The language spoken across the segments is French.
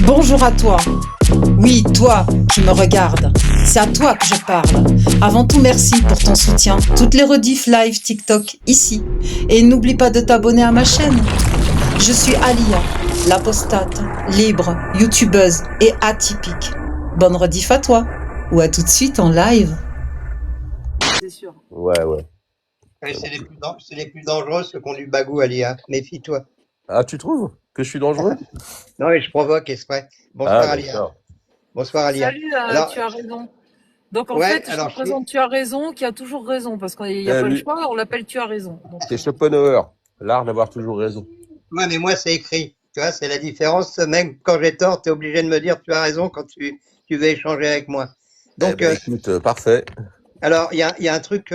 Bonjour à toi. Oui, toi qui me regardes. C'est à toi que je parle. Avant tout, merci pour ton soutien. Toutes les rediffs live TikTok ici. Et n'oublie pas de t'abonner à ma chaîne. Je suis Alia, l'apostate, libre, youtubeuse et atypique. Bonne rediff à toi. Ou à tout de suite en live. C'est sûr. Ouais, ouais. Ouais, c'est les plus dangereux, ceux qui ont du bagou, Alia. Méfie-toi. Ah, tu trouves que je suis dangereux? Non, mais je provoque exprès. Bonsoir, Ah, Alia. d'accord. Bonsoir, Alia. Salut, Alors, tu as raison. Donc en ouais, fait, je alors, représente Tu as raison, qui a toujours raison, parce qu'il n'y a pas le Lui, choix, on l'appelle Tu as raison. Donc, c'est Schopenhauer, l'art d'avoir toujours raison. ouais, mais moi, c'est écrit. Tu vois, c'est la différence. Même quand j'ai tort, tu es obligé de me dire tu as raison quand tu veux échanger avec moi. Eh Donc, ben, écoute, parfait. alors, il y a un truc.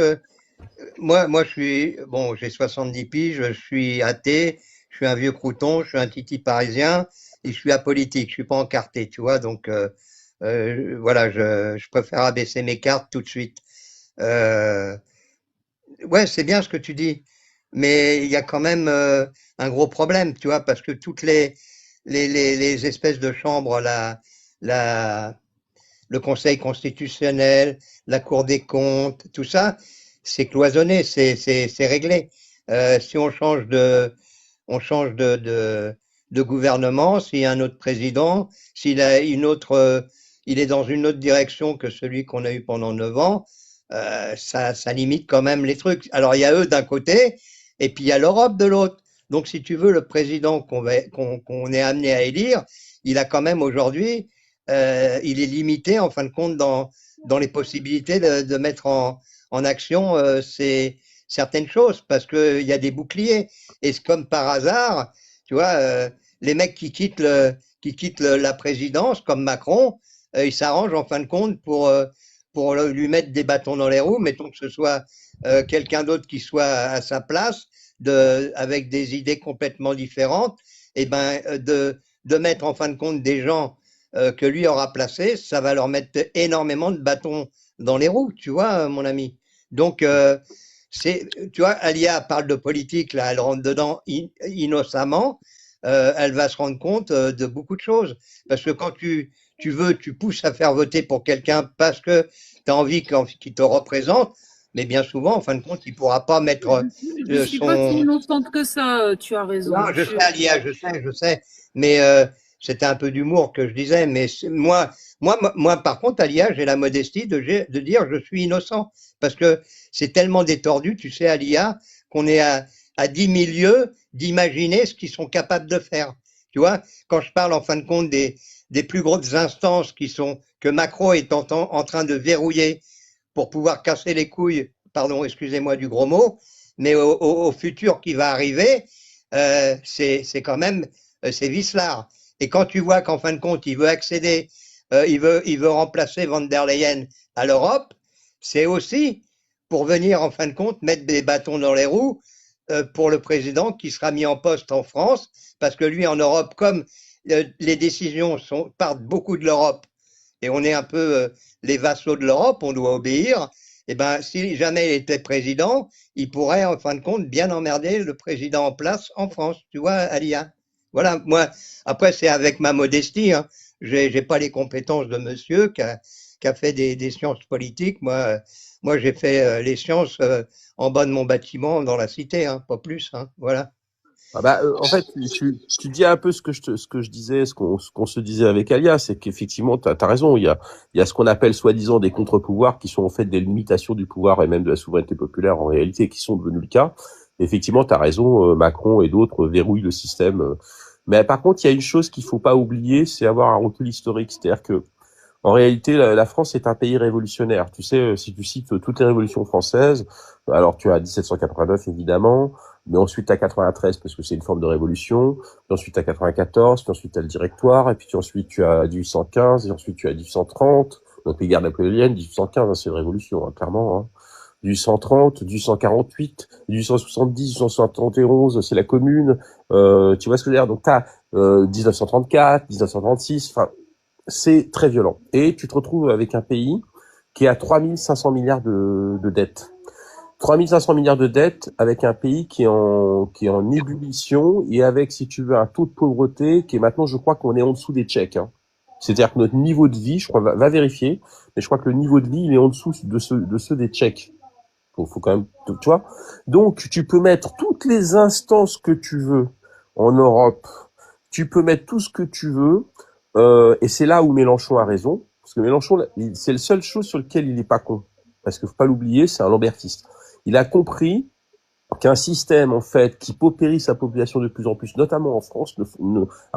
Moi, j'ai 70 piges, je suis athée, je suis un vieux crouton, je suis un titi parisien et je suis apolitique, je suis pas encarté, tu vois. Donc, voilà, je préfère abaisser mes cartes tout de suite. Euh, ouais, c'est bien ce que tu dis, mais il y a quand même un gros problème, tu vois, parce que toutes les espèces de chambres, la, le Conseil constitutionnel, la Cour des comptes, tout ça, c'est cloisonné, c'est réglé. Si on change de gouvernement, s'il y a un autre président, s'il a il est dans une autre direction que celui qu'on a eu pendant 9 ans, ça limite quand même les trucs. Alors il y a eux d'un côté, et puis il y a l'Europe de l'autre. Donc si tu veux, le président qu'on est amené à élire, il a quand même aujourd'hui, il est limité en fin de compte dans les possibilités de mettre en action certaines choses parce qu'il y a des boucliers. Et c'est comme par hasard, tu vois, les mecs qui quittent la présidence, comme Macron, ils s'arrangent en fin de compte pour lui mettre des bâtons dans les roues, mettons que ce soit quelqu'un d'autre qui soit à sa place, avec des idées complètement différentes, et ben de mettre en fin de compte des gens que lui aura placés, ça va leur mettre énormément de bâtons dans les roues, tu vois, mon ami. Donc, tu vois, Alia parle de politique, là, elle rentre dedans innocemment, elle va se rendre compte de beaucoup de choses. Parce que quand tu pousses à faire voter pour quelqu'un parce que tu as envie qu'il te représente, mais bien souvent, en fin de compte, il ne pourra pas mettre je suis pas si son, innocente que ça, tu as raison. non, je sais, Alia, je sais, mais c'était un peu d'humour que je disais. Mais moi, par contre, Alia, j'ai la modestie de dire je suis innocent, parce que c'est tellement détordu, tu sais, Alia, qu'on est à 10 000 lieues d'imaginer ce qu'ils sont capables de faire. Tu vois, quand je parle en fin de compte des plus grosses instances que Macron est en train de verrouiller pour pouvoir casser les couilles, pardon, excusez-moi du gros mot, mais au futur qui va arriver, c'est quand même, c'est vicelard. Et quand tu vois qu'en fin de compte, il veut accéder, il veut remplacer Van der Leyen à l'Europe, c'est aussi pour venir en fin de compte mettre des bâtons dans les roues pour le président qui sera mis en poste en France, parce que lui en Europe, comme les décisions partent beaucoup de l'Europe, et on est un peu les vassaux de l'Europe, on doit obéir, et ben si jamais il était président, il pourrait en fin de compte bien emmerder le président en place en France, tu vois, Alia. Voilà, moi, après c'est avec ma modestie, hein. J'ai pas les compétences de monsieur qui a fait des sciences politiques. Moi j'ai fait les sciences en bas de mon bâtiment dans la cité, hein, pas plus, hein, voilà. Ah bah, en fait, tu dis un peu ce que je disais, ce qu'on se disait avec Alia, c'est qu'effectivement, t'as raison. Il y a ce qu'on appelle soi-disant des contre-pouvoirs qui sont en fait des limitations du pouvoir et même de la souveraineté populaire en réalité, qui sont devenus le cas. Effectivement, t'as raison. Macron et d'autres verrouillent le système. Mais par contre, il y a une chose qu'il faut pas oublier, c'est avoir un recul historique. C'est-à-dire que en réalité, la France est un pays révolutionnaire. Tu sais, si tu cites toutes les révolutions françaises, alors tu as 1789 évidemment, mais ensuite tu as 93 parce que c'est une forme de révolution, puis ensuite tu as 94, puis ensuite tu as le Directoire, et puis ensuite tu as 1815, et ensuite tu as 1830, donc les guerres napoléoniennes, 1815, hein, c'est une révolution, hein, clairement. Hein. 1830, 1848, 1870, 1871, c'est la Commune. Tu vois ce que je veux dire? Donc tu as 1934, 1936, enfin c'est très violent. Et tu te retrouves avec un pays qui a 3 500 milliards de dettes. 3500 milliards de dettes avec un pays qui est en ébullition et avec, si tu veux, un taux de pauvreté qui est maintenant, je crois qu'on est en dessous des Tchèques, hein. C'est-à-dire que notre niveau de vie, je crois, va vérifier, mais je crois que le niveau de vie, il est en dessous de ceux des Tchèques. Faut quand même, tu vois. Donc, tu peux mettre toutes les instances que tu veux en Europe. Tu peux mettre tout ce que tu veux, et c'est là où Mélenchon a raison, parce que Mélenchon, c'est la seule chose sur laquelle il est pas con. Parce que faut pas l'oublier, c'est un lambertiste. Il a compris qu'un système, en fait, qui paupérise sa population de plus en plus, notamment en France, à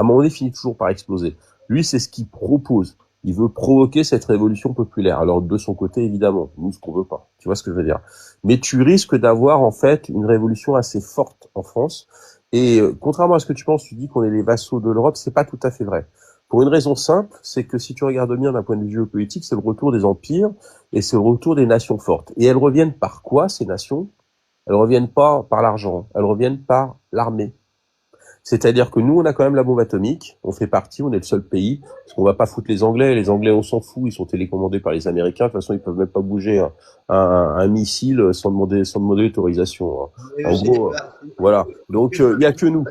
un moment donné, finit toujours par exploser. Lui, c'est ce qu'il propose. Il veut provoquer cette révolution populaire. Alors, de son côté, évidemment, nous, ce qu'on veut pas. Tu vois ce que je veux dire? Mais tu risques d'avoir, en fait, une révolution assez forte en France. Et contrairement à ce que tu penses, tu dis qu'on est les vassaux de l'Europe, c'est pas tout à fait vrai. Pour une raison simple, c'est que si tu regardes bien d'un point de vue géopolitique, c'est le retour des empires et c'est le retour des nations fortes. Et elles reviennent par quoi, ces nations? Elles reviennent pas par l'argent, elles reviennent par l'armée. C'est-à-dire que nous, on a quand même la bombe atomique, on fait partie, on est le seul pays, parce qu'on va pas foutre les Anglais, on s'en fout, ils sont télécommandés par les Américains, de toute façon, ils peuvent même pas bouger un missile sans demander autorisation, hein. En gros, voilà. Donc, il y a que nous.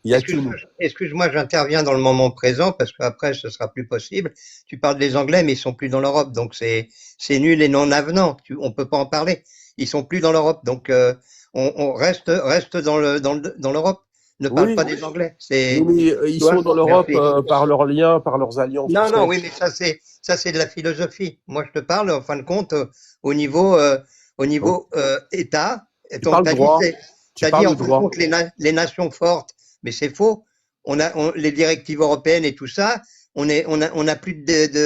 Il y a que nous. Excuse-moi, j'interviens dans le moment présent parce qu'après, ce sera plus possible. Tu parles des Anglais, mais ils sont plus dans l'Europe, donc c'est nul et non avenant. On peut pas en parler. Ils sont plus dans l'Europe, donc on reste dans l'Europe. Ne parle Oui, pas des Anglais. oui, mais ils sont dans l'Europe par leurs liens, par leurs alliances. Non, oui, mais ça c'est de la philosophie. Moi, je te parle en fin de compte au niveau État. Tu parles droit. Tu T'as dit parles en de fin de droit. compte les nations fortes, mais c'est faux. Les directives européennes et tout ça. On a plus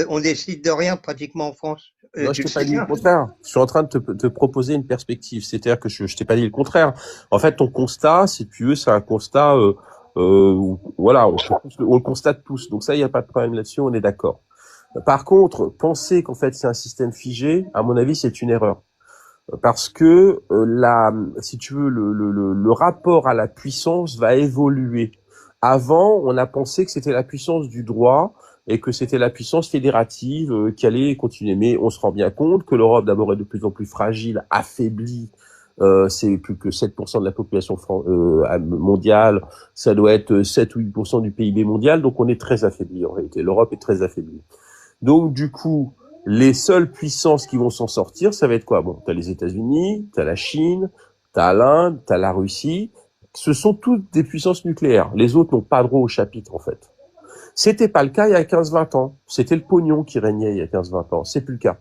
on décide de rien pratiquement en France. Non, je Tu le t'ai pas sais dit le bien. contraire. Je suis en train de te proposer une perspective. C'est-à-dire que je t'ai pas dit le contraire. En fait, ton constat, si tu veux, c'est un constat, voilà, on le constate tous. Donc ça, il n'y a pas de problème là-dessus, on est d'accord. Par contre, penser qu'en fait c'est un système figé, à mon avis, c'est une erreur. Parce que si tu veux, le rapport à la puissance va évoluer. Avant, on a pensé que c'était la puissance du droit et que c'était la puissance fédérative qui allait continuer. Mais on se rend bien compte que l'Europe, d'abord, est de plus en plus fragile, affaiblie. C'est plus que 7% de la population mondiale. Ça doit être 7 ou 8% du PIB mondial. Donc, on est très affaibli en réalité. L'Europe est très affaiblie. Donc, du coup, les seules puissances qui vont s'en sortir, ça va être quoi? Bon, t'as les États-Unis, t'as la Chine, t'as l'Inde, t'as la Russie. Ce sont toutes des puissances nucléaires. Les autres n'ont pas droit au chapitre, en fait. C'était pas le cas il y a 15-20 ans. C'était le pognon qui régnait il y a 15-20 ans. C'est plus le cas.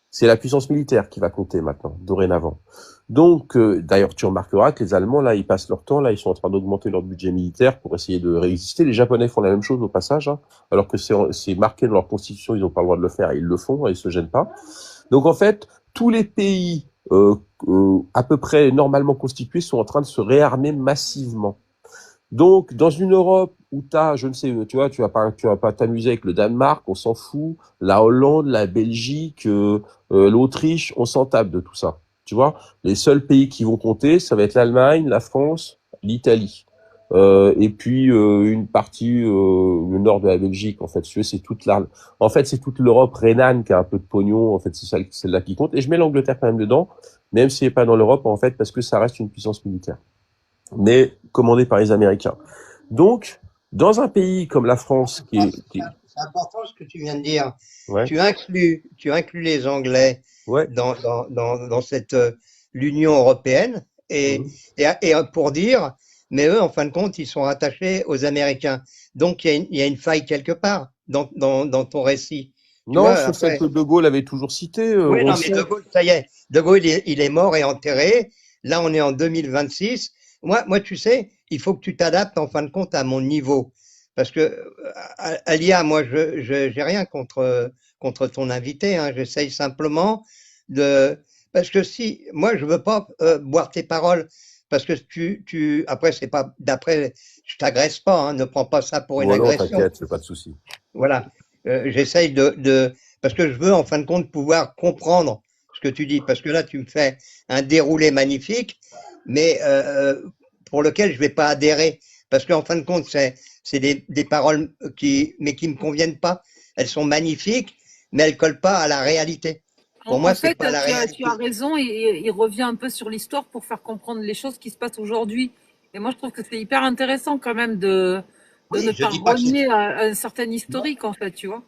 C'est la puissance militaire qui va compter maintenant, dorénavant. Donc, d'ailleurs, tu remarqueras que les Allemands, là, ils passent leur temps, là, ils sont en train d'augmenter leur budget militaire pour essayer de résister. Les Japonais font la même chose au passage, hein, alors que c'est marqué dans leur constitution, ils n'ont pas le droit de le faire, et ils le font, et ils se gênent pas. Donc, en fait, tous les pays à peu près normalement constitués sont en train de se réarmer massivement. Donc, dans une Europe où je ne sais, tu vas pas t'amuser avec le Danemark, on s'en fout, la Hollande, la Belgique, l'Autriche, on s'en tape de tout ça. Tu vois, les seuls pays qui vont compter, ça va être l'Allemagne, la France, l'Italie, et puis une partie le nord de la Belgique. En fait, c'est toute l'Europe rhénane qui a un peu de pognon. En fait, c'est celle-là qui compte. Et je mets l'Angleterre quand même dedans, même si elle n'est pas dans l'Europe, en fait, parce que ça reste une puissance militaire, mais commandée par les Américains. Donc, dans un pays comme la France, C'est important ce que tu viens de dire. ouais, Tu inclus les Anglais ouais, dans cette l'Union européenne et, mhm. et pour dire, mais eux, en fin de compte, ils sont rattachés aux Américains. Donc, il y a une faille quelque part dans ton récit. Tu Non, vois, c'est celle après. que De Gaulle avait toujours citée. Oui, On non, le mais sait. De Gaulle, ça y est. De Gaulle, il est mort et enterré. Là, on est en 2026. Moi, tu sais, il faut que tu t'adaptes en fin de compte à mon niveau. Parce que, Alia, moi, j'ai rien contre ton invité, hein. J'essaye simplement parce que si, moi, je veux pas boire tes paroles. Parce que après, c'est pas, d'après, je t'agresse pas, hein. Ne prends pas ça pour une Bon, non, agression. t'inquiète, c'est pas de souci. Voilà. J'essaye parce que je veux en fin de compte pouvoir comprendre ce que tu dis, parce que là tu me fais un déroulé magnifique, mais pour lequel je vais pas adhérer, parce qu'en fin de compte c'est des paroles qui me conviennent pas. Elles sont magnifiques, mais elles collent pas à la réalité. Pour moi, En c'est fait, pas la tu as réalité. raison et il revient un peu sur l'histoire pour faire comprendre les choses qui se passent aujourd'hui. Et moi, je trouve que c'est hyper intéressant quand même de Oui, ne je pas dis pas que c'est. renier un certain historique, en fait, tu vois.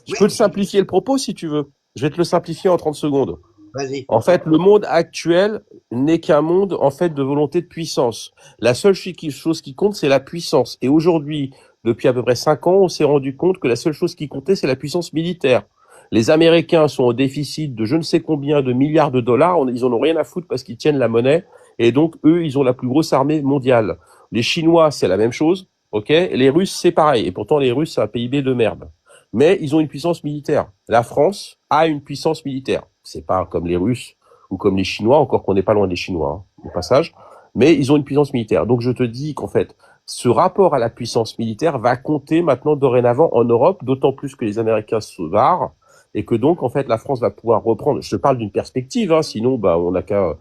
Je Oui, peux te simplifier le propos si tu veux. Je vais te le simplifier en 30 secondes. vas-y. En fait, le monde actuel n'est qu'un monde en fait de volonté de puissance. La seule chose qui compte, c'est la puissance. Et aujourd'hui, depuis à peu près 5 ans, on s'est rendu compte que la seule chose qui comptait, c'est la puissance militaire. Les Américains sont au déficit de je ne sais combien de milliards de dollars. Ils en ont rien à foutre parce qu'ils tiennent la monnaie. Et donc, eux, ils ont la plus grosse armée mondiale. Les Chinois, c'est la même chose. OK? Les Russes, c'est pareil. Et pourtant, les Russes, c'est un PIB de merde. Mais ils ont une puissance militaire. La France a une puissance militaire. C'est pas comme les Russes ou comme les Chinois, encore qu'on n'est pas loin des Chinois, hein, au passage. Mais ils ont une puissance militaire. Donc je te dis qu'en fait, ce rapport à la puissance militaire va compter maintenant dorénavant en Europe, d'autant plus que les Américains se barrent et que donc en fait la France va pouvoir reprendre. Je te parle d'une perspective, hein, sinon bah on a Alors,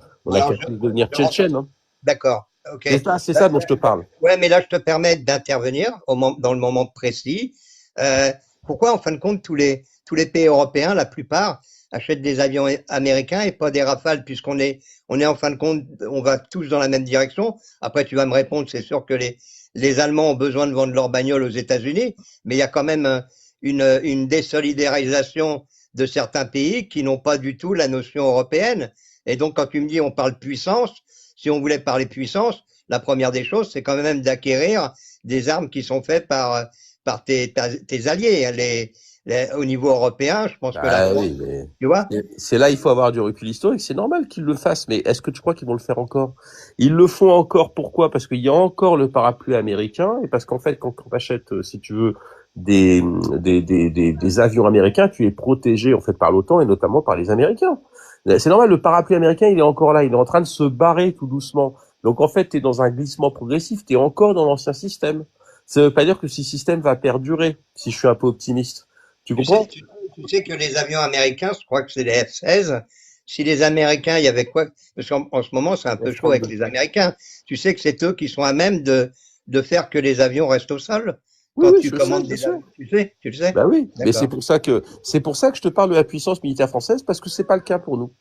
qu'à tous devenir je rentre. tchétchène. Hein. D'accord. OK. C'est Là, ça dont je te parle. ouais, mais là, je te permets d'intervenir dans le moment précis. Euh, Pourquoi, en fin de compte, tous les pays européens, la plupart, achètent des avions américains et pas des Rafales, puisqu'on est en fin de compte, on va tous dans la même direction. Après, tu vas me répondre, c'est sûr que les Allemands ont besoin de vendre leur bagnole aux États-Unis, mais il y a quand même une désolidarisation de certains pays qui n'ont pas du tout la notion européenne. Et donc, quand tu me dis on parle puissance, si on voulait parler puissance, la première des choses, c'est quand même d'acquérir des armes qui sont faites par tes alliés. Au niveau européen, je pense que la Ah France, oui, mais tu vois, c'est là il faut avoir du recul historique. C'est normal qu'ils le fassent, mais est-ce que tu crois qu'ils vont le faire encore? Ils le font encore. Pourquoi? Parce qu'il y a encore le parapluie américain et parce qu'en fait, quand tu achètes, si tu veux, des avions américains, tu es protégé en fait par l'OTAN et notamment par les Américains. C'est normal. Le parapluie américain, il est encore là. Il est en train de se barrer tout doucement. Donc en fait, tu es dans un glissement progressif. Tu es encore dans l'ancien système. Ça veut pas dire que ce système va perdurer. Si je suis un peu optimiste. Tu tu sais, comprends? tu sais que les avions américains, je crois que c'est les F-16. Si les Américains, il y avait quoi? Parce qu'en ce moment, c'est un peu chaud avec F-32. les Américains. Tu sais que c'est eux qui sont à même de faire que les avions restent au sol Oui, quand oui, tu je sais, commandes je des sais. avions. Tu le sais? Bah oui, mais D'accord. c'est pour ça que je te parle de la puissance militaire française parce que c'est pas le cas pour nous.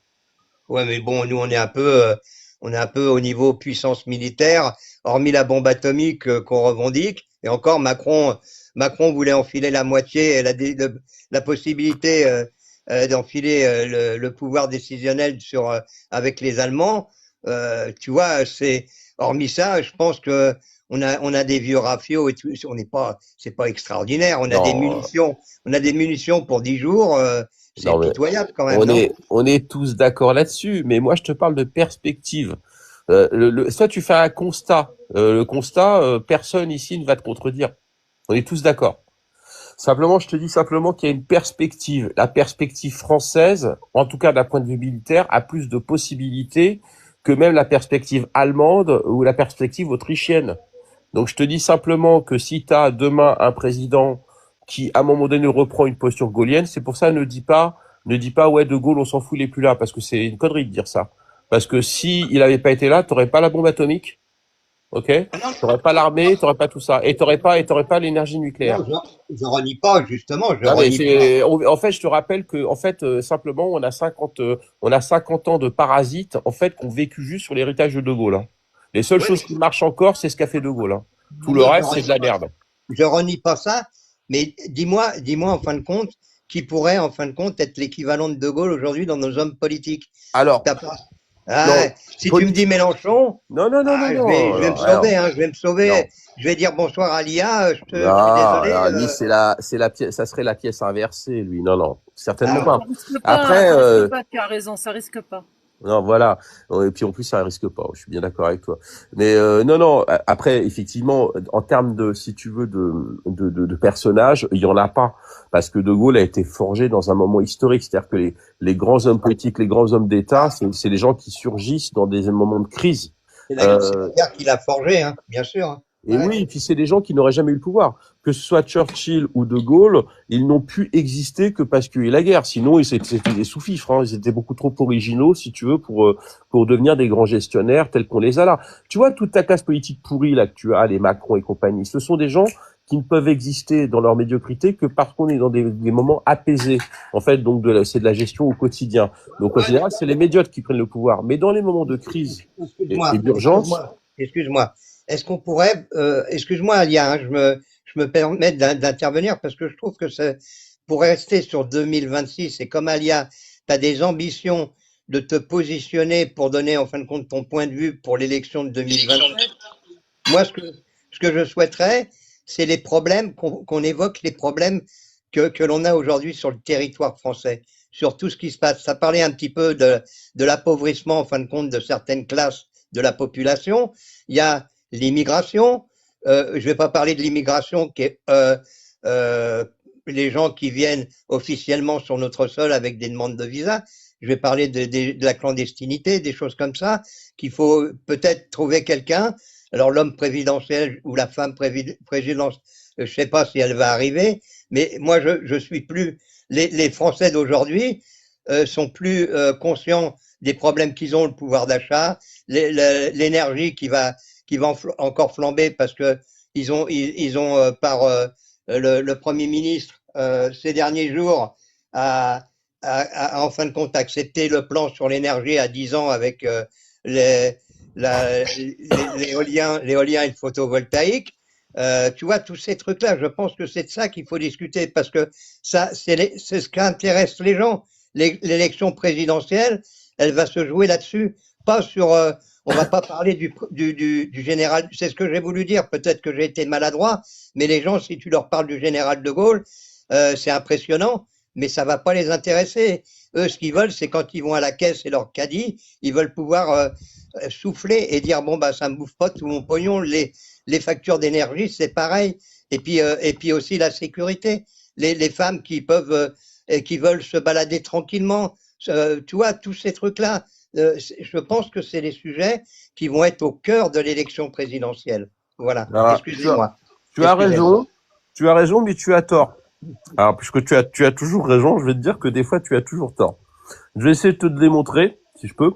Ouais, mais bon, nous, on est un peu au niveau puissance militaire, hormis la bombe atomique qu'on revendique. Et encore, Macron voulait enfiler la moitié, la possibilité d'enfiler le pouvoir décisionnel avec les Allemands. Tu vois, hormis ça, je pense que on a des vieux rafios et tout. C'est pas extraordinaire. Non, On a des munitions pour 10 jours. C'est non mais pitoyable quand même, non? on est tous d'accord là-dessus. Mais moi, je te parle de perspective. Soit tu fais un constat. Le constat, personne ici ne va te contredire. On est tous d'accord. Simplement, je te dis simplement qu'il y a une perspective. La perspective française, en tout cas d'un point de vue militaire, a plus de possibilités que même la perspective allemande ou la perspective autrichienne. Donc je te dis simplement que si tu as demain un président qui, à un moment donné, reprend une posture gaullienne, c'est pour ça ne dis pas ouais, De Gaulle, on s'en fout, il est plus là, parce que c'est une connerie de dire ça. Parce que si il avait pas été là, t'aurais pas la bombe atomique, ok? Ah non, T'aurais pas l'armée, t'aurais pas tout ça, et t'aurais pas l'énergie nucléaire. non, je renie pas, justement, je Non, mais renie pas. en fait, je te rappelle que, en fait, simplement, on a 50 ans de parasites, en fait, qui ont vécu juste sur l'héritage de De Gaulle, hein. Les seules Oui, choses qui marchent encore, c'est ce qu'a fait De Gaulle, hein. Tout le non, reste, c'est de la merde. je renie pas ça, mais dis-moi en fin de compte, qui pourrait en fin de compte être l'équivalent de De Gaulle aujourd'hui dans nos hommes politiques? Alors, T'as pas. Ah, non, si tu me dis politique. Mélenchon, Non, non, non, non, ah, je vais, non, je vais me alors, sauver, hein, je vais me non. sauver. Je vais dire bonsoir à l'IA, je suis Non, désolé. non, lui, c'est la pièce, ça serait la pièce inversée, lui. Non, non, certainement Ah, pas. Ça risque pas, Après, ça risque pas, tu as raison, ça risque pas. non, voilà. Et puis en plus, ça risque pas. Je suis bien d'accord avec toi. Mais non, non. Après, effectivement, en termes de, si tu veux, de personnages, il y en a pas, parce que De Gaulle a été forgé dans un moment historique. C'est-à-dire que les grands hommes politiques, les grands hommes d'État, c'est les gens qui surgissent dans des moments de crise. c'est la guerre qu'il a forgée, hein, bien sûr, hein. Et Ouais. oui, et puis c'est des gens qui n'auraient jamais eu le pouvoir. Que ce soit Churchill ou De Gaulle, ils n'ont pu exister que parce qu'il y a eu la guerre. Sinon, c'était des sous-fifres, hein. Ils étaient beaucoup trop originaux, si tu veux, pour devenir des grands gestionnaires tels qu'on les a là. Tu vois, toute ta classe politique pourrie là que tu as, les Macron et compagnie, ce sont des gens qui ne peuvent exister dans leur médiocrité que parce qu'on est dans des moments apaisés. En fait, donc c'est de la gestion au quotidien. Donc en général, c'est les médiocres qui prennent le pouvoir. Mais dans les moments de crise et d'urgence, Excuse-moi. Est-ce qu'on pourrait, excuse-moi Alia, hein, je me permets d'intervenir parce que je trouve que c'est, pour rester sur 2026, et comme Alia, tu as des ambitions de te positionner pour donner en fin de compte ton point de vue pour l'élection de 2027. Moi, ce que je souhaiterais, c'est les problèmes qu'on évoque, les problèmes que l'on a aujourd'hui sur le territoire français, sur tout ce qui se passe. Ça parlait un petit peu de l'appauvrissement, en fin de compte, de certaines classes de la population. Il y a l'immigration. Je vais pas parler de l'immigration qui est les gens qui viennent officiellement sur notre sol avec des demandes de visa. Je vais parler de la clandestinité, des choses comme ça, qu'il faut peut-être trouver quelqu'un. Alors l'homme présidentiel ou la femme présidence, je sais pas si elle va arriver, mais moi je suis plus. Les Français d'aujourd'hui sont plus conscients des problèmes qu'ils ont, le pouvoir d'achat, l'énergie qui va encore flamber parce que ils ont par le Premier ministre ces derniers jours a en fin de compte accepté le plan sur l'énergie à 10 ans avec l'éolien et le photovoltaïque. Tu vois, tous ces trucs-là, je pense que c'est de ça qu'il faut discuter parce que ça, c'est ce qui intéresse les gens. L'élection présidentielle, elle va se jouer là-dessus, pas sur. On va pas parler du général. C'est ce que j'ai voulu dire. Peut-être que j'ai été maladroit, mais les gens, si tu leur parles du général de Gaulle, c'est impressionnant, mais ça va pas les intéresser. Eux, ce qu'ils veulent, c'est quand ils vont à la caisse et leur caddie, ils veulent pouvoir souffler et dire bon bah ça me bouffe pas tout mon pognon. Les factures d'énergie, c'est pareil. Et puis aussi la sécurité. Les femmes qui peuvent qui veulent se balader tranquillement. Tu vois, tous ces trucs-là. Je pense que c'est les sujets qui vont être au cœur de l'élection présidentielle. Voilà. Excusez-moi. Tu as raison, mais tu as tort. Alors, puisque tu as toujours raison, je vais te dire que des fois tu as toujours tort. Je vais essayer de te le démontrer, si je peux,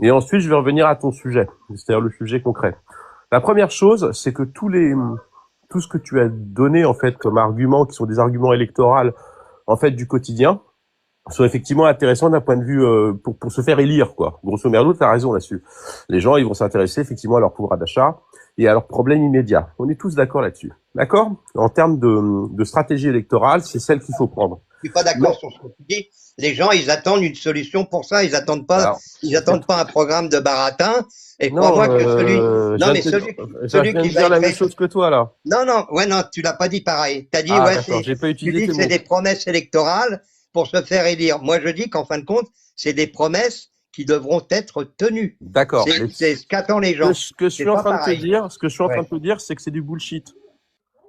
et ensuite je vais revenir à ton sujet, c'est-à-dire le sujet concret. La première chose, c'est que tout ce que tu as donné en fait comme arguments, qui sont des arguments électoraux en fait du quotidien, sont effectivement intéressants d'un point de vue pour se faire élire, quoi. Grosso merdo, tu as raison là-dessus. Les gens, ils vont s'intéresser effectivement à leur pouvoir d'achat et à leurs problèmes immédiats. On est tous d'accord là-dessus. D'accord? En termes de stratégie électorale, c'est celle qu'il faut prendre. Je suis pas d'accord sur ce que tu dis. Les gens, ils attendent une solution pour ça. Ils attendent pas un programme de baratin. Et crois-moi que celui qui va dire la même chose que toi, là. Non, tu l'as pas dit pareil. T'as dit, tu dis que c'est des promesses électorales pour se faire élire. Moi, je dis qu'en fin de compte, c'est des promesses qui devront être tenues. D'accord. C'est ce qu'attendent les gens. Ce que je suis en train de te dire, c'est que c'est du bullshit.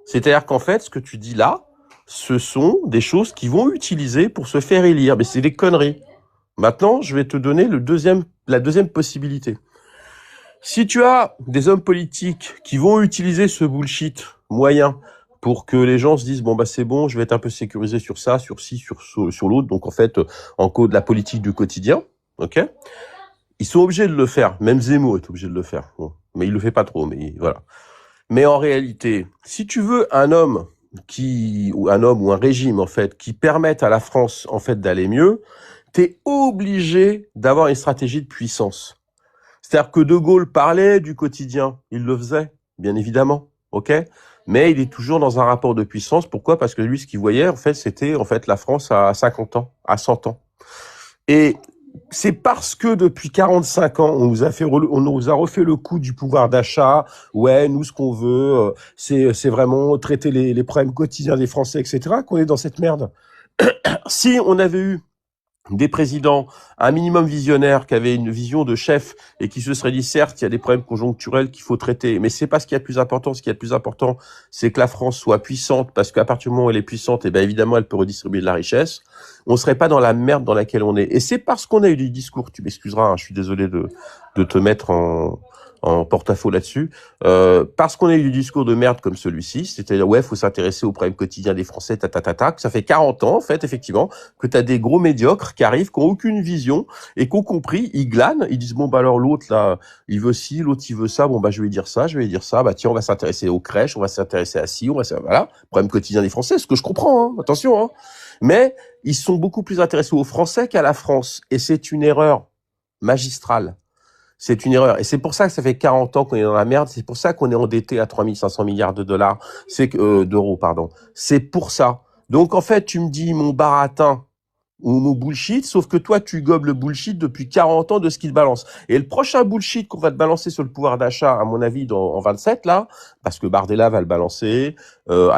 C'est-à-dire qu'en fait, ce que tu dis là, ce sont des choses qu'ils vont utiliser pour se faire élire. Mais c'est des conneries. Maintenant, je vais te donner la deuxième possibilité. Si tu as des hommes politiques qui vont utiliser ce bullshit moyen pour que les gens se disent bon bah c'est bon, je vais être un peu sécurisé sur ça, sur ci, sur l'autre, donc en fait en cause de la politique du quotidien, ok. Ils sont obligés de le faire, même Zemmour est obligé de le faire, bon, mais il le fait pas trop, mais voilà. Mais en réalité, si tu veux un homme ou un régime en fait qui permette à la France en fait d'aller mieux, t'es obligé d'avoir une stratégie de puissance. C'est-à-dire que De Gaulle parlait du quotidien, il le faisait, bien évidemment, ok. Mais il est toujours dans un rapport de puissance. Pourquoi? Parce que lui, ce qu'il voyait, en fait, c'était en fait la France à 50 ans, à 100 ans. Et c'est parce que depuis 45 ans, on nous a refait le coup du pouvoir d'achat. Ouais, nous, ce qu'on veut, c'est vraiment traiter les problèmes quotidiens des Français, etc., qu'on est dans cette merde. Si on avait eu des présidents, un minimum visionnaire, qui avaient une vision de chef et qui se seraient dit, certes, il y a des problèmes conjoncturels qu'il faut traiter, mais c'est pas ce qu'il y a de plus important. Ce qui est le plus important, c'est que la France soit puissante, parce qu'à partir du moment où elle est puissante, et ben évidemment, elle peut redistribuer de la richesse. On serait pas dans la merde dans laquelle on est. Et c'est parce qu'on a eu des discours, tu m'excuseras, hein, je suis désolé de te mettre en en porte-à-faux là-dessus, parce qu'on a eu du discours de merde comme celui-ci, c'est-à-dire ouais, faut s'intéresser aux problèmes quotidiens des Français, que ça fait 40 ans en fait effectivement que t'as des gros médiocres qui arrivent, qui ont aucune vision et qui ont compris, ils glanent, ils disent bon bah alors l'autre là, il veut ci, l'autre il veut ça, bon bah je vais dire ça, bah tiens on va s'intéresser aux crèches, on va s'intéresser à ci, voilà, problème quotidien des Français, ce que je comprends, hein, attention, hein. Mais ils sont beaucoup plus intéressés aux Français qu'à la France et c'est une erreur magistrale. C'est une erreur. Et c'est pour ça que ça fait 40 ans qu'on est dans la merde. C'est pour ça qu'on est endetté à 3500 milliards de dollars. D'euros, pardon. C'est pour ça. Donc, en fait, tu me dis mon baratin ou mon bullshit, sauf que toi, tu gobes le bullshit depuis 40 ans de ce qu'il balance. Et le prochain bullshit qu'on va te balancer sur le pouvoir d'achat, à mon avis, en 27, là, parce que Bardella va le balancer,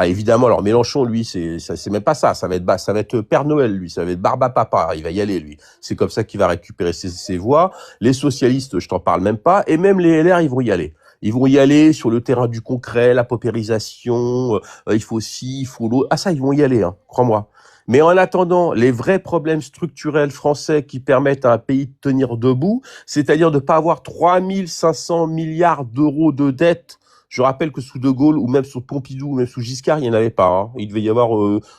évidemment, alors Mélenchon, lui, c'est même pas ça, ça va être Père Noël, lui, ça va être Barba Papa, il va y aller, lui. C'est comme ça qu'il va récupérer ses voix. Les socialistes, je t'en parle même pas, et même les LR, ils vont y aller. Ils vont y aller sur le terrain du concret, la paupérisation, il faut ci, il faut l'autre. Ah ça, ils vont y aller, hein, crois-moi. Mais en attendant, les vrais problèmes structurels français qui permettent à un pays de tenir debout, c'est-à-dire de pas avoir 3500 milliards d'euros de dette. Je rappelle que sous De Gaulle, ou même sous Pompidou, ou même sous Giscard, il n'y en avait pas. Hein. Il devait y avoir,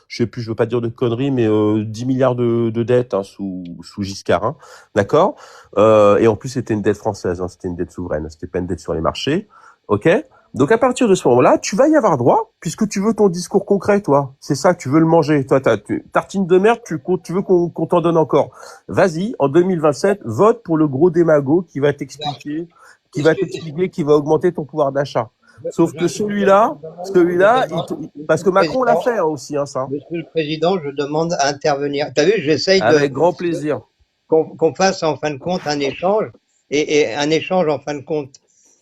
je sais plus, je veux pas dire de conneries, mais 10 milliards de dettes hein, sous Giscard. Hein. D'accord. Et en plus, c'était une dette française, hein, c'était une dette souveraine, c'était pas une dette sur les marchés. Ok. Donc à partir de ce moment-là, tu vas y avoir droit, puisque tu veux ton discours concret, toi. C'est ça, tu veux le manger. Toi, tartine de merde, tu veux qu'on t'en donne encore. Vas-y, en 2027, vote pour le gros démago qui va t'expliquer, qui va augmenter ton pouvoir d'achat. Sauf que celui-là, parce que Macron l'a fait hein, aussi, hein, ça. Monsieur le Président, je demande à intervenir. T'as vu, j'essaye Avec grand plaisir. Qu'on fasse en fin de compte un échange, et un échange en fin de compte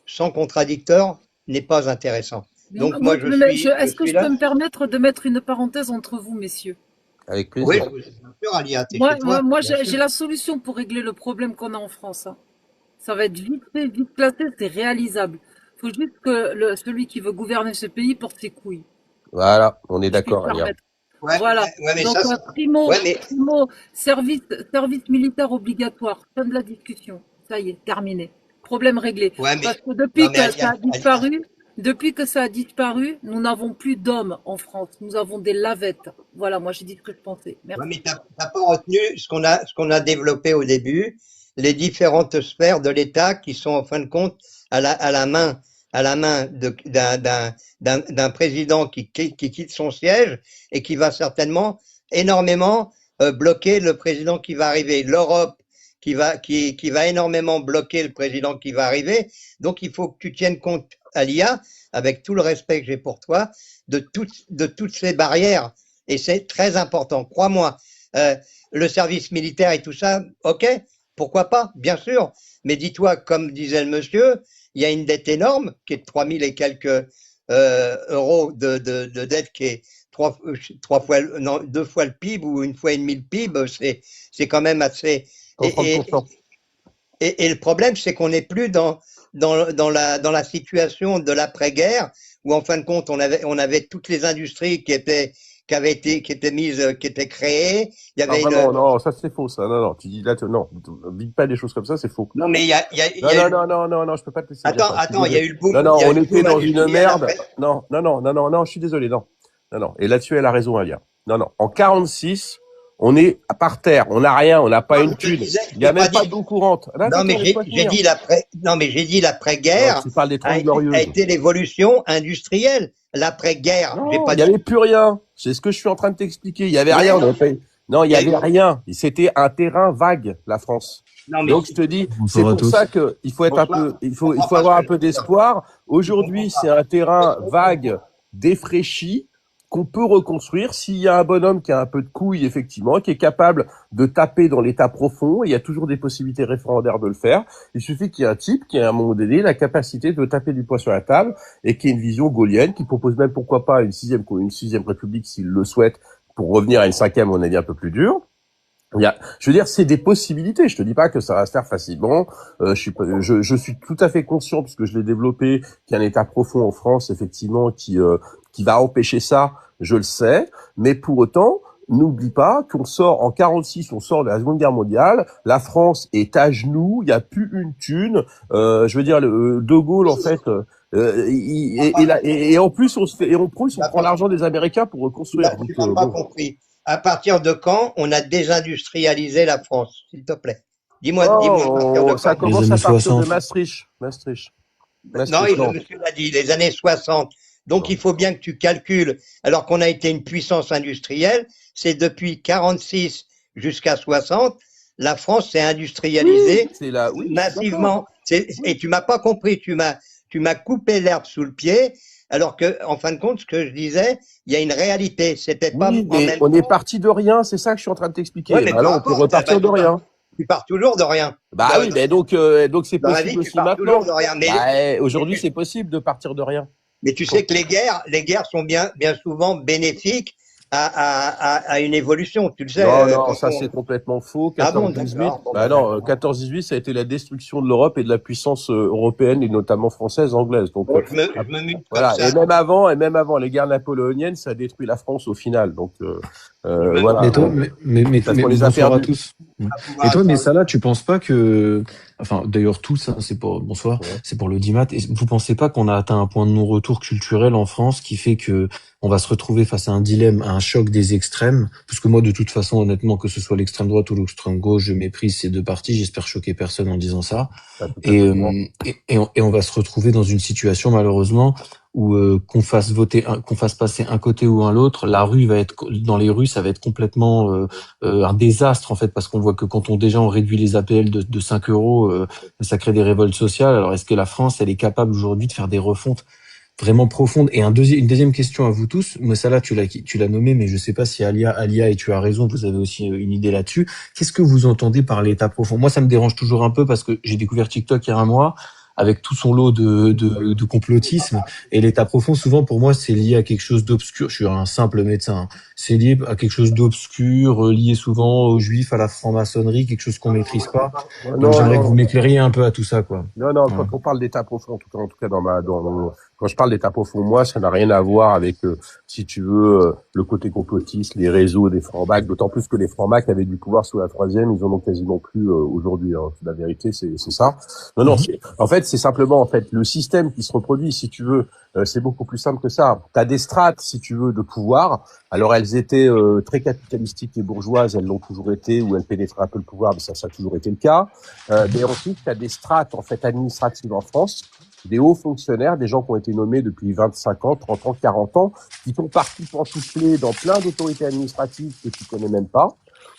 sans contradicteur n'est pas intéressant. Donc est-ce que je peux me permettre de mettre une parenthèse entre vous, messieurs? Avec plaisir. Oui, bien sûr, Alia, t'es Moi, chez toi. moi j'ai la solution pour régler le problème qu'on a en France. Hein. Ça va être vite fait, vite placé, c'est réalisable. Il faut juste que celui qui veut gouverner ce pays porte ses couilles. Voilà, on est d'accord, Alia. Ouais, voilà. mais donc, ça, primo, service militaire obligatoire. Fin de la discussion. Ça y est, terminé. Problème réglé. Parce que depuis que ça a disparu, nous n'avons plus d'hommes en France. Nous avons des lavettes. Voilà, moi j'ai dit ce que je pensais. Merci. Ouais, mais t'as pas retenu ce qu'on a développé au début, les différentes sphères de l'État qui sont en fin de compte à la main d'un président qui quitte son siège et qui va certainement énormément bloquer le président qui va arriver. L'Europe qui va énormément bloquer le président qui va arriver. Donc il faut que tu tiennes compte, Alia, avec tout le respect que j'ai pour toi, de toutes ces barrières. Et c'est très important, crois-moi. Le service militaire et tout ça, ok, pourquoi pas, bien sûr. Mais dis-toi, comme disait le monsieur, il y a une dette énorme qui est de 3000 et quelques euros de dette qui est deux fois le PIB ou une fois et demi le PIB, c'est quand même assez. Et le problème, c'est qu'on n'est plus dans la situation de l'après-guerre où en fin de compte on avait toutes les industries qui étaient mises, qui étaient créées. Il y avait non, ça c'est faux, ça. Non, tu dis là, non, dis pas des choses comme ça, c'est faux. Non, mais il y a non, je peux pas te laisser. Attends, il y a eu le boom. Non, on était dans une merde. Non, je suis désolé, non. Et là-dessus, elle a raison, Alia. Non, en 46, on est par terre, on n'a rien, on n'a pas une thune. Il n'y a même pas d'eau courante. Non, mais j'ai dit l'après-guerre a été l'évolution industrielle. L'après-guerre, il n'y avait plus rien. C'est ce que je suis en train de t'expliquer. Il n'y avait rien. Non, il n'y avait rien. C'était un terrain vague, la France. Donc je te dis, c'est pour ça que il faut être il faut avoir un peu d'espoir. Aujourd'hui, c'est un terrain vague, défraîchi, qu'on peut reconstruire s'il y a un bonhomme qui a un peu de couilles, effectivement, qui est capable de taper dans l'état profond. Il y a toujours des possibilités référendaires de le faire. Il suffit qu'il y ait un type qui, à un moment donné, la capacité de taper du poing sur la table et qui ait une vision gaullienne, qui propose même, pourquoi pas, une sixième république s'il le souhaite, pour revenir à une cinquième, on a dit un peu plus dur. Je veux dire, c'est des possibilités. Je te dis pas que ça va se faire facilement. Je suis tout à fait conscient, puisque je l'ai développé, qu'il y a un état profond en France, effectivement, qui va empêcher ça. Je le sais, mais pour autant, N'oublie pas qu'on sort en 46, on sort de la Seconde Guerre mondiale. La France est à genoux, il y a plus une thune. Je veux dire, De Gaulle en fait, et en plus on se fait, et en plus on prend l'argent des Américains pour reconstruire. Tu n'as pas compris. À partir de quand on a désindustrialisé la France, s'il te plaît? Dis-moi à partir de ça quand? commence à partir 60. de Maastricht. Non, le monsieur l'a dit, les années 60. Donc, il faut bien que tu calcules, alors qu'on a été une puissance industrielle, c'est depuis 46 jusqu'à 60, la France s'est industrialisée massivement. Et tu m'as pas compris, tu m'as coupé l'herbe sous le pied, alors que, en fin de compte, ce que je disais, il y a une réalité. C'était pas Oui, mais on est parti de rien, c'est ça que je suis en train de t'expliquer. Ouais, mais Alors, on peut repartir de rien. Tu pars toujours de rien. Bah oui, mais donc c'est Dans la possible vie, tu aussi pars maintenant. toujours de rien. Mais Aujourd'hui, c'est possible de partir de rien. Mais tu sais que les guerres sont bien souvent bénéfiques à une évolution, tu le sais. Non, ça c'est complètement faux. Ah bon, 14-18, d'accord. Bon, bah non, 14-18, ça a été la destruction de l'Europe et de la puissance européenne et notamment française, anglaise. Donc bon, je me mute voilà. comme ça. Et même avant, les guerres napoléoniennes, ça a détruit la France au final. Donc voilà. Mais toi, mais Parce qu'on les a bonsoir à perdus. tous. Et toi, mais ça là, tu penses pas que, enfin, d'ailleurs, tout ça, c'est pour, bonsoir, c'est pour l'audimat. Et vous pensez pas qu'on a atteint un point de non-retour culturel en France qui fait que on va se retrouver face à un dilemme, à un choc des extrêmes? Parce que moi, de toute façon, honnêtement, que ce soit l'extrême droite ou l'extrême gauche, je méprise ces deux partis. J'espère choquer personne en disant ça. Et on va se retrouver dans une situation, malheureusement, où qu'on fasse passer un côté ou un l'autre, la rue va être, dans les rues, ça va être complètement un désastre en fait, parce qu'on voit que quand on réduit les APL de 5 euros, ça crée des révoltes sociales. Alors est-ce que la France, elle est capable aujourd'hui de faire des refontes vraiment profondes? Et une deuxième question à vous tous, moi ça là tu l'as nommé, mais je sais pas si Alia, et tu as raison, vous avez aussi une idée là-dessus. Qu'est-ce que vous entendez par l'état profond? Moi ça me dérange toujours un peu parce que j'ai découvert TikTok il y a un mois, avec tout son lot de complotisme. Et l'état profond, souvent, pour moi, c'est lié à quelque chose d'obscur. Je suis un simple médecin. Hein. C'est lié à quelque chose d'obscur, lié souvent aux juifs, à la franc-maçonnerie, quelque chose qu'on maîtrise pas. Donc, j'aimerais que vous m'éclairiez un peu à tout ça, quoi. Non, quand on parle d'état profond, en tout cas quand je parle d'état profond, moi, ça n'a rien à voir avec, si tu veux, le côté complotiste, les réseaux des francs-macs, d'autant plus que les francs-macs avaient du pouvoir sous la troisième, ils en ont quasiment plus aujourd'hui. Hein. La vérité, c'est ça. Non, en fait, c'est simplement le système qui se reproduit, si tu veux. C'est beaucoup plus simple que ça. Tu as des strates, si tu veux, de pouvoir. Alors, elles étaient très capitalistiques et bourgeoises, elles l'ont toujours été, ou elles pénétraient un peu le pouvoir, mais ça a toujours été le cas. Mais ensuite, tu as des strates, administratives en France, des hauts fonctionnaires, des gens qui ont été nommés depuis 25 ans, 30 ans, 40 ans, qui sont partis pantoufler dans plein d'autorités administratives que tu connais même pas.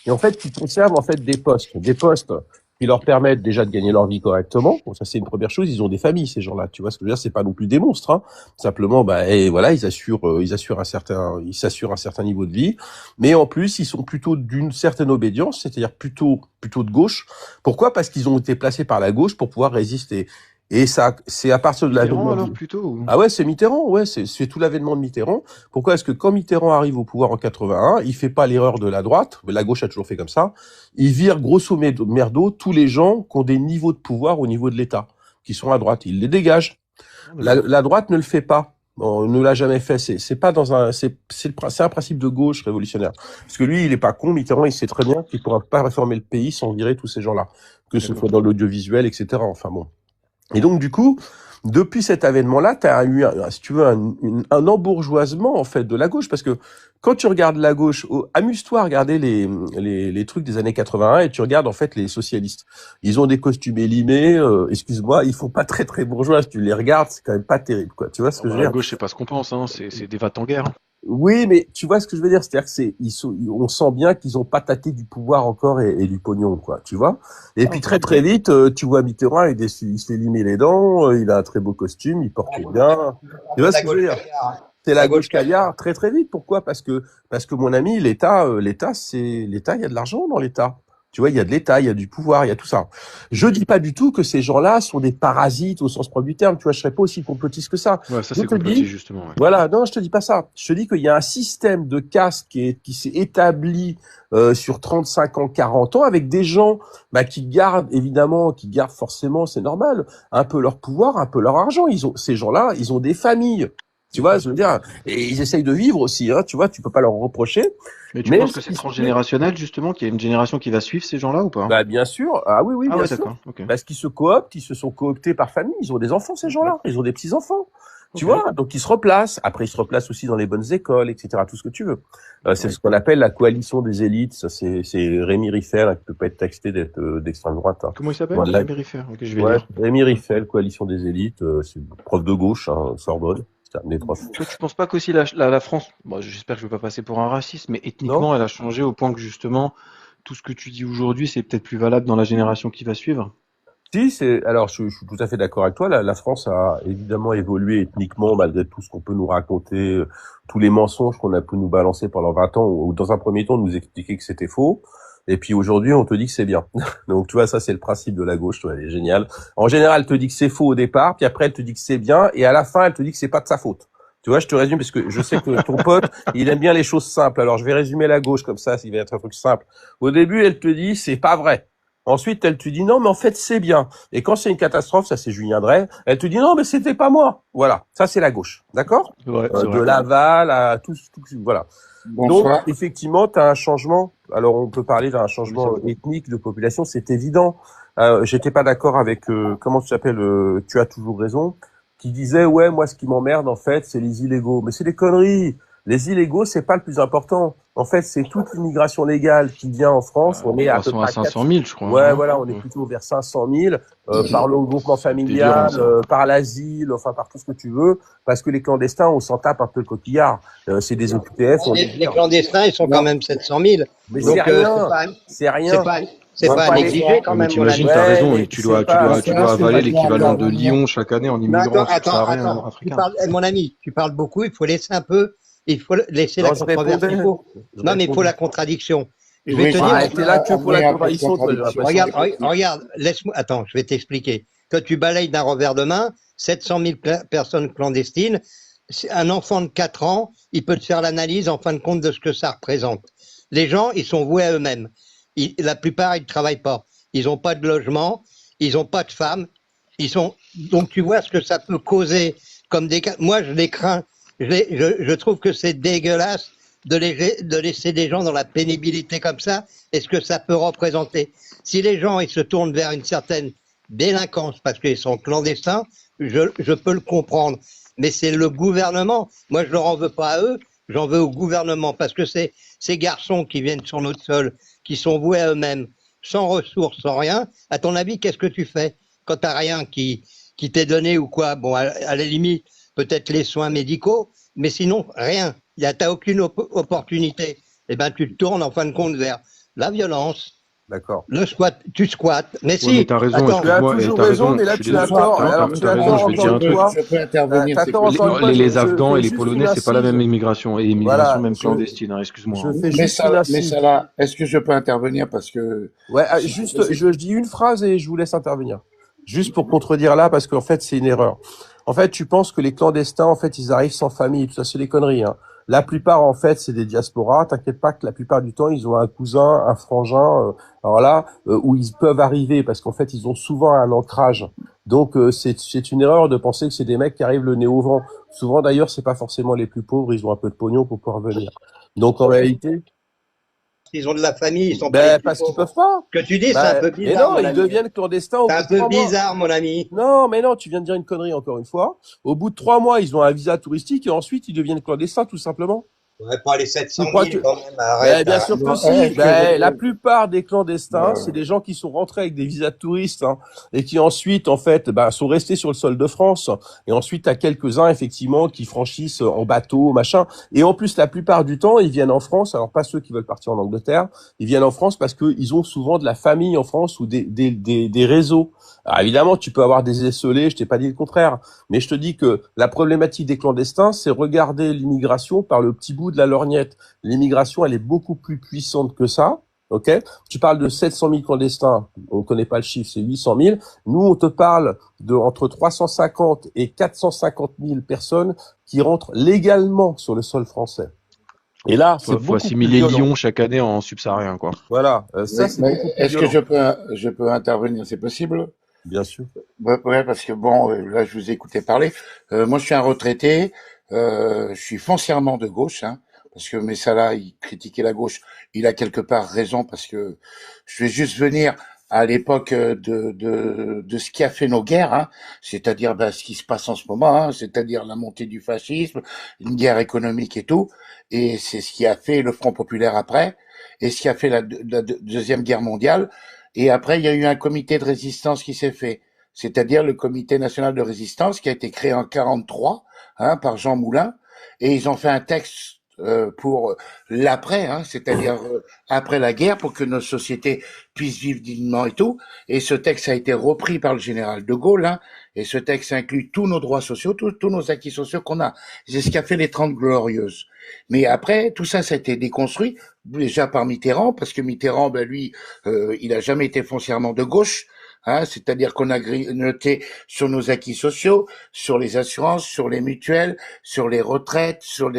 Et en fait, qui conservent des postes qui leur permettent déjà de gagner leur vie correctement. Bon, ça c'est une première chose. Ils ont des familles, ces gens-là. Tu vois ce que je veux dire? C'est pas non plus des monstres. Hein. Simplement, ils s'assurent un certain niveau de vie. Mais en plus, ils sont plutôt d'une certaine obédience, c'est-à-dire plutôt de gauche. Pourquoi? Parce qu'ils ont été placés par la gauche pour pouvoir résister. Et ça, c'est à partir de l'avènement. Alors plutôt. Ah ouais, c'est Mitterrand, c'est tout l'avènement de Mitterrand. Pourquoi est-ce que quand Mitterrand arrive au pouvoir en 81, il fait pas l'erreur de la droite, mais la gauche a toujours fait comme ça, il vire grosso merdo tous les gens qui ont des niveaux de pouvoir au niveau de l'État, qui sont à droite, il les dégage. La droite ne le fait pas. On ne l'a jamais fait. C'est pas c'est un principe de gauche révolutionnaire. Parce que lui, il est pas con. Mitterrand, il sait très bien qu'il pourra pas réformer le pays sans virer tous ces gens-là, que ce soit dans l'audiovisuel, etc. Enfin bon. Et donc, du coup, depuis cet avènement-là, tu as eu, si tu veux, un embourgeoisement, en fait, de la gauche. Parce que quand tu regardes la gauche, amuse-toi à regarder les trucs des années 81 et tu regardes, en fait, les socialistes. Ils ont des costumes élimés, excuse-moi, ils font pas très, très bourgeois. Si tu les regardes, c'est quand même pas terrible, quoi. Tu vois ce que je veux dire? La gauche, c'est pas ce qu'on pense, hein. C'est des vats en guerre. Oui, mais tu vois ce que je veux dire, c'est-à-dire que on sent bien qu'ils ont pas tâté du pouvoir encore et du pognon, quoi, tu vois. Et puis très très vite, tu vois Mitterrand, il se fait limer les dents, il a un très beau costume, il porte bien. Tu vois ce que je veux dire? C'est la gauche caviar très très vite. Pourquoi? Parce que mon ami, l'État, il y a de l'argent dans l'État. Tu vois, il y a de l'État, il y a du pouvoir, il y a tout ça. Je dis pas du tout que ces gens-là sont des parasites au sens propre du terme. Tu vois, je serais pas aussi complotiste que ça. Ouais, ça c'est complotiste justement. Ouais. Voilà, non, je te dis pas ça. Je te dis qu'il y a un système de caste qui s'est établi sur 35 ans, 40 ans, avec des gens qui gardent forcément, c'est normal, un peu leur pouvoir, un peu leur argent. Ces gens-là, ils ont des familles. Tu vois, je veux dire, et ils essayent de vivre aussi, hein, tu vois, tu peux pas leur reprocher. Mais tu Mais penses que c'est transgénérationnel, justement, qu'il y a une génération qui va suivre ces gens-là ou pas? bah bien sûr, ah oui, Ah bien ouais, sûr. d'accord, ok. Parce qu'ils se cooptent, ils se sont cooptés par famille, ils ont des enfants ces gens-là, ils ont des petits enfants. Tu Ok. vois, donc ils se replacent. Après, ils se replacent aussi dans les bonnes écoles, etc. Tout ce que tu veux. C'est Ouais. ce qu'on appelle la coalition des élites. Ça, c'est Rémi Riffel, hein, qui peut pas être taxé d'être d'extrême droite. Hein. Comment il s'appelle? Voilà. Périphère. Ok, je vais Ouais, lire. Rémi Riffel, coalition des élites. C'est prof de gauche, hein, Sorbonne. C'est un des profs. Toi, tu penses pas qu'aussi la France, bon, j'espère que je vais pas passer pour un raciste, mais Non? ethniquement, elle a changé au point que justement, tout ce que tu dis aujourd'hui, c'est peut-être plus valable dans la génération qui va suivre? Si, alors je suis tout à fait d'accord avec toi. La France a évidemment évolué ethniquement malgré tout ce qu'on peut nous raconter, tous les mensonges qu'on a pu nous balancer pendant 20 ans, ou dans un premier temps nous expliquer que c'était faux. Et puis aujourd'hui, on te dit que c'est bien. Donc tu vois, ça c'est le principe de la gauche, toi, elle est géniale. En général, elle te dit que c'est faux au départ, puis après elle te dit que c'est bien, et à la fin, elle te dit que c'est pas de sa faute. Tu vois, je te résume parce que je sais que ton pote, il aime bien les choses simples. Alors je vais résumer la gauche comme ça, s'il va être un truc simple. Au début, elle te dit c'est pas vrai. Ensuite, elle te dit non, mais en fait, c'est bien. Et quand c'est une catastrophe, ça c'est Julien Drey, elle te dit non, mais c'était pas moi. Voilà, ça c'est la gauche, d'accord? Ouais, c'est De vrai. Laval à tout, voilà. Donc, Bonsoir. effectivement, tu as un changement. Alors, on peut parler d'un Oui, changement ça va. ethnique de population, c'est évident. J'étais pas d'accord avec comment tu t'appelles, tu as toujours raison, qui disait ouais, moi, ce qui m'emmerde en fait, c'est les illégaux. Mais c'est des conneries. Les illégaux, c'est pas le plus important. En fait, c'est toute l'immigration légale qui vient en France. On On est est à peu passons à près 500 000, je crois, ouais, hein. voilà, on est plutôt vers 500 000 par le regroupement C'est familial, délirant, ça. par l'asile, enfin par tout ce que tu veux, parce que les clandestins, on s'en tape un peu le coquillard. C'est des OQTF, on les Les vire. clandestins, ils sont quand Non, même 700 000. Mais Donc, c'est rien, c'est c'est rien. pas, C'est pas à pas les... négliger quand Ouais, mais même, mon ami. t'imagines, t'as Ouais, raison, mais et tu c'est dois, tu pas... dois, tu dois bonsoir, avaler je dois l'équivalent de intervenir. Lyon chaque année en Mais immigrants attends, subsahariens tu africains. parles, mon ami, tu parles beaucoup, il faut laisser un peu, il faut laisser Non, la je controverse, répondais. Je non, mais il faut répondais. la contradiction. Je vais Oui, te je dire, Ah, vais t'es là que pour la amener un peu de contradiction, toi, j'ai contradiction. l'impression. regarde, laisse-moi, attends, je vais t'expliquer. Quand tu balayes d'un revers de main, 700 000 personnes clandestines, un enfant de 4 ans, il peut te faire l'analyse en fin de compte de ce que ça représente. Les gens, ils sont voués à eux-mêmes. La plupart, ils ne travaillent pas. Ils n'ont pas de logement, ils n'ont pas de femmes. Donc tu vois ce que ça peut causer comme des cas. Moi, je les crains. Je trouve que c'est dégueulasse de laisser des gens dans la pénibilité comme ça. Et ce que ça peut représenter. Si les gens, ils se tournent vers une certaine délinquance parce qu'ils sont clandestins, je peux le comprendre. Mais c'est le gouvernement. Moi, je leur en veux pas à eux, j'en veux au gouvernement parce que c'est ces garçons qui viennent sur notre sol, qui sont voués à eux-mêmes, sans ressources, sans rien. À ton avis, qu'est-ce que tu fais quand t'as rien qui t'est donné ou quoi? Bon, à la limite, peut-être les soins médicaux, mais sinon, rien. T'as aucune opportunité. Eh ben, tu te tournes en fin de compte vers la violence, D'accord. le squat, tu squattes. Mais Ouais, mais si, t'as raison, attends, Tu as excuse-moi, toujours t'as raison, raison, mais je là suis tu as désolé. tort. Non, Alors t'as tu t'as as raison, tort je vais te dire encore un une truc. fois. Je peux intervenir, T'as c'est tort que encore une fois. Les Je Afghans fais et les juste Polonais, une c'est pas la même incise. immigration, et immigration Voilà. même clandestine, hein, excuse-moi. Je Hein. fais mais juste une ça, incise. là, est-ce que je peux intervenir parce que Ouais, si juste, je dis une phrase et je vous laisse intervenir. Juste pour contredire là, parce qu'en fait, c'est une erreur. En fait, tu penses que les clandestins, en fait, ils arrivent sans famille, tout ça, c'est des conneries, hein. La plupart, en fait, c'est des diasporas. T'inquiète pas que la plupart du temps, ils ont un cousin, un frangin, alors là, où ils peuvent arriver, parce qu'en fait, ils ont souvent un ancrage. Donc, c'est une erreur de penser que c'est des mecs qui arrivent le nez au vent. Souvent, d'ailleurs, c'est pas forcément les plus pauvres, ils ont un peu de pognon pour pouvoir venir. Donc, en réalité, ils ont de la famille, ils sont pas les plus parce qu'ils pauvres. peuvent pas. Ce que tu dis, c'est un peu Mais bizarre, non, mon ils ami. deviennent clandestins au C'est bout un de peu 3 mois. bizarre, mon ami. Non, mais non, tu viens de dire une connerie encore une fois. Au bout de 3 mois, ils ont un visa touristique et ensuite ils deviennent clandestins tout simplement. Ouais, pas les 700 Tu crois 000 que... quand même, arrête, Bien arrête. sûr que non, si. est-ce que La plupart des clandestins, c'est euh, des gens qui sont rentrés avec des visas de touristes, hein, et qui ensuite, en fait, sont restés sur le sol de France. Et ensuite, t'as quelques-uns, effectivement, qui franchissent en bateau, machin. Et en plus, la plupart du temps, ils viennent en France. Alors, pas ceux qui veulent partir en Angleterre. Ils viennent en France parce qu'ils ont souvent de la famille en France ou des réseaux. Alors, évidemment, tu peux avoir des esselés, je t'ai pas dit le contraire. Mais je te dis que la problématique des clandestins, c'est regarder l'immigration par le petit bout de la lorgnette. L'immigration, elle est beaucoup plus puissante que ça. Ok, tu parles de 700 000 clandestins, on connaît pas le chiffre, c'est 800 000. Nous, on te parle de entre 350 et 450 000 personnes qui rentrent légalement sur le sol français. Et là, c'est Faut beaucoup plus assimiler violent. Lyon chaque année en subsaharien, quoi. Voilà, ça oui, c'est mais beaucoup plus est-ce que violent. je peux intervenir, c'est possible? Bien sûr. Ouais, parce que bon, là, je vous ai écouté parler. Moi, je suis un retraité. je suis foncièrement de gauche, hein, parce que Messala, il critiquait la gauche. Il a quelque part raison, parce que je vais juste venir à l'époque de ce qui a fait nos guerres, hein, c'est-à-dire ce qui se passe en ce moment, hein, c'est-à-dire la montée du fascisme, une guerre économique et tout, et c'est ce qui a fait le Front populaire après, et ce qui a fait la Deuxième Guerre mondiale, et après il y a eu un comité de résistance qui s'est fait, c'est-à-dire le Comité national de résistance qui a été créé en 43, hein, par Jean Moulin, et ils ont fait un texte pour l'après, hein, c'est-à-dire après la guerre, pour que nos sociétés puissent vivre dignement et tout. Et ce texte a été repris par le général de Gaulle, hein, et ce texte inclut tous nos droits sociaux, tous nos acquis sociaux qu'on a. C'est ce qui a fait les 30 Glorieuses. Mais après, tout ça, ça a été déconstruit, déjà par Mitterrand, parce que Mitterrand, lui, il a jamais été foncièrement de gauche. Hein, c'est-à-dire qu'on a noté sur nos acquis sociaux, sur les assurances, sur les mutuelles, sur les retraites, sur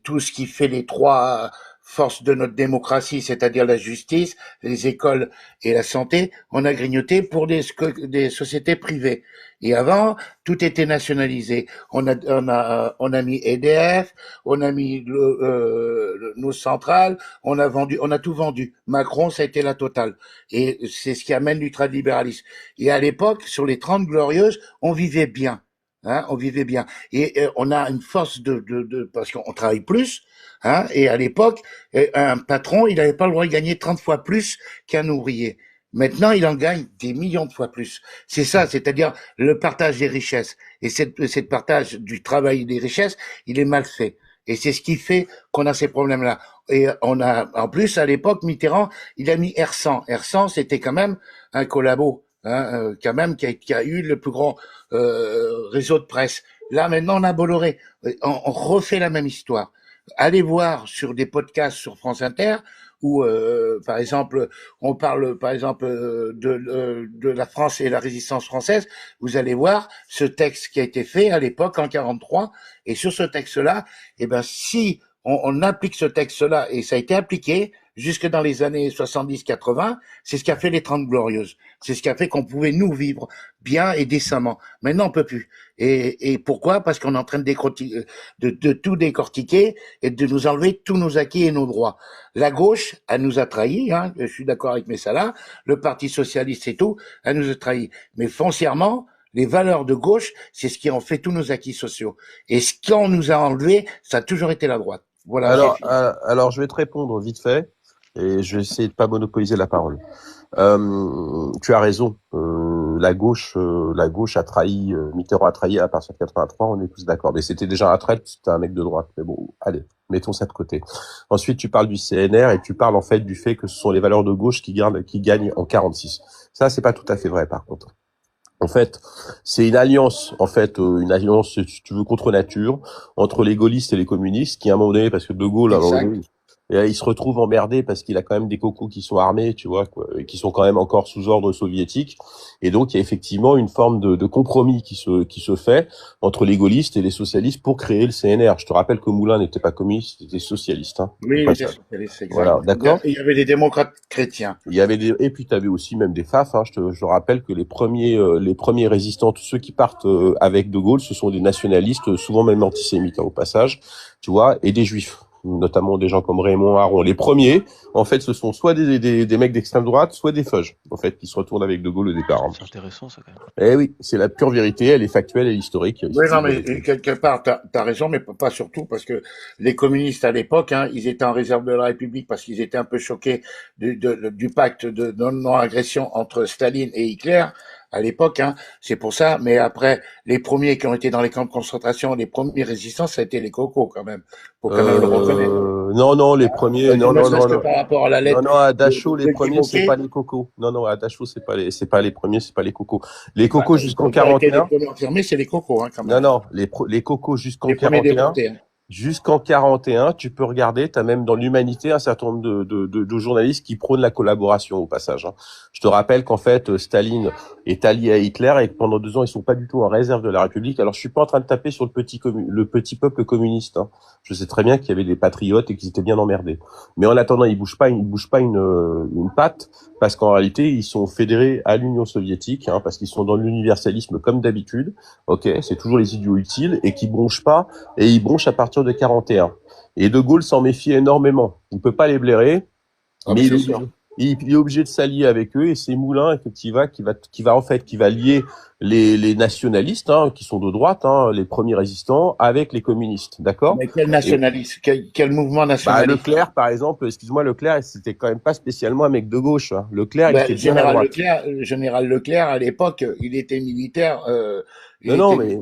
tout ce qui fait les trois forces de notre démocratie, c'est-à-dire la justice, les écoles et la santé. On a grignoté pour des sociétés privées. Et avant, tout était nationalisé. On a mis EDF, on a mis nos centrales, on a tout vendu. Macron, ça a été la totale. Et c'est ce qui amène l'ultralibéralisme. Et à l'époque, sur les 30 Glorieuses, on vivait bien. Hein, on vivait bien. Et on a une force parce qu'on travaille plus. Hein, et à l'époque, un patron, il n'avait pas le droit de gagner 30 fois plus qu'un ouvrier. Maintenant, il en gagne des millions de fois plus. C'est ça, c'est-à-dire le partage des richesses. Et cette partage du travail et des richesses, il est mal fait. Et c'est ce qui fait qu'on a ces problèmes-là. Et on a, en plus, à l'époque, Mitterrand, il a mis R100. R100, c'était quand même un collabo, hein, quand même, qui a eu le plus grand réseau de presse. Là, maintenant, on a Bolloré. On refait la même histoire. Allez voir sur des podcasts sur France Inter, où par exemple on parle par exemple de la France et la résistance française. Vous allez voir ce texte qui a été fait à l'époque en 43, et sur ce texte-là, si on applique ce texte-là, et ça a été appliqué jusque dans les années 70-80, c'est ce qui a fait les 30 Glorieuses. C'est ce qui a fait qu'on pouvait nous vivre bien et décemment. Maintenant, on peut plus. Et pourquoi? Parce qu'on est en train de tout décortiquer et de nous enlever tous nos acquis et nos droits. La gauche, elle nous a trahis, hein, je suis d'accord avec Messala, le Parti socialiste et tout, elle nous a trahis. Mais foncièrement, les valeurs de gauche, c'est ce qui en fait tous nos acquis sociaux. Et ce qu'on nous a enlevé, ça a toujours été la droite. Voilà. Alors, je vais te répondre vite fait, et je vais essayer de pas monopoliser la parole. Tu as raison. La gauche a trahi, Mitterrand a trahi à partir de 83, on est tous d'accord. Mais c'était déjà un traître, c'était un mec de droite. Mais bon, allez, mettons ça de côté. Ensuite, tu parles du CNR et tu parles en fait du fait que ce sont les valeurs de gauche qui gagnent en 46. Ça, c'est pas tout à fait vrai, par contre. En fait, c'est une alliance, si tu veux, contre nature, entre les gaullistes et les communistes, qui à un moment donné, parce que De Gaulle, à un moment donné, il se retrouve emmerdé parce qu'il a quand même des cocos qui sont armés, tu vois, quoi, et qui sont quand même encore sous ordre soviétique. Et donc, il y a effectivement une forme de compromis qui se fait entre les gaullistes et les socialistes pour créer le CNR. Je te rappelle que Moulin n'était pas communiste, il était socialiste, hein. Oui, il était socialiste, exact. Voilà, d'accord. Il y avait des démocrates chrétiens. Et puis tu avais aussi même des FAF, hein. Je rappelle que les premiers résistants, tous ceux qui partent avec De Gaulle, ce sont des nationalistes, souvent même antisémites, hein, au passage, tu vois, et des juifs, notamment des gens comme Raymond Aron. Les premiers, en fait, ce sont soit des mecs d'extrême droite, soit des feuges, en fait, qui se retournent avec De Gaulle au départ, hein. C'est intéressant, ça, quand même. Eh oui, c'est la pure vérité, elle est factuelle et historique. Oui, non, mais quelque part, t'as raison, mais pas surtout, parce que les communistes à l'époque, hein, ils étaient en réserve de la République parce qu'ils étaient un peu choqués du pacte de non-agression entre Staline et Hitler à l'époque, hein. C'est pour ça. Mais après, les premiers qui ont été dans les camps de concentration, les premiers résistants, ça a été les cocos, quand même. Faut quand même le reconnaître. Non, les premiers, non. Par rapport à la lettre. Non, à Dachau, les premiers, c'est pas les cocos. Non, à Dachau, c'est pas les premiers, c'est pas les cocos. Les cocos jusqu'en 41. Les confirmés, c'est les cocos, hein, quand même. Non, les cocos jusqu'en 41. Jusqu'en 41, tu peux regarder, tu as même dans l'Humanité un certain nombre de journalistes qui prônent la collaboration au passage. Hein. Je te rappelle qu'en fait, Staline est allié à Hitler et que pendant 2 ans, ils sont pas du tout en réserve de la République. Alors, je suis pas en train de taper sur le petit peuple communiste. Hein. Je sais très bien qu'il y avait des patriotes et qu'ils étaient bien emmerdés. Mais en attendant, ils bougent pas une patte parce qu'en réalité, ils sont fédérés à l'Union soviétique, hein, parce qu'ils sont dans l'universalisme comme d'habitude. Ok, c'est toujours les idiots utiles et qui bronchent pas. Et ils bronchent à partir de 41. Et De Gaulle s'en méfie énormément. Il peut pas les blairer, Ah, mais mais c'est sûr. il est obligé de s'allier avec eux. Et c'est Moulin effectivement qui va lier les nationalistes, hein, qui sont de droite, hein, les premiers résistants, avec les communistes, d'accord? Mais quel Et nationaliste? Quel mouvement bah nationaliste? Leclerc, par exemple, excuse-moi, Leclerc, c'était quand même pas spécialement un mec de gauche. Hein. Leclerc, il Ben, était bien à droite. Général Leclerc, à l'époque, il était militaire, il Non, était, mais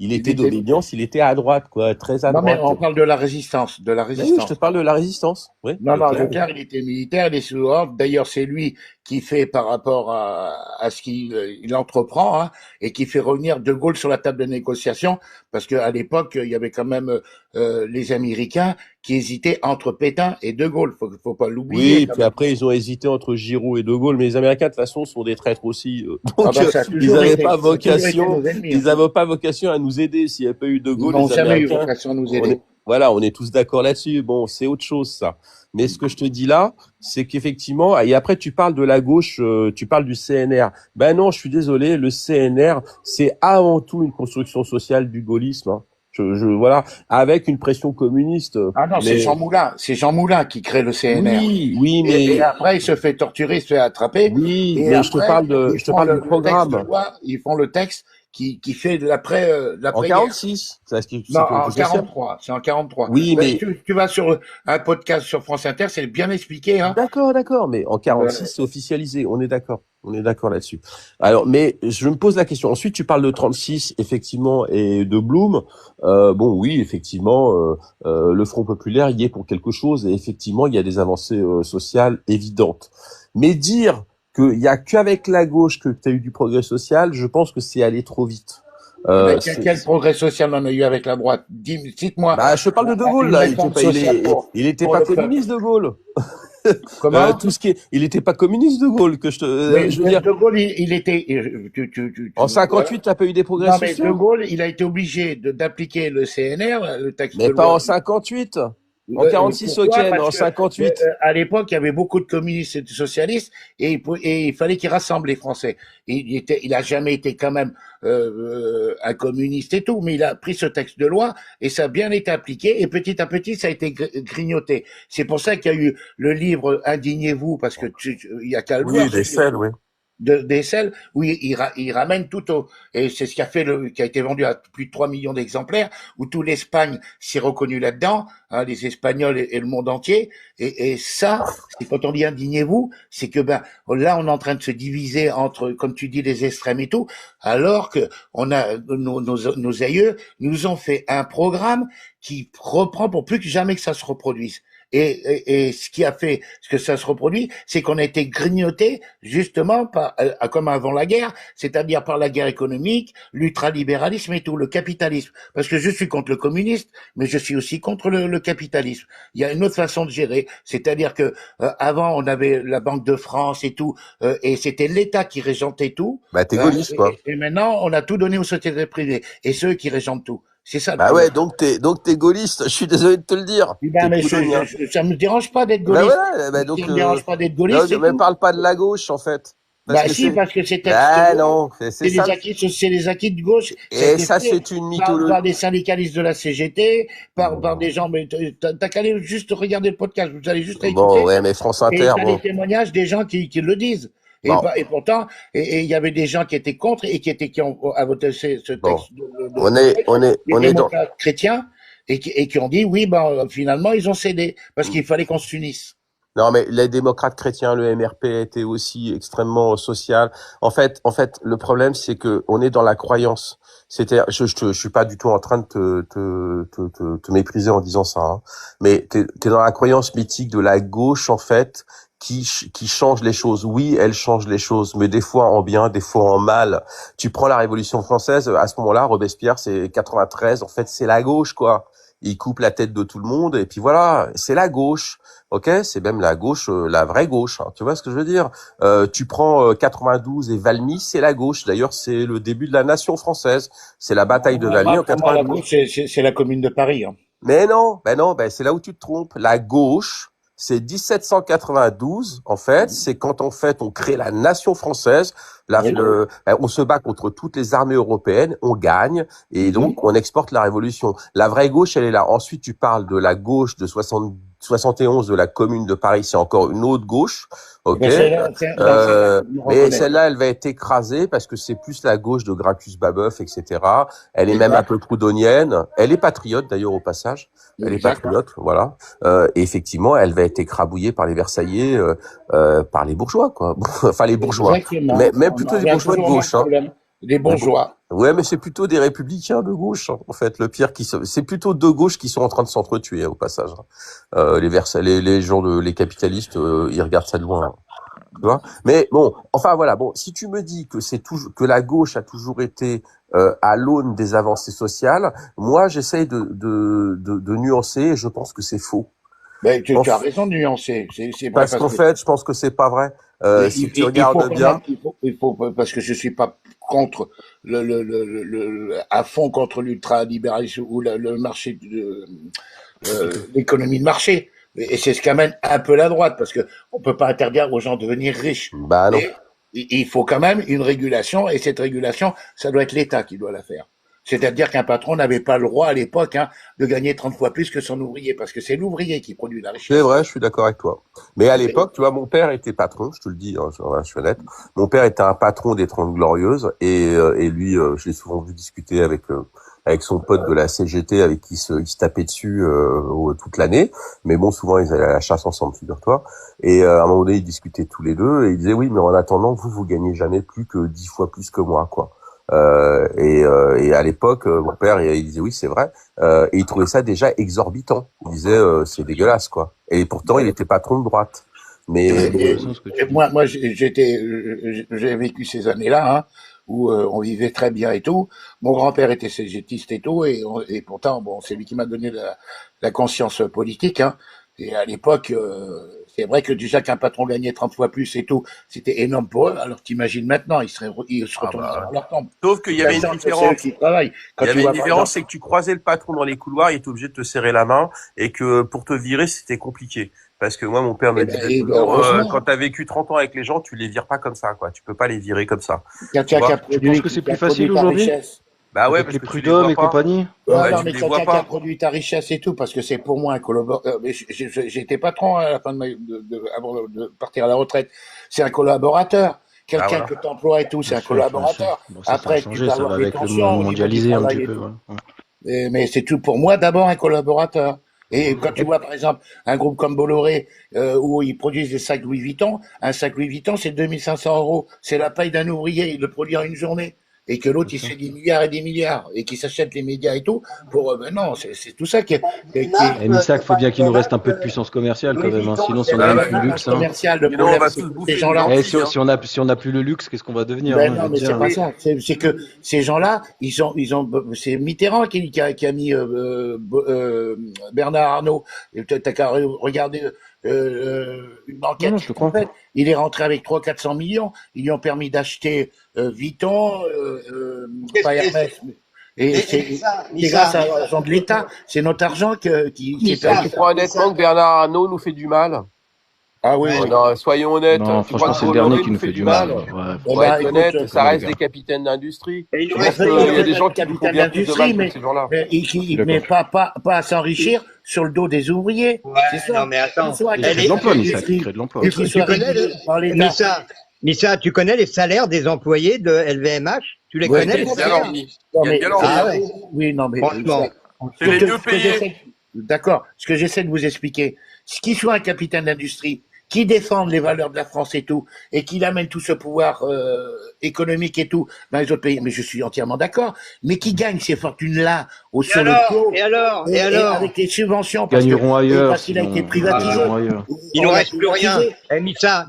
il il était était, d'obédience, il était à droite, quoi, très à non, mais droite. on parle de la résistance, de la Mais oui, je te résistance. parle de la résistance. Oui, Non, non, Leclerc. Leclerc, il était militaire, il est sous ordre. D'ailleurs, c'est lui qui fait par rapport à ce qu'il il entreprend, hein, et qui fait revenir De Gaulle sur la table de négociation, parce qu'à l'époque, il y avait quand même les Américains qui hésitaient entre Pétain et De Gaulle. Faut pas l'oublier Oui, quand puis même. après, ils ont hésité entre Giroud et De Gaulle, mais les Américains, de toute façon, sont des traîtres aussi. Ah Donc, ben, ils n'avaient pas ça a toujours été vocation, nos ennemis, hein. ils n'avaient pas vocation à nous aider. S'il n'y avait pas eu De Ils Gaulle, n'ont les jamais eu Américains, vocation à nous on aider. est, voilà, on est tous d'accord là-dessus. Bon, c'est autre chose, ça. Mais ce que je te dis là, c'est qu'effectivement, et après, tu parles de la gauche, tu parles du CNR. Ben non, je suis désolé, le CNR, c'est avant tout une construction sociale du gaullisme, hein. Voilà, avec une pression communiste. Ah non, Mais C'est Jean Moulin qui crée le CNR. oui, Et mais après, il se fait torturer, il se fait attraper. oui, Et mais après, je te parle du le texte de programme. loi, ils font le texte qui fait En l'après-guerre. 46, c'est ce Non, que en je sais. 43. C'est en 43. Oui, Ben, mais tu vas sur un podcast sur France Inter, c'est bien expliqué, hein. d'accord, mais en Euh, 46, c'est officialisé. On est d'accord là-dessus. Alors, mais je me pose la question. Ensuite, tu parles de 36, effectivement, et de Blum. Bon, oui, effectivement, le Front populaire y est pour quelque chose, et effectivement, il y a des avancées sociales évidentes. Mais dire qu'il y a qu'avec la gauche que tu as eu du progrès social, je pense que c'est aller trop vite. ah ben, C'est quel progrès social on a eu avec la droite? Cite-moi Bah, je parle de De Gaulle, une là. réforme sociale Il était pour pas le peuple. communiste, De Gaulle. Comment? Il était pas communiste, De Gaulle, Mais je veux dire. De Gaulle, il était, En voilà. 58, t'as pas eu des progrès Non, mais De sociaux? Gaulle, il a été obligé d'appliquer le CNR, le texte de Mais pas loi. en 58. En 46, ok, Pourquoi? mais en Parce que 58. à l'époque, il y avait beaucoup de communistes et de socialistes, et il fallait qu'ils rassemblent les Français. Il a jamais été quand même un communiste et tout, mais il a pris ce texte de loi et ça a bien été appliqué. Et petit à petit, ça a été grignoté. C'est pour ça qu'il y a eu le livre Indignez-vous, parce que il y a qu'à le voir, Oui, ce des livre selles, oui. d'Essel, où il ramène tout et c'est ce qui a fait qui a été vendu à plus de 3 millions d'exemplaires, où tout l'Espagne s'est reconnu là-dedans, hein, les Espagnols et le monde entier. Et ça, c'est quand on dit indignez-vous, c'est que ben là on est en train de se diviser entre, comme tu dis, les extrêmes et tout, alors que on a nos aïeux nous ont fait un programme qui reprend pour plus que jamais que ça se reproduise. Et ce qui a fait que ça se reproduit, c'est qu'on a été grignoté justement par, comme avant la guerre, c'est-à-dire par la guerre économique, l'ultralibéralisme et tout, le capitalisme. Parce que je suis contre le communisme, mais je suis aussi contre le capitalisme. Il y a une autre façon de gérer, c'est-à-dire que avant on avait la Banque de France et tout, et c'était l'État qui régentait tout. Bah, t'es gaulliste, quoi. Et maintenant on a tout donné aux sociétés privées et ceux qui régentent tout. C'est ça le Bah problème. ouais, donc t'es gaulliste. Je suis désolé de te le dire. Eh ben, T'es mais proudhonien. ça me dérange pas d'être Bah gaulliste. voilà, bah Ça donc, me dérange pas d'être gaulliste, non, c'est mais tout. parle pas de la gauche, en fait. Parce Bah que si, parce que ces bah textes-là, non, c'est ça. c'est les acquis de gauche. Ça a Et été ça, fait c'est une par mythologie. des syndicalistes de la CGT, par des gens, mais t'as qu'à aller juste regarder le podcast, vous allez juste Bon, écouter, ouais, mais France et Inter, t'as bon. les témoignages des gens qui le disent. Bon, Et pourtant, et il y avait des gens qui étaient contre et qui ont voté ce bon. texte des On est dans, démocrates chrétiens, et qui ont dit oui, ben, finalement, ils ont cédé, parce qu'il fallait qu'on s'unisse. non, mais les démocrates chrétiens, le MRP était aussi extrêmement social. En fait, le problème, c'est que on est dans la croyance. Je suis pas du tout en train de te mépriser en disant ça, hein. Mais t'es dans la croyance mythique de la gauche, en fait, qui change les choses. Oui, elle change les choses, mais des fois en bien, des fois en mal. Tu prends la Révolution française, à ce moment-là, Robespierre, c'est 93. En fait, c'est la gauche, quoi. ils coupent la tête de tout le monde, et puis voilà, c'est la gauche. Ok, c'est même la gauche, la vraie gauche. Hein, tu vois ce que je veux dire? Tu prends 92 et Valmy, c'est la gauche. D'ailleurs, c'est le début de la nation française. C'est la bataille de Valmy en Pour moi, la 92. gauche, c'est la commune de Paris. Hein. Mais non, c'est là où tu te trompes. La gauche, c'est 1792, en fait. C'est quand, en fait, on crée la nation française. Oui. On se bat contre toutes les armées européennes, on gagne, et Mhm. donc on exporte la révolution. La vraie gauche, elle est là. Ensuite, tu parles de la gauche de 71 de la commune de Paris, c'est encore une autre gauche, ok. Ben, celle-là, je le Mais reconnais. celle-là, elle va être écrasée parce que c'est plus la gauche de Gracchus Babeuf, etc. Elle est même un peu proudhonienne. Elle est patriote d'ailleurs au passage. Elle est Exact. patriote, voilà. Et effectivement, elle va être écrabouillée par les Versaillais, par les bourgeois, quoi. Enfin, les bourgeois. Exactement. Mais même On plutôt en des revient bourgeois de toujours au même gauche, hein. problème. Des bourgeois. Ouais, mais c'est plutôt des républicains de gauche, hein, en fait. Le pire c'est plutôt deux gauches qui sont en train de s'entretuer, au passage. Hein. Les gens les capitalistes, ils regardent ça de loin. Hein. Tu vois. Mais bon, enfin voilà. Bon, si tu me dis que que la gauche a toujours été à l'aune des avancées sociales, moi j'essaye de nuancer. Et je pense que c'est faux. Ben, tu as raison de nuancer. C'est vrai Parce qu'en fait, je pense que c'est pas vrai. Si tu regardes bien, il faut, parce que je suis pas contre à fond contre l'ultralibéralisme ou le marché l'économie de marché. Et c'est ce qu'amène un peu la droite, parce que on peut pas interdire aux gens de devenir riches. bah non. Mais il faut quand même une régulation, et cette régulation, ça doit être l'État qui doit la faire. C'est-à-dire qu'un patron n'avait pas le droit à l'époque de gagner 30 fois plus que son ouvrier, parce que c'est l'ouvrier qui produit la richesse. C'est vrai, je suis d'accord avec toi. Mais à l'époque, tu vois, mon père était patron, je te le dis, hein, je suis honnête. Mon père était un patron des 30 Glorieuses, et lui, je l'ai souvent vu discuter avec son pote de la CGT, avec qui il se tapait dessus toute l'année. Mais bon, souvent, ils allaient à la chasse ensemble, figure-toi. Et à un moment donné, ils discutaient tous les deux, et ils disaient, oui, mais en attendant, vous gagnez jamais plus que 10 fois plus que moi, quoi. Et à l'époque, mon père, il disait oui, c'est vrai. Et il trouvait ça déjà exorbitant. Il disait c'est dégueulasse, quoi. Et pourtant, il était patron de droite. Mais Moi, j'ai vécu ces années-là, hein, où on vivait très bien et tout. Mon grand-père était cégétiste et tout, et pourtant, bon, c'est lui qui m'a donné la conscience politique, hein. Et à l'époque, c'est vrai que déjà qu'un patron gagnait 30 fois plus et tout, c'était énorme pour eux. Alors t'imagines maintenant, ils se retourneraient dans leur tombe. Sauf qu'il y avait une différence. Il y avait une différence, c'est que tu croisais le patron dans les couloirs, il était obligé de te serrer la main, et que pour te virer, c'était compliqué. Parce que moi, mon père me disait toujours, quand t'as vécu 30 ans avec les gens, tu les vires pas comme ça, quoi. Tu peux pas les virer comme ça. Tu penses que c'est plus facile aujourd'hui? Bah ouais, Avec parce les que prud'hommes et compagnie. Ouais, non, tu mais les vois quelqu'un qui pas. a produit ta richesse et tout, parce que c'est pour moi un collaborateur. J'étais patron à la fin avant de partir à la retraite. C'est un collaborateur. Quelqu'un voilà. que t'emploies et tout, c'est un collaborateur. Bon, ça Après, a changé, tu peux ça va avoir des avec le tensions monde au niveau du mondialisé un travail petit et peu. tout. Voilà. Mais c'est tout pour moi, d'abord un collaborateur. Et quand tu vois, par exemple, un groupe comme Bolloré, où ils produisent des sacs Louis Vuitton, un sac Louis Vuitton, c'est 2500 €. C'est la paye d'un ouvrier de produire une journée. Et que l'autre, il se fait des milliards et des milliards. Et qui s'achète les médias et tout. Non, c'est tout ça qui est. Et Missak, faut bien qu'il nous reste un peu de puissance commerciale quand même, hein. Sinon, si on a même plus le luxe, hein. Le Sinon, on va problème, tous c'est que bouffer ces gens-là. Et si on a plus le luxe, qu'est-ce qu'on va devenir, hein, Non, mais c'est pas ça. C'est que ces gens-là, c'est Mitterrand qui a mis Bernard Arnault. Et t'as qu'à regarder une enquête. Non, je te crois. En fait, il est rentré avec 300-400 millions. Ils lui ont permis d'acheter Vuitton, pas Hermès. Et c'est grâce à l'argent de l'État. C'est notre argent qui est permis. Tu crois honnêtement que Bernard Arnault nous fait du mal? Ah oui, Oh non, soyons honnêtes. Non, Tu crois franchement, que c'est le Bolloré dernier qui nous fait du mal. Ouais. Pour être honnête, ça reste des capitaines d'industrie. Il y a des gens qui font bien plus de mal que ces gens-là. Mais pas à s'enrichir sur le dos des ouvriers. C'est ça. Non, mais attends. Il crée de l'emploi, Missak, il crée de l'emploi. Tu connais Missa, tu connais les salaires des employés de LVMH? Tu les connais? Oui, non, mais franchement, c'est les deux payés. D'accord. Ce que j'essaie de vous expliquer, ce qui soit un capitaine d'industrie qui défende les valeurs de la France et tout, et qui amène tout ce pouvoir économique et tout dans les autres pays, mais je suis entièrement d'accord, mais qui gagne ces fortunes-là sur le dos, et alors avec les subventions, Gagneront ailleurs. parce qu'il a été privatisé. Il nous reste plus rien. Missa,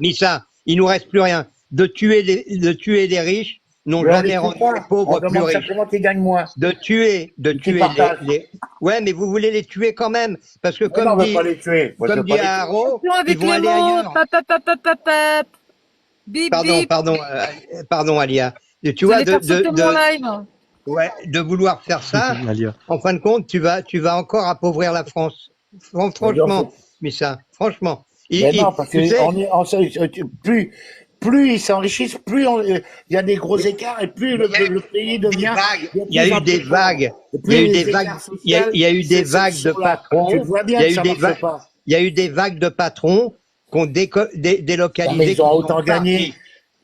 il nous reste plus rien. De tuer les riches n'ont Mais on jamais les tue rendu pas. les On pauvres plus demande riches. simplement qu'ils gagnent moins. De tuer Et qu'ils partagent. Ouais, mais vous voulez les tuer quand même, parce que Mais non, on veut pas les tuer. Moi, je veux comme dit pas les tuer. Haro, Attention ils avec vont les aller mots. ailleurs. Pap. Bip bip. Pardon, Alia. Tu Vous vois, allez faire sauter mon live. de vouloir faire ça, Alia. en fin de compte, tu vas encore appauvrir la France. Franchement, Missa, franchement. Mais non, parce Tu que sais, plus ils s'enrichissent, plus il y a des gros écarts et plus le pays devient. il y a eu des vagues. Il y a eu des vagues. Il y a eu des vagues de patrons. Tu vois bien que ça marche pas. Il y a eu des vagues de patrons qui ont délocalisé. Mais ils ont autant gagné.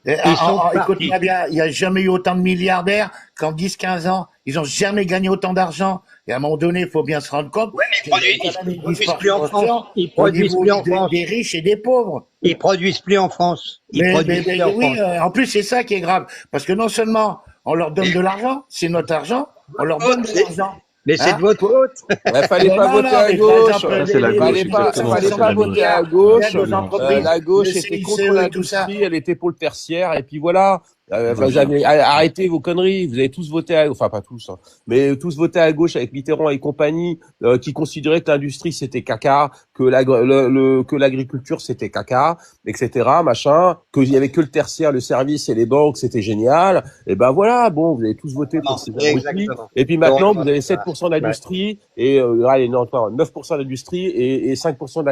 Écoute-moi bien, il n'y a jamais eu autant de milliardaires qu'en 10-15 ans. Ils n'ont jamais gagné autant d'argent. Et à un moment donné, il faut bien se rendre compte. Oui, mais ils produisent plus en France. Ils produisent plus en France. Des riches et des pauvres. Ils produisent plus en France. En plus, c'est ça qui est grave. Parce que non seulement on leur donne de l'argent, c'est notre argent, on leur donne de l'argent. Mais c'est de votre faute. Fallait pas voter à gauche. C'est la gauche, Fallait pas voter à gauche. La gauche était contre l'industrie, elle était pour le tertiaire, et puis voilà. Arrêtez vos conneries. Vous avez tous voté enfin pas tous, hein, mais tous voté à gauche avec Mitterrand et compagnie, qui considéraient que l'industrie c'était caca, que l'agriculture c'était caca, etc. Machin, qu'il y avait que le tertiaire, le service et les banques, c'était génial. Et ben voilà, bon, vous avez tous voté pour ces abrutis. Et puis maintenant, vous avez 7% d'industrie et allez, non, 9% d'industrie et 5%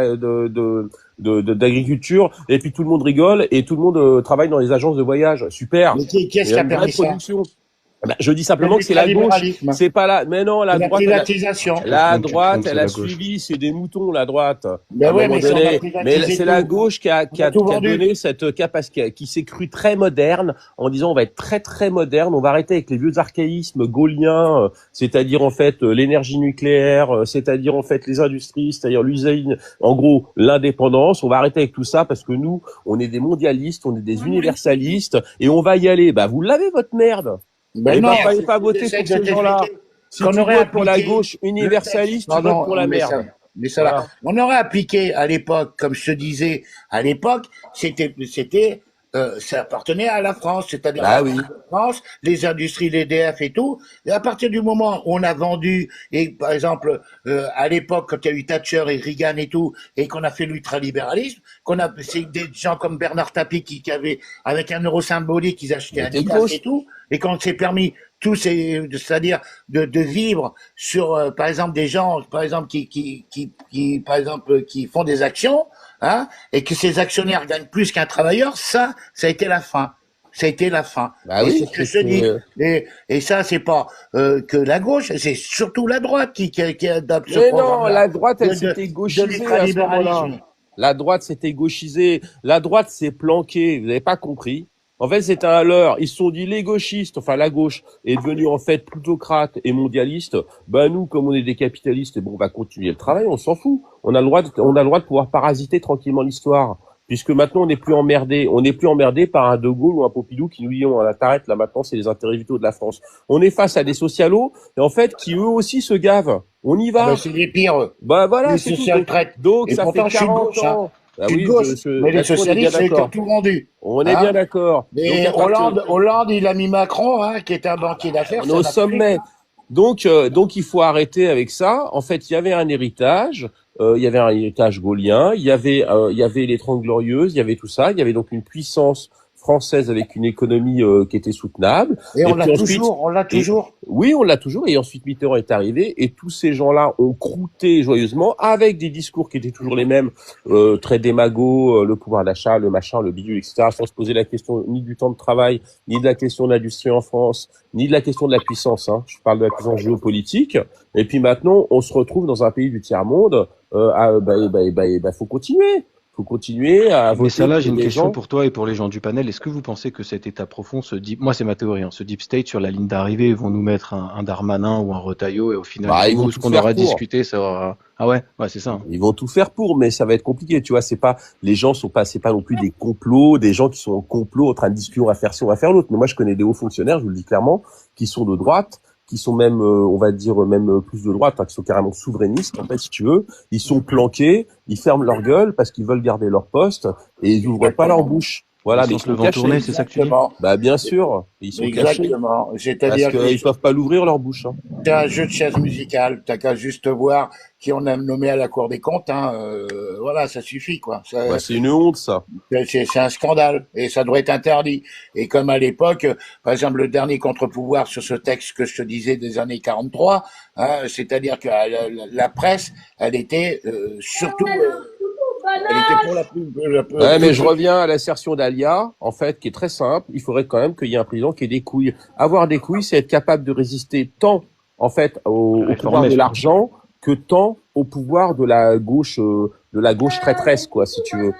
d'agriculture. Et puis tout le monde rigole et tout le monde travaille dans les agences de voyage. Super. Mais qui est-ce qui a permis ça? Ben, je dis simplement que c'est la gauche, c'est pas la, mais non, la droite, la droite, elle a suivi, c'est des moutons, la droite. Ben ouais, mais c'est la gauche qui a donné cette capacité, qui s'est crue très moderne, en disant on va être très très moderne, on va arrêter avec les vieux archaïsmes gaulliens, c'est-à-dire en fait l'énergie nucléaire, c'est-à-dire en fait les industries, c'est-à-dire l'usine, en gros l'indépendance, on va arrêter avec tout ça parce que nous, on est des mondialistes, on est des universalistes et on va y aller. Bah vous l'avez votre merde. Ben non, fallait pas voter pour ces gens-là. Si tu votes pour la gauche universaliste, tu votes pour la merde. Mais ça, voilà. On aurait appliqué à l'époque, comme je te disais, à l'époque, ça appartenait à la France, c'est-à-dire la France, les industries, l'EDF et tout. Et à partir du moment où on a vendu, et par exemple, à l'époque, quand il y a eu Thatcher et Reagan et tout, et qu'on a fait l'ultralibéralisme, c'est des gens comme Bernard Tapie qui avaient, avec un euro symbolique, ils achetaient un Adidas et tout, et quand s'est permis tout, c'est-à-dire de vivre sur, par exemple, des gens, par exemple, par exemple, qui font des actions, hein, et que ces actionnaires gagnent plus qu'un travailleur, ça a été la fin. Ça a été la fin. Bah et oui, c'est ce que je dis. Et ça, c'est pas que la gauche, c'est surtout la droite qui adopte ce programme. Mais non, la droite, elle s'était gauchisée à ce moment-là. La droite s'était gauchisée. La droite s'est planquée. Vous n'avez pas compris. En fait, c'est un leurre. Ils se sont dit, les gauchistes, enfin la gauche est devenue en fait plutocrate et mondialiste. Ben nous, comme on est des capitalistes, on va continuer le travail, on s'en fout. On a le droit de pouvoir parasiter tranquillement l'histoire, puisque maintenant on n'est plus emmerdé. On n'est plus emmerdé par un De Gaulle ou un Pompidou qui nous dit on t'arrête là maintenant, c'est les intérêts vitaux de la France. On est face à des socialos et en fait qui eux aussi se gavent. On y va. Ben, c'est les pires. Bah voilà, c'est tout. Donc et ça pourtant, fait 40 ans. Ah oui, mais les socialistes, ils ont tout vendu. On est bien d'accord. Mais Hollande, il a mis Macron, hein, qui est un banquier d'affaires. Au sommet. Donc il faut arrêter avec ça. En fait, il y avait un héritage. Il y avait un héritage gaulien. Il y avait les 30 Glorieuses. Il y avait tout ça. Il y avait donc une puissance française avec une économie qui était soutenable. Et on l'a toujours. Oui, on l'a toujours. Et ensuite, Mitterrand est arrivé et tous ces gens-là ont croûté joyeusement avec des discours qui étaient toujours les mêmes, très démagos, le pouvoir d'achat, le machin, le bidule, etc., sans se poser la question ni du temps de travail, ni de la question de l'industrie en France, ni de la question de la puissance. Hein. Je parle de la puissance géopolitique. Et puis maintenant, on se retrouve dans un pays du tiers-monde. Faut continuer. Faut continuer à voter. Mais ça là, j'ai une question gens. pour toi et pour les gens du panel. Est-ce que vous pensez que cette étape profond, moi c'est ma théorie, hein, ce deep state sur la ligne d'arrivée, vont nous mettre un Darmanin ou un Retailleau et au final, tout ce qu'on aura discuté, ça aura... Ah ouais, c'est ça. Hein. Ils vont tout faire pour, mais ça va être compliqué, tu vois. C'est pas non plus des complots, des gens qui sont en complot en train de discuter, on va faire ci, on va faire l'autre. Mais moi, je connais des hauts fonctionnaires, je vous le dis clairement, qui sont de droite, qui sont même, on va dire même plus de droite, hein, qui sont carrément souverainistes, en fait, si tu veux. Ils sont planqués, ils ferment leur gueule parce qu'ils veulent garder leur poste et ils n'ouvrent pas leur bouche. Voilà, mais ils Laissant le sont vent tourner, cachés. c'est ça que tu dis? Exactement. Bah bien sûr, ils sont cachés Exactement. parce C'est-à-dire que qu'ils peuvent pas l'ouvrir leur bouche. Hein. c'est un jeu de chaises musicales. T'as qu'à juste voir qui on a nommé à la Cour des comptes. Hein. Voilà, ça suffit, quoi. Bah, c'est une honte, ça. C'est un scandale et ça doit être interdit. Et comme à l'époque, par exemple, le dernier contre-pouvoir sur ce texte que je te disais des années 43, hein, c'est-à-dire que la presse, elle était surtout... elle était pour Ouais, mais je reviens à l'assertion d'Alia, en fait, qui est très simple. Il faudrait quand même qu'il y ait un président qui ait des couilles. Avoir des couilles, c'est être capable de résister tant, en fait, au pouvoir de l'argent que tant au pouvoir de la gauche traîtresse, quoi, si tu veux.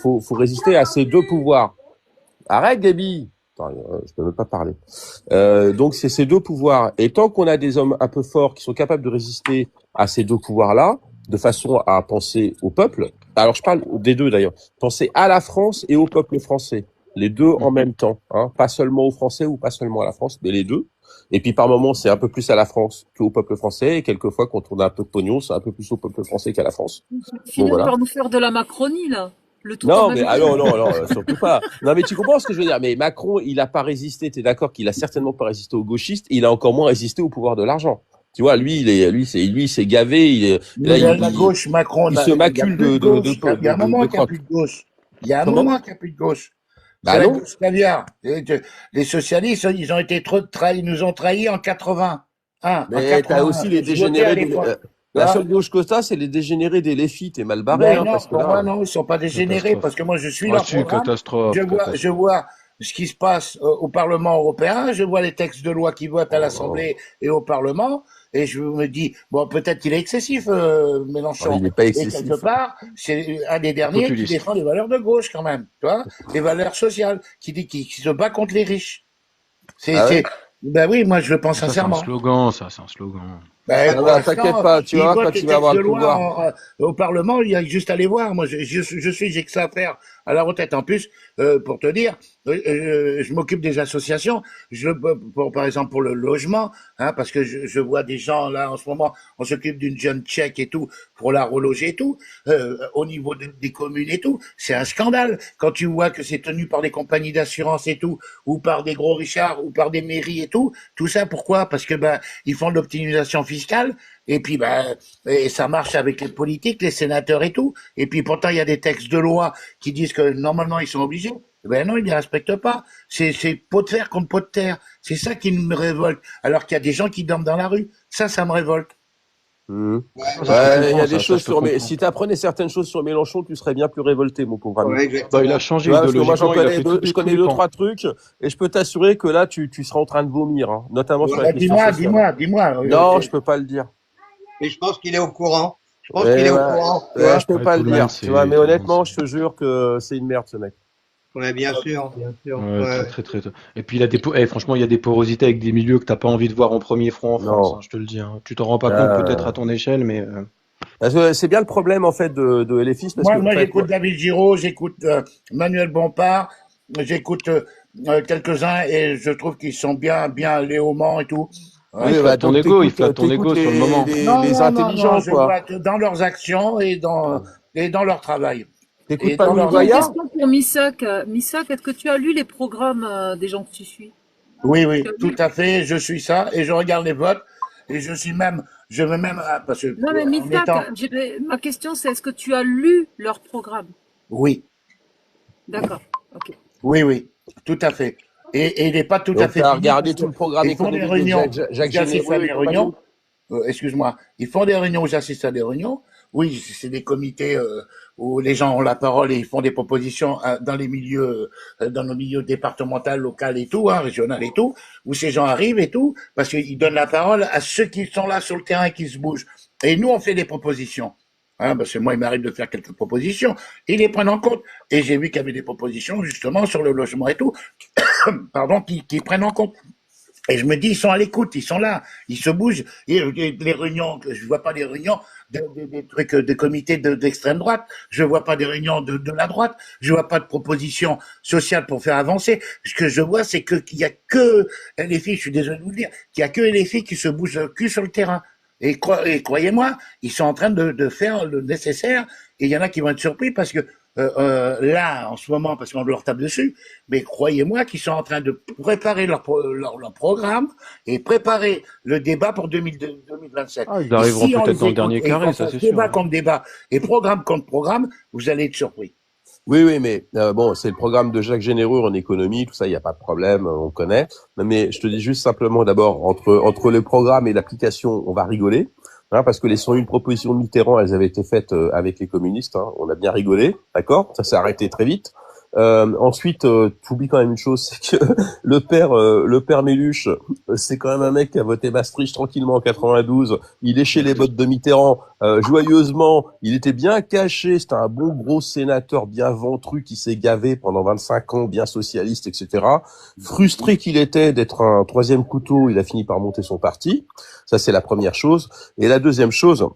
Faut résister à ces deux pouvoirs. Arrête, Gabi. Attends, je peux même pas parler. Donc, c'est ces deux pouvoirs. Et tant qu'on a des hommes un peu forts qui sont capables de résister à ces deux pouvoirs-là, de façon à penser au peuple. Alors, je parle des deux d'ailleurs. Penser à la France et au peuple français. Les deux en même temps. Hein. Pas seulement aux Français ou pas seulement à la France, mais les deux. Et puis, par moments, c'est un peu plus à la France qu'au peuple français. Et quelquefois, quand on a un peu de pognon, c'est un peu plus au peuple français qu'à la France. Finir voilà. par nous faire de la Macronie, là. Le tout Non, en mais même temps. non, surtout pas. Non, mais tu comprends ce que je veux dire. Mais Macron, il a pas résisté. T'es d'accord qu'il a certainement pas résisté aux gauchistes. Il a encore moins résisté au pouvoir de l'argent. Tu vois, lui, il s'est gavé. la gauche, Macron, il se macule il y a un moment qu'il n'y a plus de gauche. Il y a un moment qu'il n'y a plus de gauche. Bah c'est la non. gauche caviar. Les socialistes, ils ont été trop trahis, ils nous ont trahis en 80. Mais t'as aussi les dégénérés. La seule gauche que t'as, c'est les dégénérés des LFI. T'es mal barré. Non, pour moi, non, ils sont pas dégénérés parce que moi, je suis leur programme. Je vois ce qui se passe au Parlement européen, je vois les textes de loi qui votent à l'Assemblée et au Parlement, et je me dis, bon, peut-être qu'il est excessif, Mélenchon. Il n'est pas excessif. Et quelque part, c'est un des derniers qui défend les valeurs de gauche quand même, tu vois, les valeurs sociales, qui se bat contre les riches. Ben oui, moi je le pense sincèrement. C'est un slogan, c'est un slogan. T'inquiète pas, tu vois, quand tu vas avoir le pouvoir. Au Parlement, il y a juste à aller voir. Moi, j'ai que ça à faire à la retraite. En plus, pour te dire, je m'occupe des associations. Par exemple, pour le logement, hein, parce que je vois des gens là en ce moment, on s'occupe d'une jeune tchèque et tout pour la reloger et tout. Au niveau des communes et tout, c'est un scandale quand tu vois que c'est tenu par des compagnies d'assurance et tout, ou par des gros richards, ou par des mairies et tout. Tout ça, pourquoi? Parce que ils font de l'optimisation fiscale. Et puis, et ça marche avec les politiques, les sénateurs et tout. Et puis, pourtant, il y a des textes de loi qui disent que normalement, ils sont obligés. Ben non, ils ne respectent pas. C'est pot de fer contre pot de terre. C'est ça qui me révolte. Alors qu'il y a des gens qui dorment dans la rue. Ça me révolte. Il y a des choses si tu apprenais certaines choses sur Mélenchon, tu serais bien plus révolté, mon pauvre ami. Il a changé idéologiquement. Moi, je connais deux, trois trucs, et je peux t'assurer que là, tu seras en train de vomir, hein, notamment sur la question sociale. Dis-moi. Non, je peux pas le dire. Mais je pense qu'il est au courant. Je peux pas le dire, tu vois, mais honnêtement, je te jure que c'est une merde, ce mec. Ouais, bien sûr. Très. Et puis franchement, il y a des porosités avec des milieux que t'as pas envie de voir en premier front en France, hein, je te le dis. Hein. Tu t'en rends pas compte peut-être à ton échelle, mais. Parce que c'est bien le problème en fait de LFI. Moi, j'écoute David Giraud, j'écoute Manuel Bompard, j'écoute quelques-uns et je trouve qu'ils sont bien Léo Mans et tout. Il flatte ton ego sur le moment. Les intelligents, je vois dans leurs actions et dans leur travail. T'écoutes pas Louis Une Goya? question pour Missak. Missak, est-ce que tu as lu les programmes des gens que tu suis? Oui, tout à fait. Je suis ça et je regarde les votes et je veux même parce que. Non mais Missak, ma question c'est est-ce que tu as lu leur programme? Oui. D'accord. Ok. Oui, tout à fait. Et il n'est pas tout à fait. Tu as regardé tout le programme économique. Ils font des réunions. J'assiste à des réunions. Excuse-moi. Ils font des réunions où j'assiste à des réunions. Oui, c'est des comités où les gens ont la parole et ils font des propositions dans nos milieux départementaux, locaux et tout, régional et tout, où ces gens arrivent et tout, parce qu'ils donnent la parole à ceux qui sont là sur le terrain et qui se bougent. Et nous, on fait des propositions. Parce que moi, il m'arrive de faire quelques propositions. Ils les prennent en compte. Et j'ai vu qu'il y avait des propositions, justement, sur le logement et tout, pardon, qui prennent en compte. Et je me dis, ils sont à l'écoute, ils sont là, ils se bougent. Et les réunions, je vois pas des réunions des trucs de comités d'extrême droite, je vois pas des réunions de la droite, je vois pas de propositions sociales pour faire avancer. Ce que je vois, c'est qu'il y a que les filles, je suis désolé de vous le dire, qu'il y a que les filles qui se bougent le cul sur le terrain. Et croyez-moi, ils sont en train de faire le nécessaire. Et il y en a qui vont être surpris parce que là en ce moment parce qu'on leur tape dessus, mais croyez-moi qu'ils sont en train de préparer leur programme et préparer le débat pour 2027. Ah, ils arriveront si peut-être dans le dernier carré, ça c'est sûr. Débat contre débat et programme contre programme, vous allez être surpris. Oui, mais bon, c'est le programme de Jacques Généreux en économie, tout ça, il n'y a pas de problème, on connaît. Mais je te dis juste simplement d'abord, entre le programme et l'application, on va rigoler, hein, parce que les 101 propositions de Mitterrand, elles avaient été faites avec les communistes, hein, on a bien rigolé, d'accord? Ça s'est arrêté très vite. Ensuite, t'oublies quand même une chose, c'est que le père Méluche, c'est quand même un mec qui a voté Maastricht tranquillement en 92. Il est chez les bottes de Mitterrand, joyeusement. Il était bien caché. C'était un bon gros sénateur bien ventru qui s'est gavé pendant 25 ans, bien socialiste, etc. Frustré qu'il était d'être un troisième couteau, il a fini par monter son parti. Ça, c'est la première chose. Et la deuxième chose,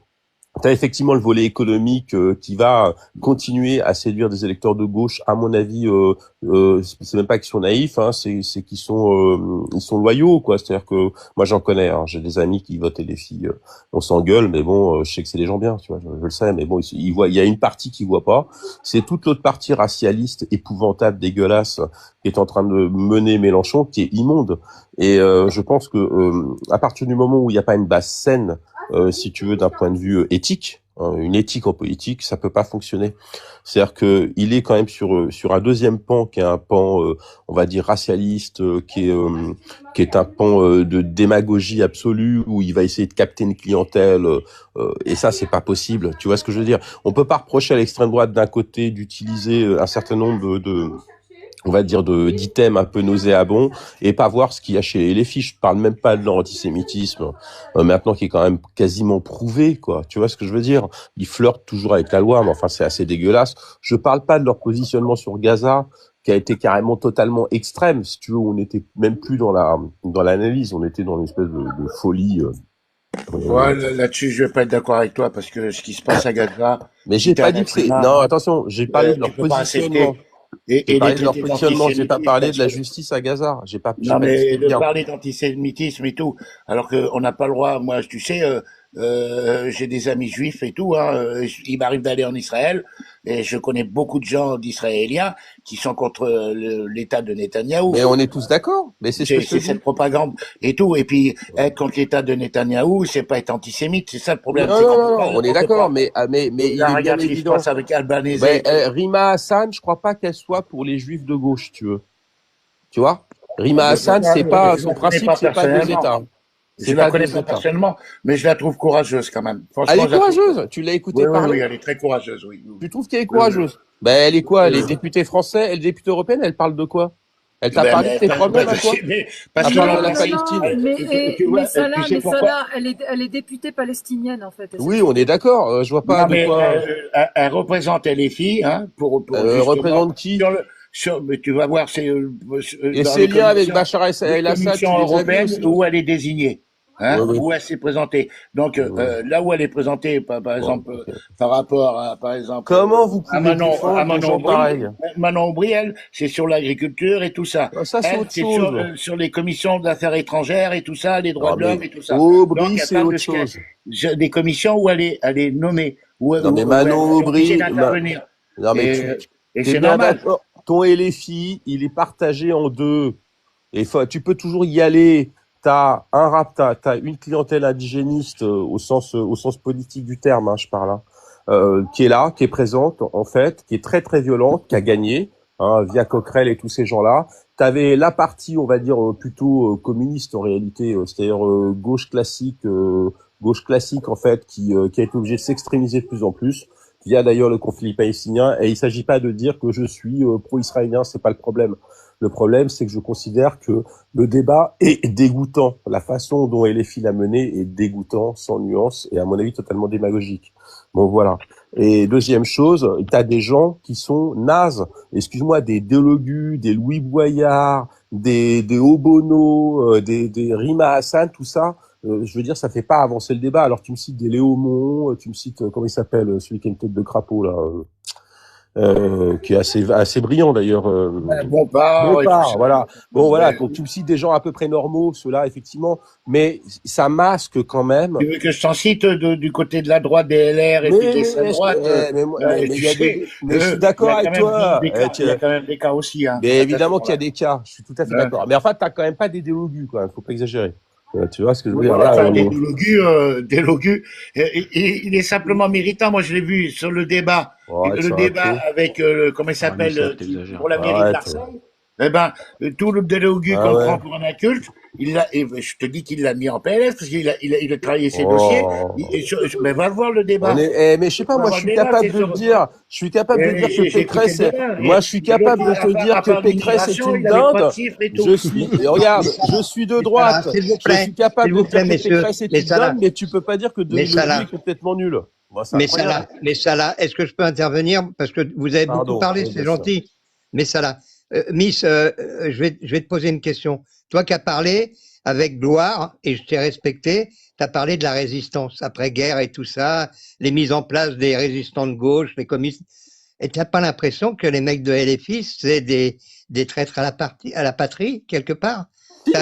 t'as effectivement le volet économique qui va continuer à séduire des électeurs de gauche. À mon avis, c'est même pas qu'ils sont naïfs, hein, c'est qu'ils sont ils sont loyaux, quoi. C'est-à-dire que moi j'en connais, hein, j'ai des amis qui votent les filles, on s'engueule, mais bon, je sais que c'est des gens bien, tu vois, je le sais, mais bon, ils voient, il y a une partie qui voit pas. C'est toute l'autre partie racialiste, épouvantable, dégueulasse, qui est en train de mener Mélenchon, qui est immonde. Et je pense que à partir du moment où il n'y a pas une base saine, si tu veux, d'un point de vue éthique, hein, une éthique en politique, ça peut pas fonctionner. C'est-à-dire que il est quand même sur un deuxième pan qui est un pan, on va dire racialiste, qui est un pan de démagogie absolue où il va essayer de capter une clientèle, et ça c'est pas possible. Tu vois ce que je veux dire? On peut pas reprocher à l'extrême droite d'un côté d'utiliser un certain nombre on va dire d'items un peu nauséabonds et pas voir ce qu'il y a chez les filles. Je parle même pas de l'antisémitisme maintenant qui est quand même quasiment prouvé, quoi. Tu vois ce que je veux dire? Ils flirtent toujours avec la loi, mais enfin c'est assez dégueulasse. Je parle pas de leur positionnement sur Gaza qui a été carrément totalement extrême. Si tu veux, on n'était même plus dans l'analyse, on était dans une espèce de folie. Ouais, là-dessus, je vais pas être d'accord avec toi parce que ce qui se passe à Gaza. Mais j'ai pas dit que c'est. Non, attention, j'ai parlé de leur positionnement. J'ai parlé de leur positionnement, j'ai pas parlé de la justice à Gaza. J'ai pas. Non, mais de parler d'antisémitisme et tout, alors qu'on n'a pas le droit. Moi, tu sais, j'ai des amis juifs et tout. Il m'arrive d'aller en Israël et je connais beaucoup de gens d'Israéliens qui sont contre l'État de Netanyahou. Mais on est tous d'accord. Mais c'est cette propagande et tout. Et puis être contre l'État de Netanyahou, c'est pas être antisémite, c'est ça le problème. Non, on est d'accord. Mais il est bien évident. Ce qui se passe avec Albanese. Rima Hassan, je crois pas qu'elle soit pour les juifs de gauche, tu vois. Rima Hassan, c'est pas son principe, c'est pas deux États. Je la connais pas personnellement, mais je la trouve courageuse quand même. Elle est courageuse. Tu l'as écoutée parler? Oui, elle est très courageuse, oui. Tu trouves qu'elle est courageuse? Ben, elle est quoi? Elle est députée française, elle est députée européenne, elle parle de quoi? Elle t'a parlé de tes problèmes à toi? Parce que la Palestine. Mais Salah, elle est députée palestinienne, en fait. Oui, on est d'accord. Je vois pas de quoi. Elle représente les filles, hein, pour représente qui? Mais tu vas voir, c'est et ses liens avec Bachar el-Assad européenne où elle est désignée, hein, où elle s'est présentée. Donc là où elle est présentée, par exemple, par rapport à, par exemple, comment vous pouvez Manon Aubry, elle, c'est sur l'agriculture et tout ça. Ça c'est autre chose. Sur les commissions d'affaires étrangères et tout ça, les droits de l'homme et tout ça. Aubry, c'est autre chose. Des commissions où elle est nommée, non mais Manon Aubry, non mais et c'est normal. Ton LFI, il est partagé en deux. Et tu peux toujours y aller. T'as une clientèle indigéniste au sens politique du terme, hein, je parle, hein, qui est là, qui est présente en fait, qui est très très violente, qui a gagné, hein, via Coquerel et tous ces gens-là. T'avais la partie, on va dire plutôt communiste en réalité, c'est-à-dire gauche classique en fait, qui a été obligée de s'extrémiser de plus en plus. Il y a d'ailleurs le conflit palestinien, et il s'agit pas de dire que je suis pro-israélien, c'est pas le problème. Le problème, c'est que je considère que le débat est dégoûtant. La façon dont LFI l'a mené est dégoûtant, sans nuance, et à mon avis totalement démagogique. Bon, voilà. Et deuxième chose, t'as des gens qui sont nazes. Excuse-moi, des Delogu, des Louis Boyard, des Obono, des Rima Hassan, tout ça. Je veux dire, ça fait pas avancer le débat. Alors tu me cites des Léaumont, tu me cites comment il s'appelle celui qui a une tête de crapaud là. qui est assez brillant d'ailleurs. Bompard, voilà. Bon, voilà. Donc tu me cites des gens à peu près normaux, ceux-là, effectivement, mais ça masque quand même. Tu veux que je t'en cite du côté de la droite des LR et puis de l'extrême droite? Mais je suis d'accord avec toi. Il y a quand même des cas aussi. Hein, mais évidemment qu'il y a des cas. Je suis tout à fait d'accord. Mais enfin, t'as quand même pas d'idéologie, quoi. Faut pas exagérer. Tu vois ce que je veux dire? Enfin, des logus. Il est simplement méritant. Moi, je l'ai vu sur le débat. Le débat avec, comment il s'appelle, pour la mairie de Marseille. Eh ben, tout le délogu qu'on prend pour un inculte, je te dis qu'il l'a mis en PLS parce qu'il a travaillé ses dossiers. Mais va voir le débat. Mais je sais pas, moi, je suis capable de dire, que Pécresse, moi, je suis capable de te dire que Pécresse est une dinde. Je suis de droite. Je suis capable de dire que Pécresse est une dinde, mais tu peux pas dire que Delogu est complètement nul. Mais ça là, est-ce que je peux intervenir? Parce que vous avez beaucoup parlé, c'est gentil. Mais ça là. Miss, je vais te poser une question. Toi qui as parlé avec gloire, et je t'ai respecté, tu as parlé de la résistance après-guerre et tout ça, les mises en place des résistants de gauche, les communistes. Et tu n'as pas l'impression que les mecs de LFI, c'est des traîtres à la patrie, quelque part?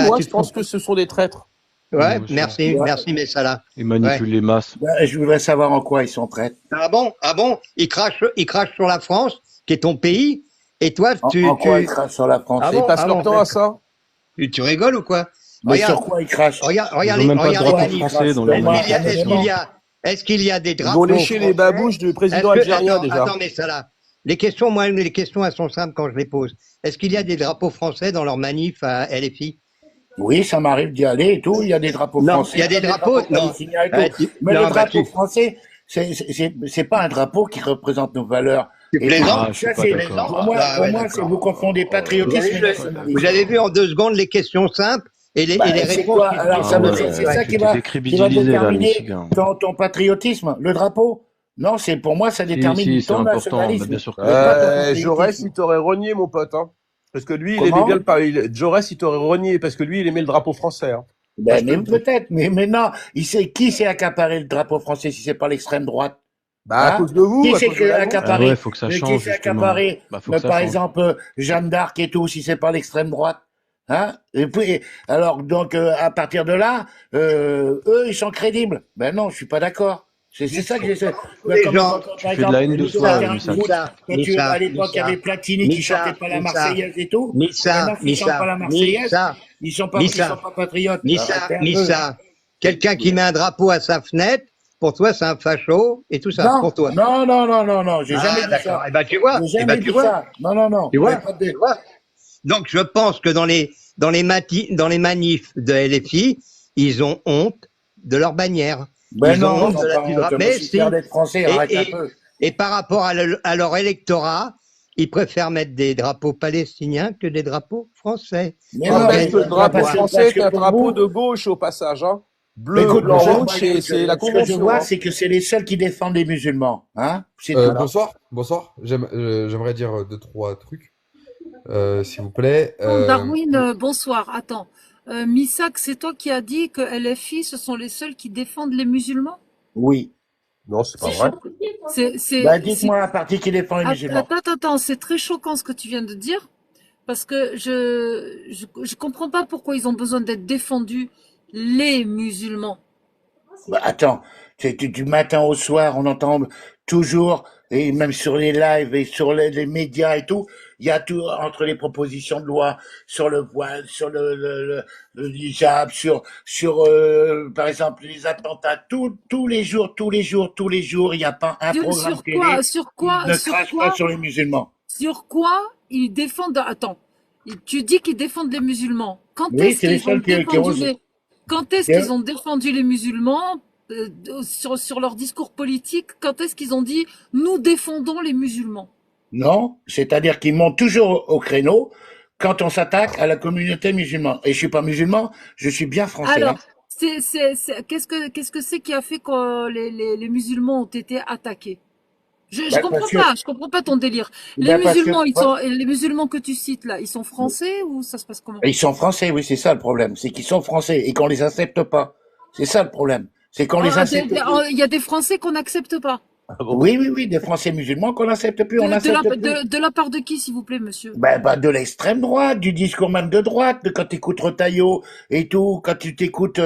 Moi, je pense que ce sont des traîtres. Ouais, merci, Messala. Ils manipulent les masses. Je voudrais savoir en quoi ils sont traîtres. Ah bon? Ils crachent sur la France, qui est ton pays. Et toi, en quoi ils crachent sur la France? Ils passent leur temps à ça. Tu rigoles ou quoi? Mais sur quoi ils crachent? Regarde les manifs. Est-ce qu'il y a des drapeaux? Ils vont lécher les babouches du président algérien déjà. Attends, mais ça là. Les questions, elles sont simples quand je les pose. Est-ce qu'il y a des drapeaux français dans leurs manifs à LFI? Oui, ça m'arrive d'y aller et tout. Il y a des drapeaux français. Il y a des drapeaux. Non. Mais le drapeau français, c'est pas un drapeau qui représente nos valeurs. Pour moi, vous confondez patriotisme et nationalisme. Vous avez vu en 2 secondes les questions simples et les réponses. Alors, c'est ça qui va déterminer ton patriotisme, le drapeau. Non, pour moi, ça détermine ton nationalisme. Jaurès, il t'aurait renié, mon pote, hein. Parce que lui, il aimait bien Jaurès, il t'aurait renié, parce que lui, il aimait le drapeau français, hein. Peut-être, mais non, qui s'est accaparé le drapeau français si c'est pas l'extrême droite? À cause de vous. Qui c'est accaparé? Faut que ça change. Qui s'est accaparé, par exemple, Jeanne d'Arc et tout, si c'est pas l'extrême droite? Hein? Et puis, alors, donc, à partir de là, eux, ils sont crédibles. Ben non, je suis pas d'accord. C'est ça que j'essaie. Tu fais de la haine de soi, à l'époque, il y avait Platini qui chantait pas la Marseillaise et tout. Ils chantent pas la Marseillaise. Ils sont pas patriotes. Missa, quelqu'un qui met un drapeau à sa fenêtre, pour toi, c'est un facho et tout ça. Non, pour toi. Non, j'ai jamais dit ça. Eh ben, tu vois. Non. Tu vois. Donc, je pense que dans les manifs de LFI, ils ont honte de leur bannière. Et par rapport à leur électorat, ils préfèrent mettre des drapeaux palestiniens que des drapeaux français. Mais le drapeau français est un drapeau de gauche au passage, hein. Bleu, blanc, rouge, c'est la convention. Ce que je vois, c'est que c'est les seuls qui défendent les musulmans, hein. Bonsoir. J'aimerais dire 2-3 trucs, s'il vous plaît. Darwin, bonsoir. Attends. Missak, c'est toi qui as dit que LFI, ce sont les seuls qui défendent les musulmans? Oui. Non, c'est pas vrai. Dites-moi un parti qui défend les musulmans. Attends, c'est très choquant ce que tu viens de dire, parce que je comprends pas pourquoi ils ont besoin d'être défendus, les musulmans. Attends, du matin au soir, on entend toujours, et même sur les lives et sur les médias et tout, il y a tout entre les propositions de loi sur le voile, sur le hijab, sur par exemple les attentats, tous les jours, il n'y a pas un programme télé ne crache pas sur les musulmans. Sur quoi ils défendent? Attends, tu dis qu'ils défendent les musulmans. Quand est-ce qu'ils ont défendu les musulmans sur leur discours politique? Quand est-ce qu'ils ont dit nous défendons les musulmans? Non, c'est-à-dire qu'ils montent toujours au créneau quand on s'attaque à la communauté musulmane. Et je suis pas musulman, je suis bien français. Alors, qu'est-ce que c'est qui a fait que les musulmans ont été attaqués? Je comprends pas ton délire. Les musulmans que tu cites là, ils sont français ou ça se passe comment? Ils sont français, oui, c'est ça le problème. C'est qu'ils sont français et qu'on les accepte pas. C'est ça le problème. C'est qu'on les accepte. Il y a des Français qu'on n'accepte pas. Ah bon? Oui, des Français musulmans qu'on n'accepte plus, on n'accepte plus. De la part de qui, s'il vous plaît, monsieur? Ben, de l'extrême droite, du discours même de droite, de quand tu écoutes Retailleau et tout, quand tu t'écoutes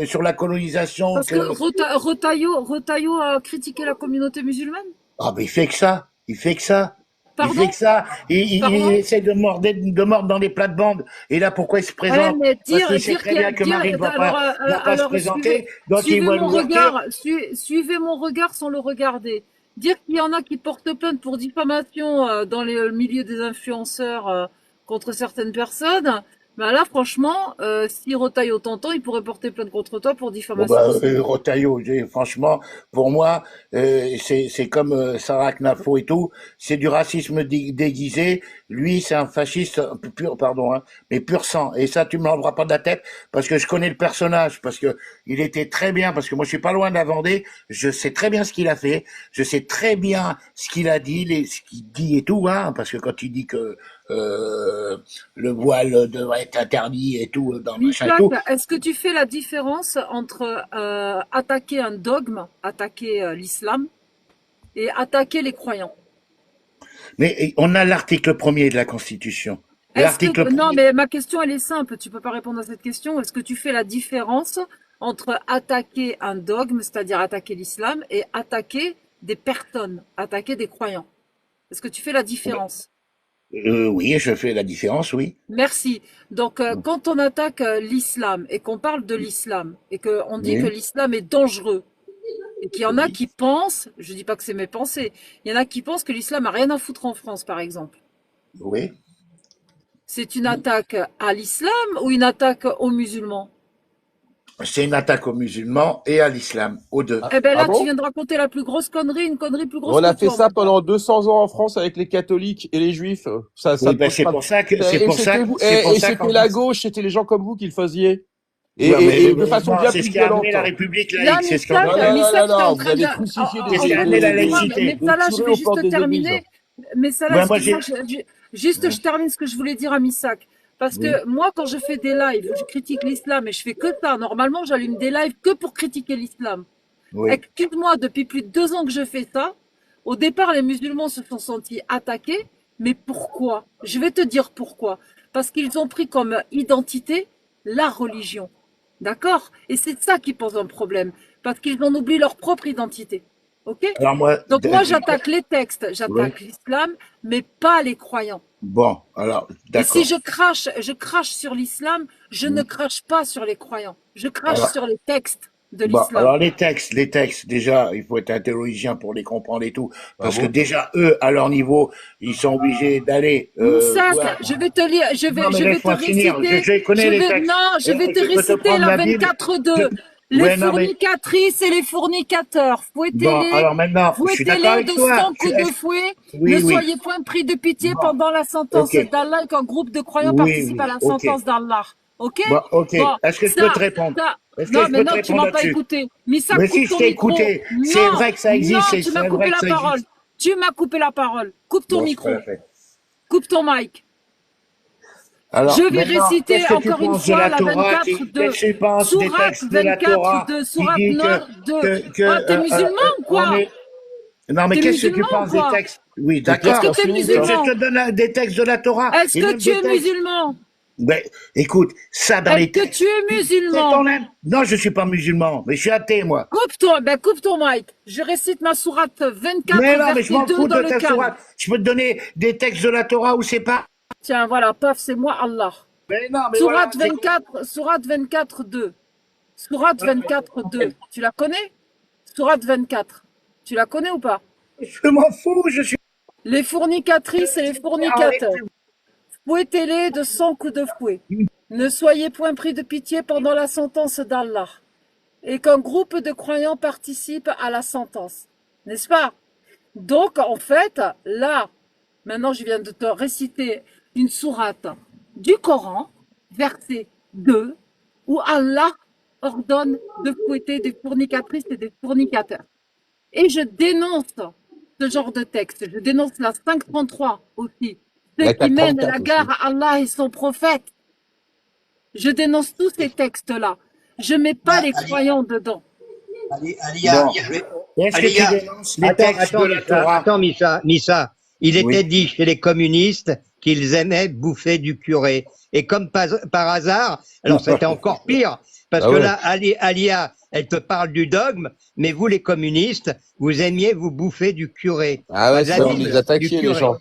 sur la colonisation. Parce que Retailleau a critiqué la communauté musulmane? Ah, ben il fait que ça, il fait que ça. Pardon? Il fait que ça, il Pardon? essaie de mordre dans les plates-bandes. Et là, pourquoi il se présente? Mais Parce qu'il sait très bien que Marine va pas se présenter, donc il va nous suivez mon regard sans le regarder. Dire qu'il y en a qui portent plainte pour diffamation dans le milieu des influenceurs contre certaines personnes, ben là, franchement, si Retailleau t'entend, il pourrait porter plainte contre toi pour diffamation. Retailleau, franchement, pour moi, c'est comme Sarah Knafo et tout, c'est du racisme déguisé. Lui, c'est un fasciste pur, pardon, hein, mais pur sang. Et ça, tu me l'enlèveras pas de la tête, parce que je connais le personnage, parce que il était très bien, parce que moi, je suis pas loin de la Vendée, je sais très bien ce qu'il a fait, je sais très bien ce qu'il a dit, ce qu'il dit et tout, hein, parce que quand il dit que le voile devrait être interdit et tout dans le machin et tout. Est-ce que tu fais la différence entre attaquer un dogme, attaquer l'islam, et attaquer les croyants? Mais on a l'article 1er de la Constitution. Non, mais ma question, elle est simple. Tu peux pas répondre à cette question. Est-ce que tu fais la différence entre attaquer un dogme, c'est-à-dire attaquer l'islam, et attaquer des personnes, attaquer des croyants? Est-ce que tu fais la différence? Oui, je fais la différence, oui. Merci. Donc, quand on attaque l'islam et qu'on parle de l'islam et qu'on dit que l'islam est dangereux et qu'il y en a qui pensent, je dis pas que c'est mes pensées, il y en a qui pensent que l'islam a rien à foutre en France, par exemple. Oui. C'est une attaque à l'islam ou une attaque aux musulmans? C'est une attaque aux musulmans et à l'islam, aux deux. Eh ben là, tu viens de raconter la plus grosse connerie, une connerie plus grosse que toi. On a fait ça pendant 200 ans en France avec les catholiques et les juifs. C'est pour ça que, c'était la gauche, c'était les gens comme vous qui le faisiez. Et de façon bien plus violente. C'est ce qui a amené la République laïque, c'est ce qu'on Non, vous avez crucifié des gens. C'est ce qui a amené la laïcité. Mais ça là, je vais juste terminer. Mais ça là, juste je termine ce que je voulais dire à Missak. Parce que moi, quand je fais des lives, je critique l'islam et je fais que ça. Normalement, j'allume des lives que pour critiquer l'islam. Excuse-moi, depuis plus de 2 ans que je fais ça. Au départ, les musulmans se sont sentis attaqués. Mais pourquoi? Je vais te dire pourquoi. Parce qu'ils ont pris comme identité la religion. D'accord? Et c'est ça qui pose un problème. Parce qu'ils en oublient leur propre identité. Ok? Donc moi, j'attaque les textes, j'attaque l'islam, mais pas les croyants. Bon, alors, d'accord. Et si je crache sur l'islam, je ne crache pas sur les croyants. Je crache sur les textes de l'islam. Alors les textes, déjà, il faut être un théologien pour les comprendre et tout. Parce que déjà, eux, à leur niveau, ils sont obligés d'aller... je vais te lire, je vais te réciter... Je connais les textes. Non, je vais te réciter la 24.2. Les fornicatrices et les fornicateurs, fouettez-les de 100 coups de fouet, ne soyez point pris de pitié pendant la sentence d'Allah et qu'un groupe de croyants participe à la sentence d'Allah. Ok? Est-ce que je peux te répondre? Non, mais non, tu m'as pas écouté. Missa, mais si je t'ai écouté, c'est vrai que ça existe. Non, tu m'as coupé la parole. Tu m'as coupé la parole. Coupe ton micro. Coupe ton mic. Alors, je vais réciter encore une fois la 24 Sourate 24 Sourate 9 t'es musulman ou quoi? Non, mais qu'est-ce que tu penses des textes? Oui, d'accord. Est-ce que tu es musulman? Je te donne des textes de la Torah. Est-ce que tu es musulman? Ben, écoute, ça dans les textes. Est-ce que tu es musulman? Non, je suis pas musulman, mais je suis athée, moi. Coupe ton mic. Je récite ma sourate 24 mais non, mais je m'en fous de ta sourate. Je peux te donner des textes de la Torah où c'est pas. Tiens, voilà, paf, c'est moi Allah. Mais non, mais sourate 24, sourate 24, 2. Sourate 24, 2. Tu la connais? Sourate 24. Tu la connais ou pas? Je m'en fous, je suis... Les fornicatrices et les fornicateurs. Fouettez-les de 100 coups de fouet. Ne soyez point pris de pitié pendant la sentence d'Allah. Et qu'un groupe de croyants participe à la sentence. N'est-ce pas? Donc, en fait, là, maintenant, je viens de te réciter une sourate du Coran, verset 2, où Allah ordonne de fouetter des fornicatrices et des fornicateurs. Et je dénonce ce genre de texte. Je dénonce la 533 aussi. Ceux qui mènent la guerre à Allah et son prophète. Je dénonce tous ces textes-là. Je mets pas les croyants dedans. Est-ce que tu dénonces les textes de la Torah? Attends, Missa, il était dit chez les communistes qu'ils aimaient bouffer du curé. Et comme par hasard, alors c'était encore pire, parce que là, Alia, elle te parle du dogme, mais vous, les communistes, vous aimiez vous bouffer du curé. Ah ouais, ça, vous les attaquiez, les gens.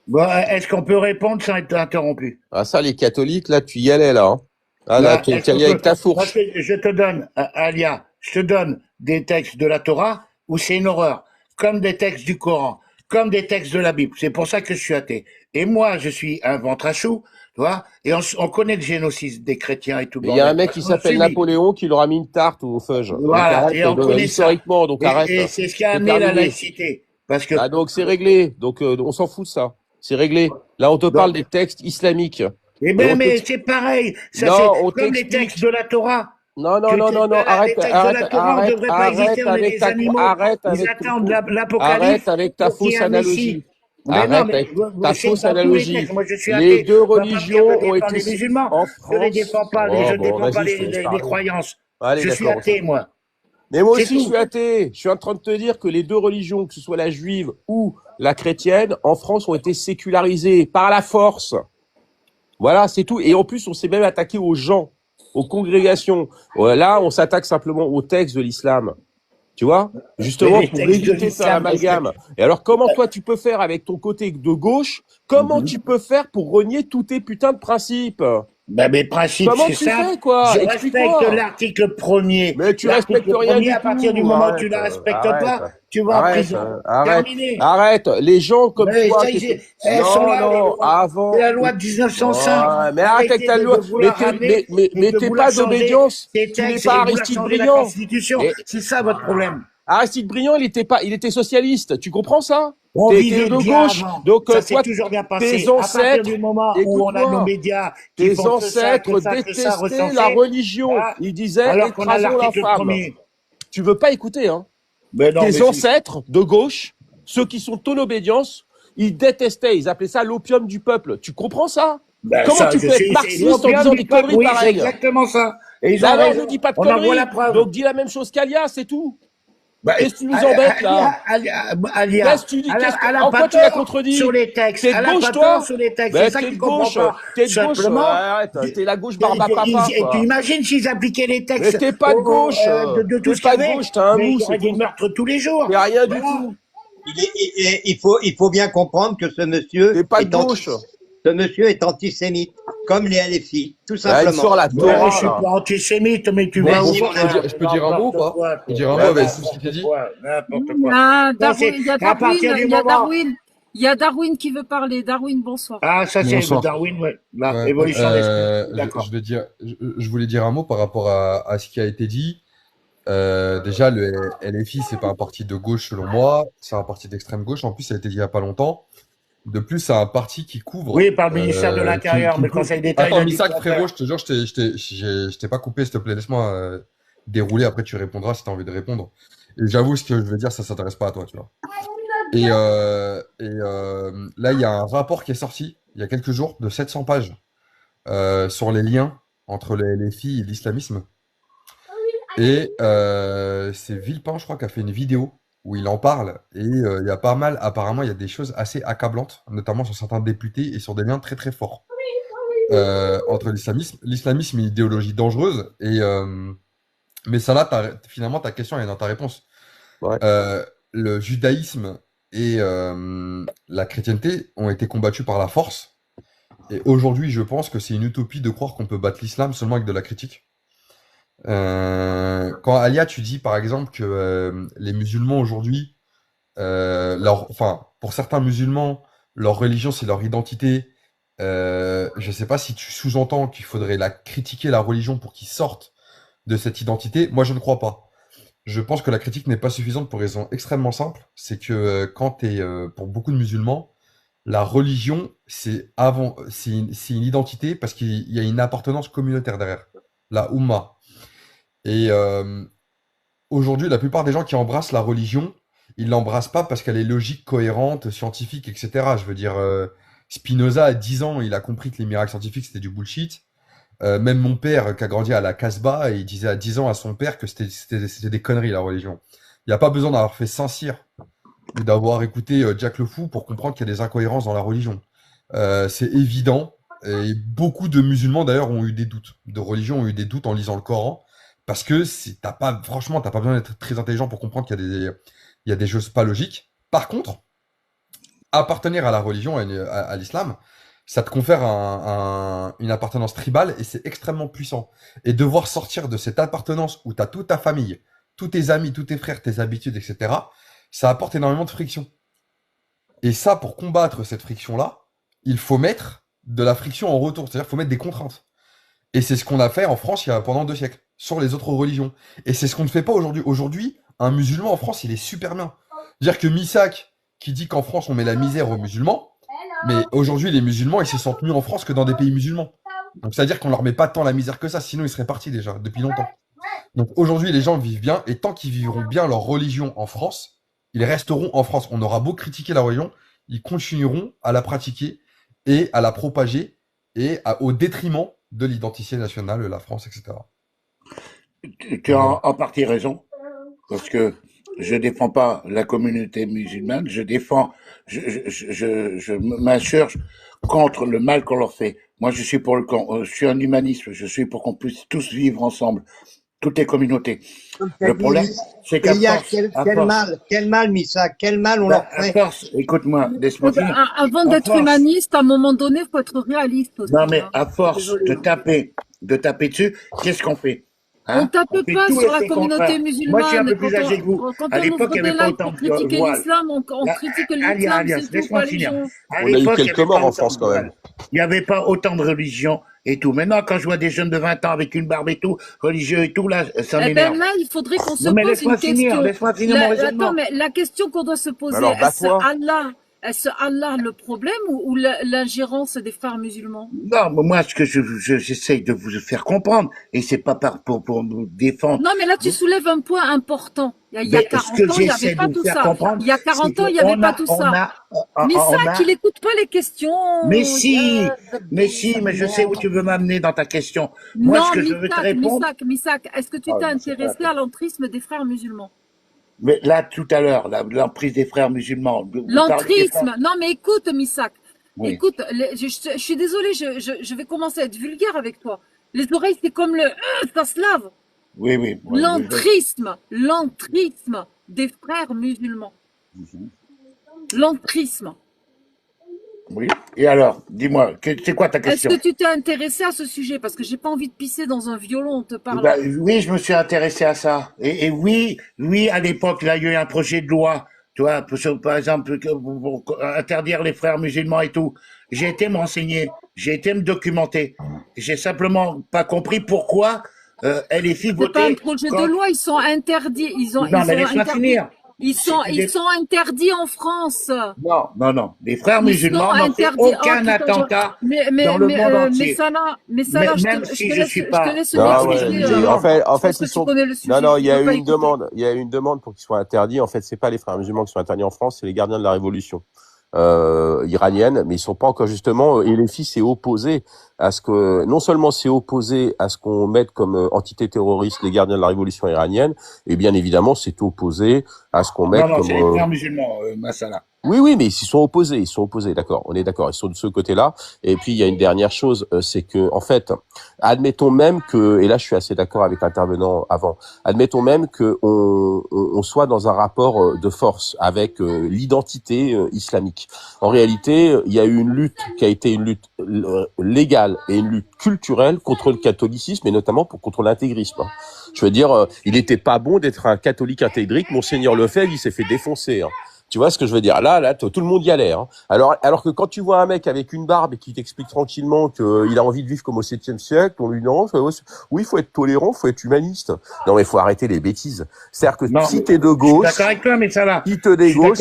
Bon, est-ce qu'on peut répondre sans être interrompu? Ah ça, les catholiques, là, tu y allais, là. Hein. Ah là, tu y allais avec ta fourche. Parce que je te donne, Alia, je te donne des textes de la Torah où c'est une horreur, comme des textes du Coran, comme des textes de la Bible. C'est pour ça que je suis athée. Et moi, je suis un ventre à choux, tu vois, et on connaît le génocide des chrétiens et tout. Il y a un mec qui s'appelle Napoléon qui leur a mis une tarte au feuge. Voilà, et on connaît historiquement, donc arrête. Et c'est ce qui a amené la laïcité. Parce que... Ah, donc c'est réglé, donc on s'en fout de ça. C'est réglé. Là, on te parle des textes islamiques. Eh ben, mais c'est pareil. Ça, c'est comme les textes de la Torah. Non, arrête avec ta fausse analogie. Arrête avec ta fausse analogie. Les deux religions ont été en France. Je ne défends pas les croyances. Je suis athée, moi. Mais moi aussi, je suis athée. Je suis en train de te dire que les deux religions, que ce soit la juive ou la chrétienne, en France, ont été sécularisées par la force. Voilà, c'est tout. Et en plus, on s'est même attaqué aux gens, aux congrégations. Là, on s'attaque simplement aux textes de l'islam. Tu vois? Justement, pour éviter ça amalgame. Et alors, comment toi, tu peux faire avec ton côté de gauche? Comment tu peux faire pour renier tous tes putains de principes? Ben, mes principes, c'est ça. Je respecte l'article 1er. Mais tu respectes rien du tout. À partir du moment où tu ne la respectes pas, tu vas en prison. Arrête. Les gens comme toi. Elles sont là, avant. La loi de 1905. Mais arrête avec ta loi. Mais t'es pas d'obédience. Tu n'es pas Aristide Briand. C'est ça votre problème. Aristide Briand, il était socialiste. Tu comprends ça? On vivait de gauche. Donc, ça s'est toujours bien passé. Tes ancêtres, à partir du moment où on a nos médias qui tes ancêtres détestaient la religion. Ils disaient, écrasons la femme. Tu veux pas écouter, hein? Tes ancêtres de gauche, ceux qui sont en obédience, ils détestaient, ils appelaient ça l'opium du peuple. Tu comprends ça? Comment tu peux être marxiste en disant des conneries pareilles? C'est exactement ça. Et ils alors, ne dis pas de conneries. Donc, dis la même chose qu'Alia, c'est tout. Qu'est-ce que tu nous embêtes, là? Alia, en quoi tu l'as contredit? Sur les textes. T'es de gauche, toi? Sur les textes. C'est ça qu'il comprend pas. T'es de gauche. Arrête, t'es la gauche barbe à papa. Et tu imagines s'ils appliquaient les textes. Mais t'es pas de gauche. De tout ce qu'il y avait. T'as un mou. Il y aurait des meurtres tous les jours. T'es rien du tout. Il faut bien comprendre que ce monsieur. T'es pas de gauche. Ce monsieur est antisémite, comme les LFI, tout simplement. Sur la Torah, je suis pas antisémite, mais tu vas où? Je peux dire un mot ou pas? Je peux dire un mot avec ce qu'il t'a dit? N'importe quoi. Il y a Darwin qui veut parler. Darwin, bonsoir. Ah, ça c'est Darwin, ouais. Là, évolution d'esprit. D'accord. Je voulais dire un mot par rapport à ce qui a été dit. Déjà, le LFI, c'est pas un parti de gauche selon moi, c'est un parti d'extrême gauche. En plus, ça a été dit il y a pas longtemps. De plus, c'est un parti qui couvre. Oui, par le ministère de l'Intérieur, mais le Conseil d'État. Attends, Missak, frérot, je te jure, je t'ai pas coupé, s'il te plaît. Laisse-moi dérouler. Après, tu répondras si tu as envie de répondre. Et j'avoue, ce que je veux dire, ça s'intéresse pas à toi, tu vois. Et là, il y a un rapport qui est sorti il y a quelques jours de 700 pages sur les liens entre les LFI et l'islamisme. Et c'est Villepin, je crois, qui a fait une vidéo où il en parle, et il y a pas mal, apparemment, il y a des choses assez accablantes, notamment sur certains députés, et sur des liens très très forts entre l'islamisme. L'islamisme est une idéologie dangereuse, et mais ça là, finalement, ta question est dans ta réponse. Ouais. Le judaïsme et la chrétienté ont été combattus par la force, et aujourd'hui, je pense que c'est une utopie de croire qu'on peut battre l'islam seulement avec de la critique. Quand Alia, tu dis par exemple que les musulmans aujourd'hui, pour certains musulmans, leur religion c'est leur identité. Je sais pas si tu sous-entends qu'il faudrait critiquer la religion pour qu'ils sortent de cette identité. Moi, je ne crois pas. Je pense que la critique n'est pas suffisante pour une raison extrêmement simple. C'est que pour beaucoup de musulmans, la religion c'est une identité parce qu'il y a une appartenance communautaire derrière, la Oumma. Et aujourd'hui, la plupart des gens qui embrassent la religion, ils l'embrassent pas parce qu'elle est logique, cohérente, scientifique, etc. Je veux dire, Spinoza, à 10 ans, il a compris que les miracles scientifiques, c'était du bullshit. Même mon père, qui a grandi à la Casbah, il disait à 10 ans à son père que c'était des conneries, la religion. Il n'y a pas besoin d'avoir fait Saint-Cyr ou d'avoir écouté Jack le Fou pour comprendre qu'il y a des incohérences dans la religion. C'est évident. Et beaucoup de musulmans, d'ailleurs, ont eu des doutes. De religion ont eu des doutes en lisant le Coran. Parce que franchement, t'as pas besoin d'être très intelligent pour comprendre qu'il y a des choses pas logiques. Par contre, appartenir à la religion, à l'islam, ça te confère une appartenance tribale et c'est extrêmement puissant. Et devoir sortir de cette appartenance où tu as toute ta famille, tous tes amis, tous tes frères, tes habitudes, etc., ça apporte énormément de friction. Et ça, pour combattre cette friction-là, il faut mettre de la friction en retour, c'est-à-dire qu'il faut mettre des contraintes. Et c'est ce qu'on a fait en France pendant 2 siècles, sur les autres religions. Et c'est ce qu'on ne fait pas aujourd'hui. Aujourd'hui, un musulman en France, il est super bien. C'est-à-dire que Missak, qui dit qu'en France, on met la misère aux musulmans, mais aujourd'hui, les musulmans, ils se sentent mieux en France que dans des pays musulmans. Donc, c'est-à-dire qu'on leur met pas tant la misère que ça, sinon ils seraient partis déjà, depuis longtemps. Donc, aujourd'hui, les gens vivent bien, et tant qu'ils vivront bien leur religion en France, ils resteront en France. On aura beau critiquer la religion, ils continueront à la pratiquer et à la propager, et au détriment de l'identité nationale, la France, etc. Tu as en partie raison, parce que je défends pas la communauté musulmane, je m'insurge contre le mal qu'on leur fait. Moi, je suis un humaniste, je suis pour qu'on puisse tous vivre ensemble, toutes les communautés. Le problème, c'est qu'à force... Quel mal, Missa, quel mal on leur fait. À force, écoute-moi, laisse-moi finir. Avant d'être humaniste, à un moment donné, il faut être réaliste aussi. Non, mais à force de taper dessus, qu'est-ce qu'on fait? On ne tape pas sur la communauté musulmane. Moi, je suis un peu plus âgé que vous. Quand à l'époque, il n'y avait pas autant de critiquer l'islam, on critique l'islam, c'est tout, pas les gens. On a eu quelques morts en France quand même. Il n'y avait pas autant de religion et tout. Maintenant, quand je vois des jeunes de 20 ans avec une barbe et tout, religieux et tout, là, ça m'énerve. Eh ben là, il faudrait qu'on se pose une question. Laisse-moi finir mon raisonnement. Attends, mais la question qu'on doit se poser, est-ce Allah le problème ou l'ingérence des frères musulmans? Non, moi, ce que j'essaye de vous faire comprendre, et c'est pas pour nous défendre. Non, mais là, tu soulèves un point important. Il y a 40 ans, il n'y avait pas tout ça. Il y a 40 ans, il n'y avait pas tout ça. Mais ça, qu'il n'écoute pas les questions. Mais si, mais je sais où tu veux m'amener dans ta question. Moi, ce que je veux te répondre. Missak, est-ce que tu t'es intéressé à l'entrisme des frères musulmans? Mais là, tout à l'heure, l'emprise des frères musulmans. L'entrisme. Non, mais écoute, Missak. Oui. Écoute, je suis désolée, je vais commencer à être vulgaire avec toi. Les oreilles, c'est comme ça se lave. Oui. L'entrisme des frères musulmans. L'entrisme. Oui. Et alors, dis-moi, c'est quoi ta question? Est-ce que tu t'es intéressé à ce sujet? Parce que j'ai pas envie de pisser dans un violon, on te parle. Oui, je me suis intéressé à ça. Et oui, à l'époque, là, il y a eu un projet de loi, tu vois, par exemple, pour interdire les frères musulmans et tout. J'ai été m'enseigner, j'ai été me documenter. J'ai simplement pas compris pourquoi LFI votait. C'est pas un projet de loi, ils sont interdits. Laisse-moi finir. Ils sont interdits en France. Non. Les frères musulmans n'ont fait aucun attentat dans le monde entier. Mais ça, même si je suis pas. En fait, ils sont. Non, il y a eu une demande. Il y a eu une demande pour qu'ils soient interdits. En fait, c'est pas les frères musulmans qui sont interdits en France, c'est les gardiens de la révolution iranienne, mais ils sont pas encore justement. Et les filles s'est opposé à ce que, non seulement s'est opposé à ce qu'on mette comme entité terroriste les gardiens de la révolution iranienne, et bien évidemment s'est opposé à ce qu'on mette comme. Non, c'est les frères musulmans, Massala. Oui, mais ils sont opposés, d'accord, on est d'accord, ils sont de ce côté-là. Et puis il y a une dernière chose, c'est que en fait, admettons même que, et là je suis assez d'accord avec l'intervenant avant, admettons même que on soit dans un rapport de force avec l'identité islamique. En réalité, il y a eu une lutte qui a été une lutte légale et une lutte culturelle contre le catholicisme et notamment contre l'intégrisme. Je veux dire, il n'était pas bon d'être un catholique intégrique. Monseigneur Lefebvre, il s'est fait défoncer. Tu vois ce que je veux dire? Là, tout le monde y allait. Alors que quand tu vois un mec avec une barbe et qui t'explique tranquillement qu'il a envie de vivre comme au 7e siècle, on lui dit non, oui, faut être tolérant, faut être humaniste. Non, mais faut arrêter les bêtises. C'est-à-dire que si t'es de gauche, je suis d'accord avec toi, mais ça là, si t'es de gauche,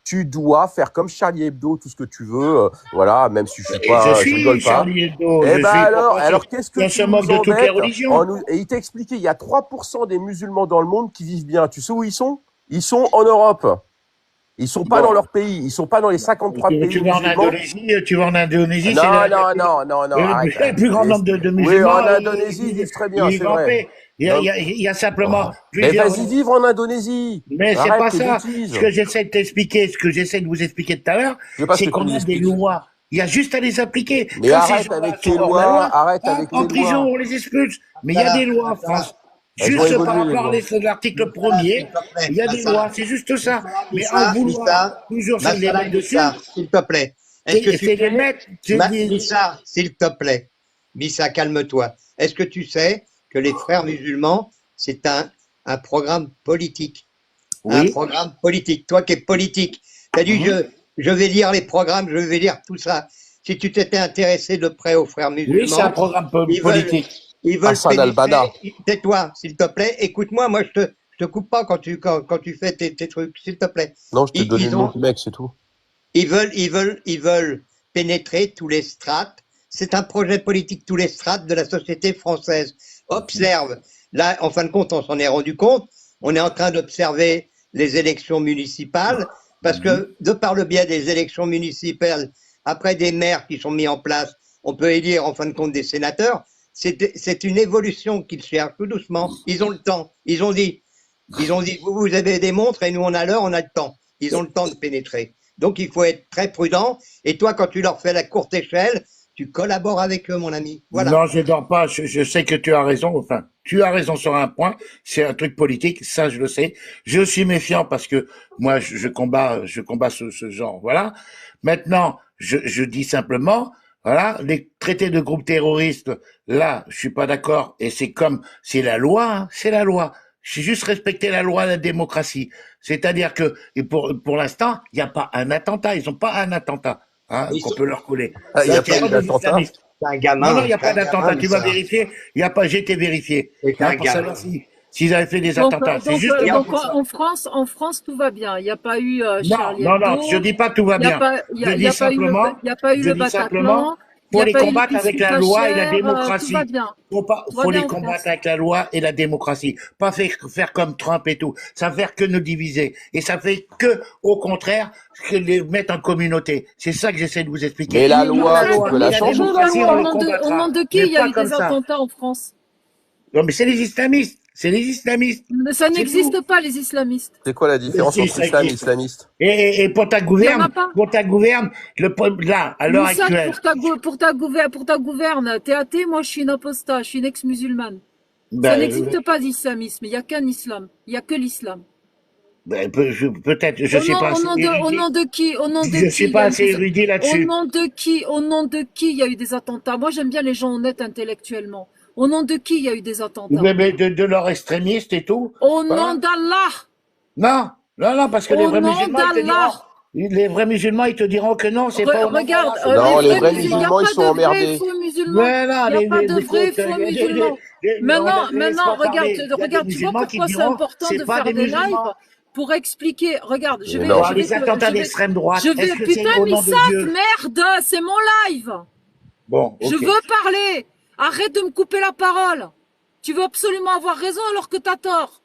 tu dois faire comme Charlie Hebdo, tout ce que tu veux, voilà, même si je rigole pas. Charlie Hebdo, eh ben alors qu'est-ce que tu nous de toutes les religions. Et il t'a expliqué, il y a 3% des musulmans dans le monde qui vivent bien. Tu sais où ils sont? Ils sont en Europe. Ils sont pas dans leur pays. Ils sont pas dans les 53 pays musulmans. Tu vas en Indonésie, non, c'est le plus grand nombre de musulmans. Oui, en Indonésie, ils vivent très bien, c'est vrai. Il y a simplement Mais vas-y vivre en Indonésie. Mais c'est pas ça. Ce que j'essaie de t'expliquer, ce que j'essaie de vous expliquer tout à l'heure, c'est qu'on a des lois. Il y a juste à les appliquer. Mais arrête avec tes lois, arrête avec tes lois. En prison, on les expulse. Mais il y a des lois en France. Juste par rapport à l'article 1er, il y a des lois, c'est juste ça. Mais en vouloir toujours se les mettre dessus, s'il te plaît. Est-ce que tu les mettre, Missa, s'il te plaît. Missa, calme-toi. Est-ce que tu sais que les frères musulmans, c'est un programme politique? Oui. Un programme politique. Toi qui es politique, tu as dit je vais lire les programmes, je vais lire tout ça. Si tu t'étais intéressé de près aux frères musulmans. Oui, c'est un programme politique. Ils veulent tais-toi, s'il te plaît. Écoute-moi, moi je te coupe pas quand tu fais tes trucs, s'il te plaît. Non, je te donne le nom du mec, c'est tout. Ils veulent pénétrer tous les strates. C'est un projet politique, tous les strates de la société française. Observe. Là, en fin de compte, on s'en est rendu compte. On est en train d'observer les élections municipales parce que de par le biais des élections municipales, après des maires qui sont mis en place, on peut élire en fin de compte des sénateurs. C'est une évolution qu'ils cherchent tout doucement. Ils ont le temps. Ils ont dit, vous avez des montres et nous on a l'heure, on a le temps. Ils ont le temps de pénétrer. Donc il faut être très prudent. Et toi, quand tu leur fais la courte échelle, tu collabores avec eux, mon ami. Voilà. Non, je dors pas. Je sais que tu as raison. Enfin, tu as raison sur un point. C'est un truc politique. Ça, je le sais. Je suis méfiant parce que moi, je combats ce genre. Voilà. Maintenant, je dis simplement, voilà, les traités de groupes terroristes, là, je suis pas d'accord. Et c'est la loi, hein, c'est la loi. J'ai juste respecté la loi de la démocratie. C'est-à-dire que, et pour l'instant, il n'y a pas un attentat. Ils n'ont pas un attentat, hein, qu'on peut leur coller. Il n'y a pas d'attentat. C'est un gamin. Non, il n'y a pas d'attentat. Tu vas vérifier. Il n'y a pas, j'ai été vérifié. Hein, pour savoir s'ils avaient fait des attentats. C'est juste. Donc en France, tout va bien. Il n'y a pas eu Charlie Non, Hebdo. je dis pas tout va bien. Il n'y a pas eu le Bataclan. Faut les combattre avec la loi et la démocratie. Tout va bien. Faut les combattre avec la loi et la démocratie. Pas faire comme Trump et tout. Ça fait que nous diviser. Et ça fait que, au contraire, que les mettre en communauté. C'est ça que j'essaie de vous expliquer. Mais la loi, tu peux la changer. Au nom de qui il y a eu des attentats en France? Non, mais c'est les islamistes. C'est les islamistes. Ça n'existe pas, les islamistes. C'est quoi la différence entre islam et islamiste? Et pour ta gouverne, là, à l'heure actuelle. Pour ta gouverne, t'es athée, moi je suis une apostat, je suis une ex-musulmane. Ça n'existe pas d'islamisme, il n'y a qu'un islam, il n'y a que l'islam. Peut-être, je sais pas. Au nom de qui? Je suis pas assez érudit là-dessus. Au nom de qui il y a eu des attentats? Moi j'aime bien les gens honnêtes intellectuellement. Au nom de qui il y a eu des attentats? Mais de leurs extrémistes et tout. Au nom d'Allah. Non, parce que les vrais musulmans, ils te diront que non, c'est pas. Regarde, non, les vrais musulmans, ils sont emmerdés. Il n'y a pas de vrais faux musulmans. Maintenant, regarde, tu vois pourquoi c'est important de faire des lives? Pour expliquer, regarde, les attentats d'extrême droite. Putain, Missak, merde, c'est mon live. Bon, je veux parler. Arrête de me couper la parole. Tu veux absolument avoir raison alors que t'as tort.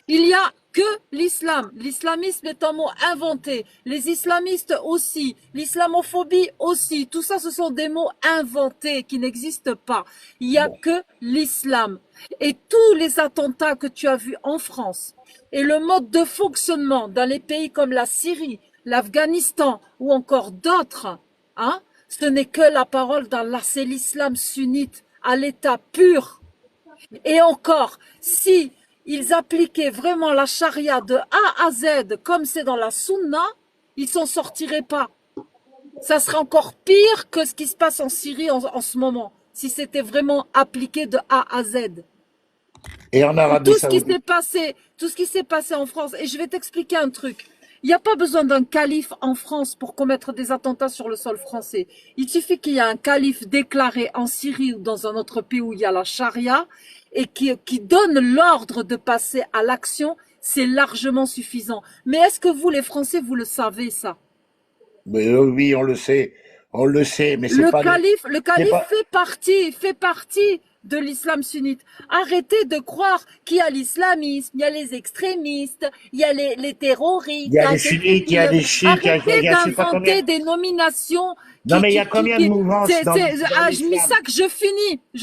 Il y a que l'islam. L'islamisme est un mot inventé. Les islamistes aussi. L'islamophobie aussi. Tout ça, ce sont des mots inventés qui n'existent pas. Il y a que l'islam. Et tous les attentats que tu as vus en France et le mode de fonctionnement dans les pays comme la Syrie, l'Afghanistan ou encore d'autres, hein, ce n'est que la parole d'Allah, c'est l'islam sunnite à l'état pur. Et encore, si ils appliquaient vraiment la charia de A à Z comme c'est dans la sunna, ils s'en sortiraient pas. Ça serait encore pire que ce qui se passe en Syrie en ce moment, si c'était vraiment appliqué de A à Z. Et en Arabie Saoudite. Tout ce qui s'est passé en France, et je vais t'expliquer un truc. Il n'y a pas besoin d'un calife en France pour commettre des attentats sur le sol français. Il suffit qu'il y ait un calife déclaré en Syrie ou dans un autre pays où il y a la charia et qui donne l'ordre de passer à l'action. C'est largement suffisant. Mais est-ce que vous, les Français, vous le savez, ça? Mais oui, on le sait. On le sait, mais c'est pas... Le calife fait partie de l'islam sunnite. Arrêtez de croire qu'il y a l'islamisme, il y a les extrémistes, il y a les terroristes. Il y a les sunnites, il y a les chiites, arrêtez d'inventer des nominations. Non, mais il y a combien de mouvances dans Misak, je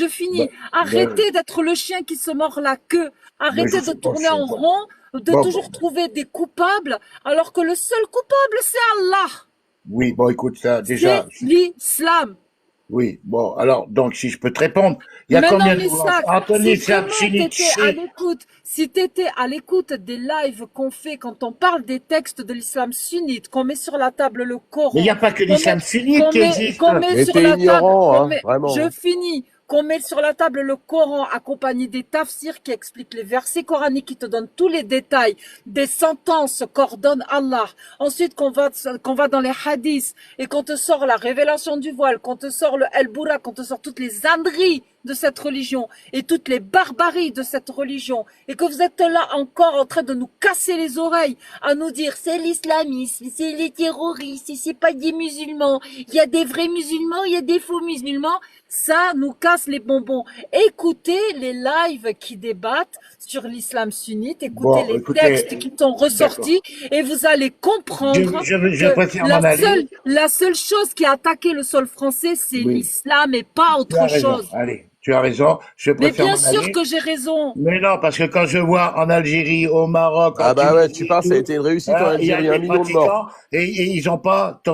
finis. Arrêtez d'être le chien qui se mord la queue. Arrêtez de tourner en rond, de toujours trouver des coupables, alors que le seul coupable, c'est Allah. Oui, bon, écoute, ça, déjà. C'est l'islam. Oui, bon, alors, donc, si je peux te répondre, il y a combien de mouvances entre l'islam sunnite, si t'étais à l'écoute des lives qu'on fait quand on parle des textes de l'islam sunnite, qu'on met sur la table le Coran. Mais il n'y a pas que l'islam sunnite qui existe. Qu'on met sur la table, vraiment. Je finis. Qu'on met sur la table le Coran accompagné des tafsirs qui expliquent les versets coraniques, qui te donnent tous les détails des sentences qu'ordonne Allah. Ensuite, qu'on va dans les hadiths et qu'on te sort la révélation du voile, qu'on te sort le El-Boura, qu'on te sort toutes les âneries de cette religion et toutes les barbaries de cette religion, et que vous êtes là encore en train de nous casser les oreilles, à nous dire c'est l'islamisme, c'est les terroristes, c'est pas des musulmans, il y a des vrais musulmans, il y a des faux musulmans. Ça nous casse les bonbons. Écoutez les lives qui débattent sur l'islam sunnite, écoutez les textes qui sont ressortis et vous allez comprendre que la seule chose qui a attaqué le sol français, c'est l'islam et pas autre chose. Allez. Tu as raison, je préfère Mais bien sûr que j'ai raison. Mais non, parce que quand je vois en Algérie, au Maroc... Ah bah ouais, tu penses, ça a été une réussite en Algérie, 1 million de morts. Et ils ont pas... Tu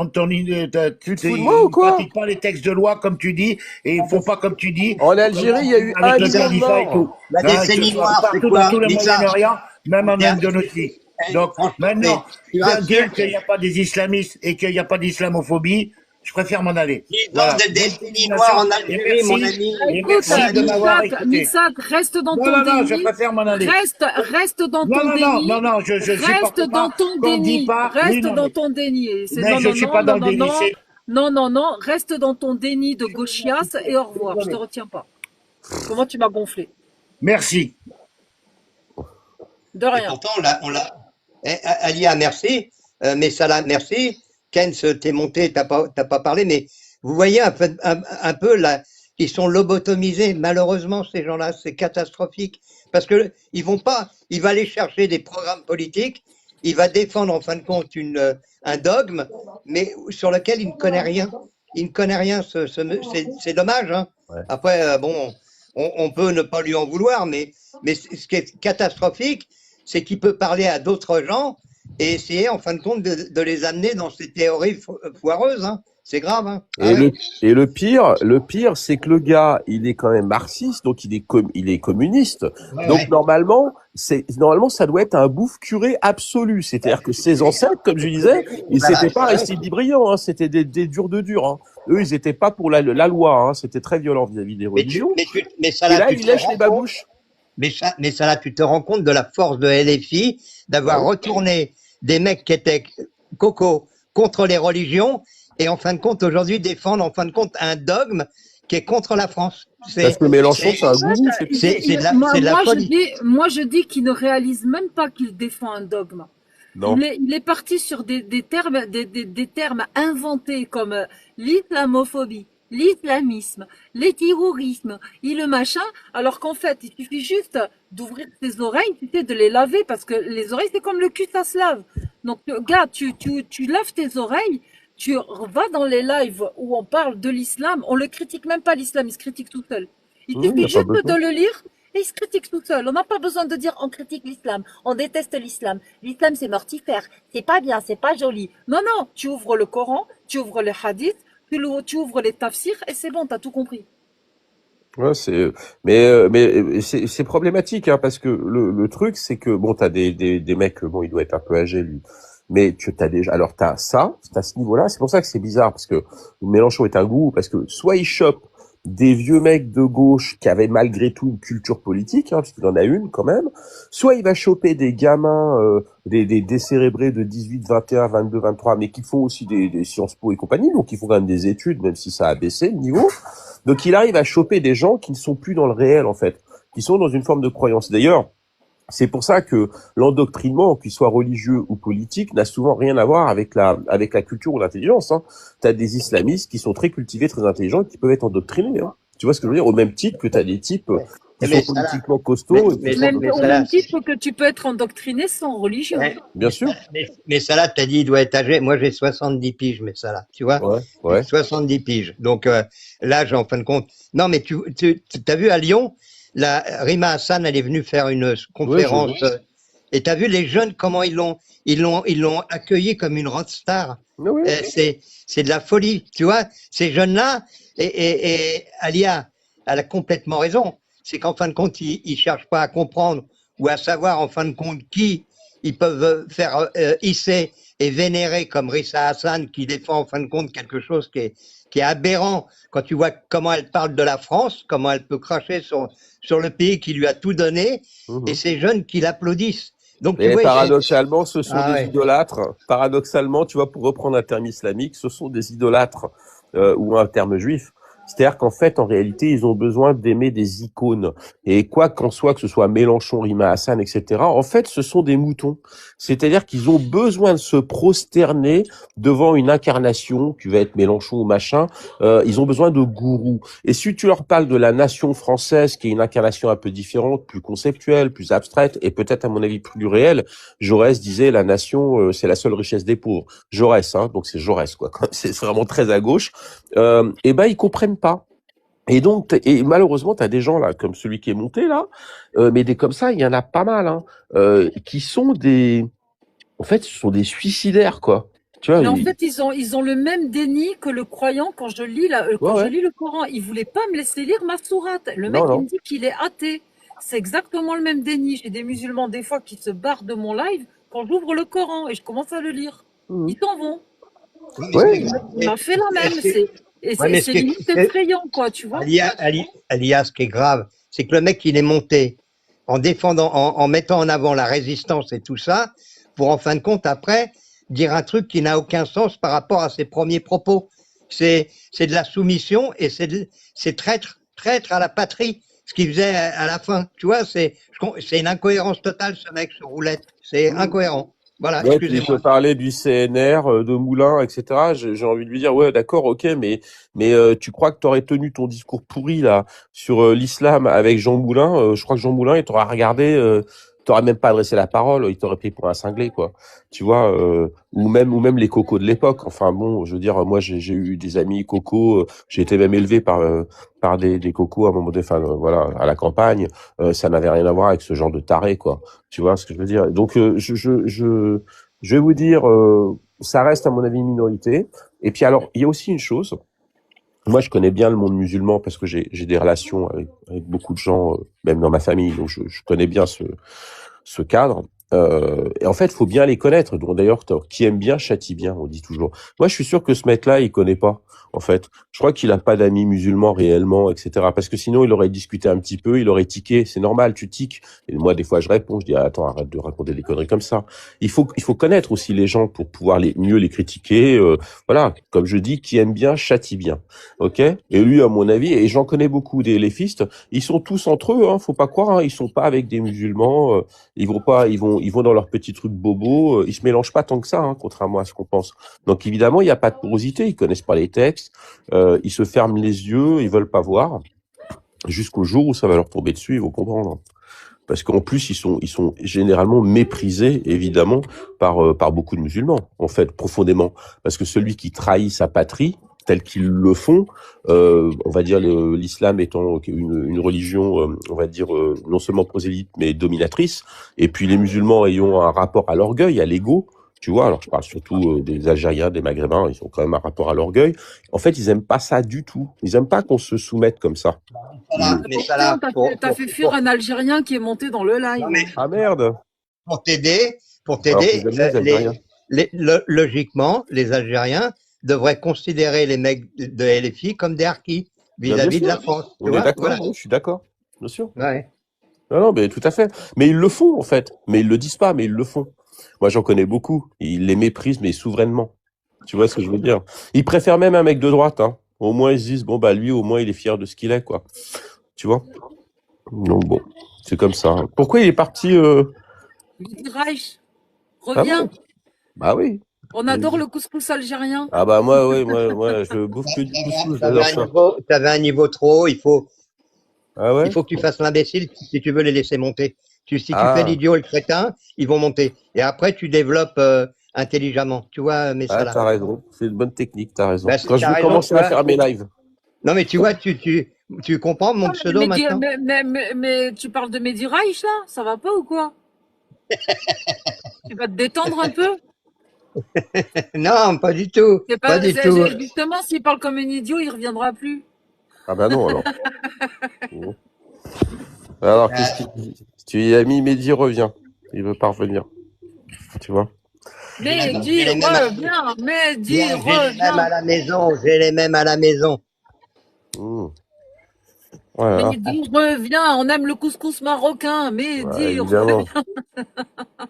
te fous de moi ou quoi? Ils pratiquent pas les textes de loi, comme tu dis, et ils font pas comme tu dis. En Algérie, il y a eu 1 million de morts. La décennie noire, c'est partout quoi? dans tout le Moyen-Orient, même en Indonésie. Donc, maintenant, dire qu'il n'y a pas des islamistes et qu'il n'y a pas d'islamophobie, je préfère m'en aller. Voilà. Des décennies noires en Algérie, mon ami. Écoute, Misak, reste dans ton déni. Non, je préfère m'en aller. Reste dans ton déni. Non, je reste dans ton déni. Reste dans ton déni. Mais je ne suis pas dans le déni. Non, reste dans ton déni de gauchias et au revoir. Je te retiens pas. Comment tu m'as gonflé? Merci. De rien. Et pourtant, on l'a. Alia, merci. Mais Salah, merci. Kens, t'es monté, t'as pas parlé, mais vous voyez un peu là, ils sont lobotomisés. Malheureusement, ces gens-là, c'est catastrophique parce que il va aller chercher des programmes politiques, il va défendre en fin de compte un dogme, mais sur lequel il ne connaît rien. Il ne connaît rien. C'est dommage. Hein. Ouais. Après, bon, on peut ne pas lui en vouloir, mais ce qui est catastrophique, c'est qu'il peut parler à d'autres gens et essayer, en fin de compte, de les amener dans ces théories foireuses. Hein. C'est grave. Hein. Et le pire, c'est que le gars, il est quand même marxiste, donc il est communiste. Ouais, donc normalement, ça doit être un bouffe curé absolu. C'est-à-dire que ses ancêtres, comme je disais, ils s'étaient pas restés brillants, hein, c'était des durs de durs. Hein. Eux, ils étaient pas pour la loi. Hein, c'était très violent vis-à-vis des religions. Mais ça, et là, ils lèchent les babouches. Mais ça là, tu te rends compte de la force de LFI d'avoir retourné des mecs qui étaient contre les religions et en fin de compte aujourd'hui défendre en fin de compte un dogme qui est contre la France. Parce que Mélenchon, c'est un gourou. C'est de la folie. Moi je dis qu'il ne réalise même pas qu'il défend un dogme. Non. Il est parti sur des termes inventés comme l'islamophobie, l'islamisme, les terrorismes et le machin, alors qu'en fait, il suffit juste d'ouvrir tes oreilles, tu sais, de les laver, parce que les oreilles, c'est comme le cul, ça se lave. Donc, gars, tu laves tes oreilles, tu vas dans les lives où on parle de l'islam, on le critique même pas l'islam, il se critique tout seul. Il suffit juste de le lire et il se critique tout seul. On n'a pas besoin de dire on critique l'islam, on déteste l'islam. L'islam, c'est mortifère, c'est pas bien, c'est pas joli. Non, tu ouvres le Coran, tu ouvres le hadith, tu ouvres les tafsirs et c'est bon, t'as tout compris. Ouais, mais c'est problématique, hein, parce que le truc, c'est que bon, t'as des mecs, bon, il doit être un peu âgé, lui. Mais t'as ce niveau-là. C'est pour ça que c'est bizarre, parce que Mélenchon est un gourou, parce que soit il chope des vieux mecs de gauche qui avaient malgré tout une culture politique, hein, parce qu'il en a une quand même, soit il va choper des gamins, des décérébrés de 18, 21, 22, 23, mais qui font aussi des Sciences Po et compagnie, donc ils font quand même des études, même si ça a baissé le niveau. Donc il arrive à choper des gens qui ne sont plus dans le réel, en fait, qui sont dans une forme de croyance. D'ailleurs, c'est pour ça que l'endoctrinement, qu'il soit religieux ou politique, n'a souvent rien à voir avec la culture ou l'intelligence. Hein. T'as des islamistes qui sont très cultivés, très intelligents, et qui peuvent être endoctrinés. Hein. Tu vois ce que je veux dire? Au même titre que tu as des types qui sont politiquement costauds. Au même titre que tu peux être endoctriné sans religion. Bien sûr. Mais Salah, t'as dit, il doit être âgé. Moi, j'ai 70 piges, mais Salah, tu vois? Ouais. 70 piges. Donc, l'âge, en fin de compte. Non, mais tu as vu à Lyon, Rima Hassan, elle est venue faire une conférence. Et t'as vu les jeunes, comment ils l'ont accueilli comme une rockstar. C'est de la folie, tu vois? Ces jeunes-là, et Alia, elle a complètement raison. C'est qu'en fin de compte, ils cherchent pas à comprendre ou à savoir en fin de compte qui ils peuvent faire hisser et vénérer comme Rissa Hassan qui défend en fin de compte quelque chose qui est aberrant quand tu vois comment elle parle de la France, comment elle peut cracher sur le pays qui lui a tout donné et ces jeunes qui l'applaudissent. Donc, tu vois, paradoxalement, ce sont des idolâtres. Paradoxalement, tu vois, pour reprendre un terme islamique, ce sont des idolâtres ou un terme juif. C'est-à-dire qu'en fait, en réalité, ils ont besoin d'aimer des icônes. Et quoi qu'en soit, que ce soit Mélenchon, Rima Hassan, etc., en fait, ce sont des moutons. C'est-à-dire qu'ils ont besoin de se prosterner devant une incarnation, qui va être Mélenchon ou machin. Ils ont besoin de gourous. Et si tu leur parles de la nation française, qui est une incarnation un peu différente, plus conceptuelle, plus abstraite, et peut-être, à mon avis, plus réelle, Jaurès disait la nation, c'est la seule richesse des pauvres. Jaurès, hein, donc c'est Jaurès, quoi. C'est vraiment très à gauche. Et ben, ils comprennent pas. Et donc, malheureusement, tu as des gens là, comme celui qui est monté là, mais des comme ça, il y en a pas mal, hein, qui sont en fait, ce sont des suicidaires, quoi. Tu vois, mais en fait, ils ont le même déni que le croyant quand je lis je lis le Coran. Il voulait pas me laisser lire ma sourate. Le mec, il me dit qu'il est athée. C'est exactement le même déni. J'ai des musulmans des fois qui se barrent de mon live quand j'ouvre le Coran et je commence à le lire. Ils s'en vont. Il m'a fait la même. C'est limite effrayant, quoi, tu vois. Alia, ce qui est grave, c'est que le mec, il est monté en défendant, en mettant en avant la résistance et tout ça, pour en fin de compte, après, dire un truc qui n'a aucun sens par rapport à ses premiers propos. C'est de la soumission et c'est traître à la patrie, ce qu'il faisait à la fin. Tu vois, c'est une incohérence totale, ce mec, ce roulette. C'est incohérent. Voilà, excusez-moi. Tu peux parler du CNR, de Moulin, etc. J'ai envie de lui dire, ouais, d'accord, ok, mais tu crois que tu aurais tenu ton discours pourri là sur l'islam avec Jean Moulin? Je crois que Jean Moulin, il t'aurait regardé, t'aurais même pas adressé la parole, il t'aurait pris pour un cinglé, quoi. Tu vois, ou même les cocos de l'époque. Enfin bon, je veux dire, moi j'ai eu des amis cocos, j'ai été même élevé par des cocos à un moment donné, enfin voilà, à la campagne. Ça n'avait rien à voir avec ce genre de taré, quoi. Tu vois ce que je veux dire? Donc je vais vous dire, ça reste à mon avis une minorité. Et puis alors, il y a aussi une chose. Moi, je connais bien le monde musulman parce que j'ai des relations avec beaucoup de gens, même dans ma famille. Donc je connais bien ce cadre. Et en fait, faut bien les connaître. Donc d'ailleurs, qui aime bien châtie bien, on dit toujours. Moi, je suis sûr que ce mec-là, il connaît pas. En fait, je crois qu'il a pas d'amis musulmans réellement, etc. Parce que sinon, il aurait discuté un petit peu, il aurait tiqué. C'est normal, tu tiques. Et moi, des fois, je réponds, je dis attends, arrête de raconter des conneries comme ça. Il faut connaître aussi les gens pour pouvoir mieux les critiquer. Voilà, comme je dis, qui aime bien châtie bien. Ok. Et lui, à mon avis, et j'en connais beaucoup des léfistes, ils sont tous entre eux. Hein, faut pas croire. Hein, ils sont pas avec des musulmans. Ils vont dans leurs petits trucs bobos. Ils se mélangent pas tant que ça, hein, contrairement à ce qu'on pense. Donc évidemment, il n'y a pas de porosité. Ils connaissent pas les textes. Ils se ferment les yeux. Ils veulent pas voir. Jusqu'au jour où ça va leur tomber dessus, ils vont comprendre. Parce qu'en plus, ils sont généralement méprisés, évidemment, par beaucoup de musulmans, en fait, profondément. Parce que celui qui trahit sa patrie, tel qu'ils le font, on va dire l'islam étant une religion, on va dire non seulement prosélyte mais dominatrice, et puis les musulmans ayant un rapport à l'orgueil, à l'ego, tu vois. Alors je parle surtout des Algériens, des Maghrébins, ils ont quand même un rapport à l'orgueil. En fait, ils aiment pas ça du tout. Ils aiment pas qu'on se soumette comme ça. T'as fait fuir un Algérien qui est monté dans le live. Ah merde. Pour t'aider, logiquement, les Algériens devraient considérer les mecs de LFI comme des harkis vis-à-vis de la France. On est d'accord, voilà. Je suis d'accord, bien sûr. Ouais. Non, mais tout à fait. Mais ils le font, en fait. Mais ils le disent pas, mais ils le font. Moi, j'en connais beaucoup. Ils les méprisent, mais souverainement. Tu vois ce que je veux dire? Ils préfèrent même un mec de droite, hein. Au moins, ils se disent, bon, bah, lui, au moins, il est fier de ce qu'il est, quoi. Tu vois? Donc, bon. C'est comme ça. Pourquoi il est parti, Reich, reviens. Bah oui. On adore le couscous algérien. Ah bah moi, oui, moi, je bouffe que du couscous, j'adore ça. T'avais un niveau trop haut, Ah ouais? il faut que tu fasses l'imbécile si tu veux les laisser monter. Si tu fais l'idiot et le crétin, ils vont monter. Et après, tu développes intelligemment. Tu vois, mais ça Ah, là. t'as raison. C'est une bonne technique, t'as raison. Bah, Quand je veux commencer à faire mes lives. Non, mais tu vois, tu comprends mon pseudo maintenant? Mais tu parles de Mehdi Raich, là? Ça va pas ou quoi? Tu vas te détendre un peu? Non, pas du tout. Pas du tout. Justement, s'il parle comme un idiot, il reviendra plus. Ah bah non, alors. Alors, qu'est-ce qu'il dit? Tu y as mis Mehdi revient. Il veut pas revenir. Tu vois? Mehdi reviens. Mehdi J'ai les mêmes à reviens. la maison. J'ai les mêmes à la maison. Voilà. Mehdi revient. On aime le couscous marocain. Mehdi évidemment. revient.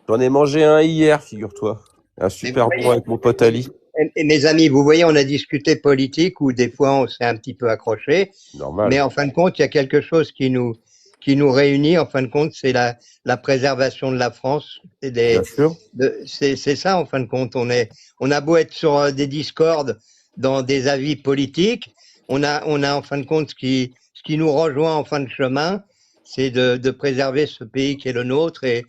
J'en ai mangé un hier, figure-toi. Un super bon avec mon pote Ali. Et mes amis, vous voyez, on a discuté politique où des fois on s'est un petit peu accroché. Normal. Mais en fin de compte, il y a quelque chose qui nous réunit. En fin de compte, c'est la préservation de la France. Bien sûr. C'est ça, en fin de compte. On a beau être sur des discordes dans des avis politiques. On a en fin de compte ce qui nous rejoint en fin de chemin, c'est de préserver ce pays qui est le nôtre et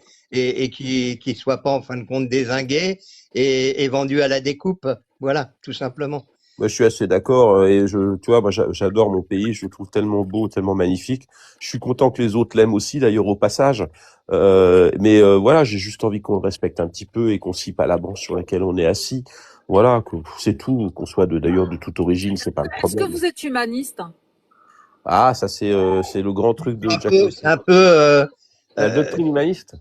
qui soit pas en fin de compte dézingué et vendu à la découpe. Voilà, tout simplement. Moi, je suis assez d'accord et tu vois, moi, j'adore mon pays, je le trouve tellement beau, tellement magnifique. Je suis content que les autres l'aiment aussi, d'ailleurs, au passage. Mais voilà, j'ai juste envie qu'on le respecte un petit peu et qu'on scie pas la branche sur laquelle on est assis. Voilà, c'est tout, qu'on soit d'ailleurs de toute origine, c'est pas le problème. Est-ce que vous êtes humaniste? Ah, ça c'est le grand truc de Jack. C'est un peu la doctrine humaniste.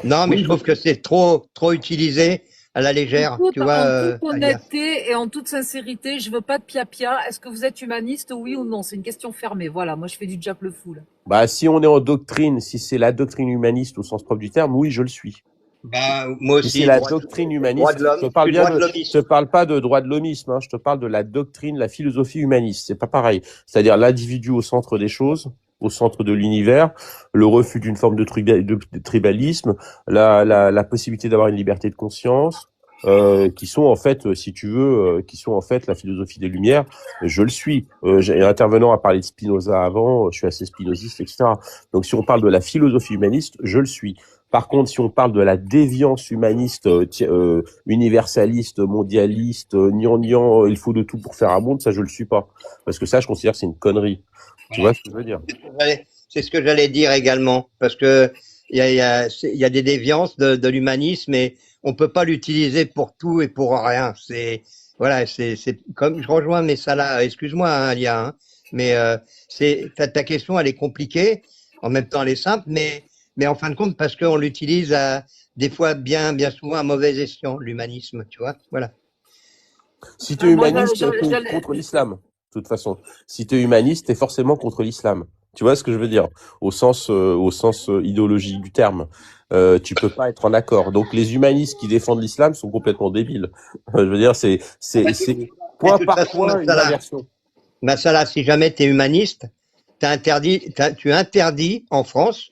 Non, mais je trouve que c'est trop utilisé à la légère. En tu vois, toute honnêteté et en toute sincérité, je veux pas de pia-pia. Est-ce que vous êtes humaniste, oui ou non? C'est une question fermée. Voilà, moi je fais du Jack le fou là. Bah, si on est en doctrine, si c'est la doctrine humaniste au sens propre du terme, oui, je le suis. Bah, moi aussi. Si c'est la doctrine humaniste, je te parle pas de droit de l'homisme, hein, je te parle de la doctrine, la philosophie humaniste. C'est pas pareil. C'est-à-dire l'individu au centre des choses, au centre de l'univers, le refus d'une forme de tribalisme, la possibilité d'avoir une liberté de conscience, qui sont en fait, si tu veux, qui sont en fait la philosophie des Lumières. Je le suis. Intervenant à parler de Spinoza avant, je suis assez spinoziste, etc. Donc si on parle de la philosophie humaniste, je le suis. Par contre, si on parle de la déviance humaniste, universaliste, mondialiste, gnangnan, il faut de tout pour faire un monde, ça je le suis pas. Parce que ça, je considère que c'est une connerie. Tu vois ce que je veux dire? C'est ce que j'allais dire également, parce que il y a des déviances de l'humanisme et on peut pas l'utiliser pour tout et pour rien. C'est comme je rejoins mes Salah. Excuse-moi, hein, Alia, hein, mais ta question, elle est compliquée. En même temps, elle est simple, mais en fin de compte, parce qu'on l'utilise des fois bien souvent à mauvais escient, l'humanisme, tu vois. Voilà. Si tu es humaniste, tu es contre l'islam. De toute façon, si tu es humaniste, tu es forcément contre l'islam. Tu vois ce que je veux dire? Au sens idéologique du terme. Tu peux pas être en accord. Donc les humanistes qui défendent l'islam sont complètement débiles. Je veux dire, c'est point par point une aversion. Salah, si jamais tu es humaniste, tu interdis en France,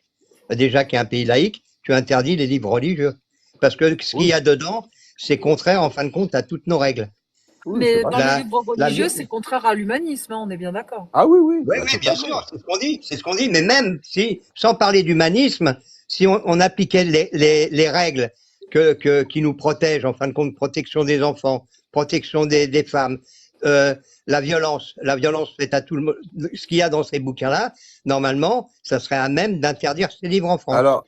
déjà qui est un pays laïque, tu interdis les livres religieux. Parce que ce qu'il y a dedans, c'est contraire en fin de compte à toutes nos règles. Oui, mais dans les livres religieux, c'est contraire à l'humanisme, hein, on est bien d'accord. Ah oui, oui. Oui, bien sûr, c'est ce qu'on dit. Mais même si, sans parler d'humanisme, si on appliquait les règles qui nous protègent, en fin de compte, protection des enfants, protection des femmes, la violence faite à tout le monde, ce qu'il y a dans ces bouquins-là, normalement, ça serait à même d'interdire ces livres en France. Alors,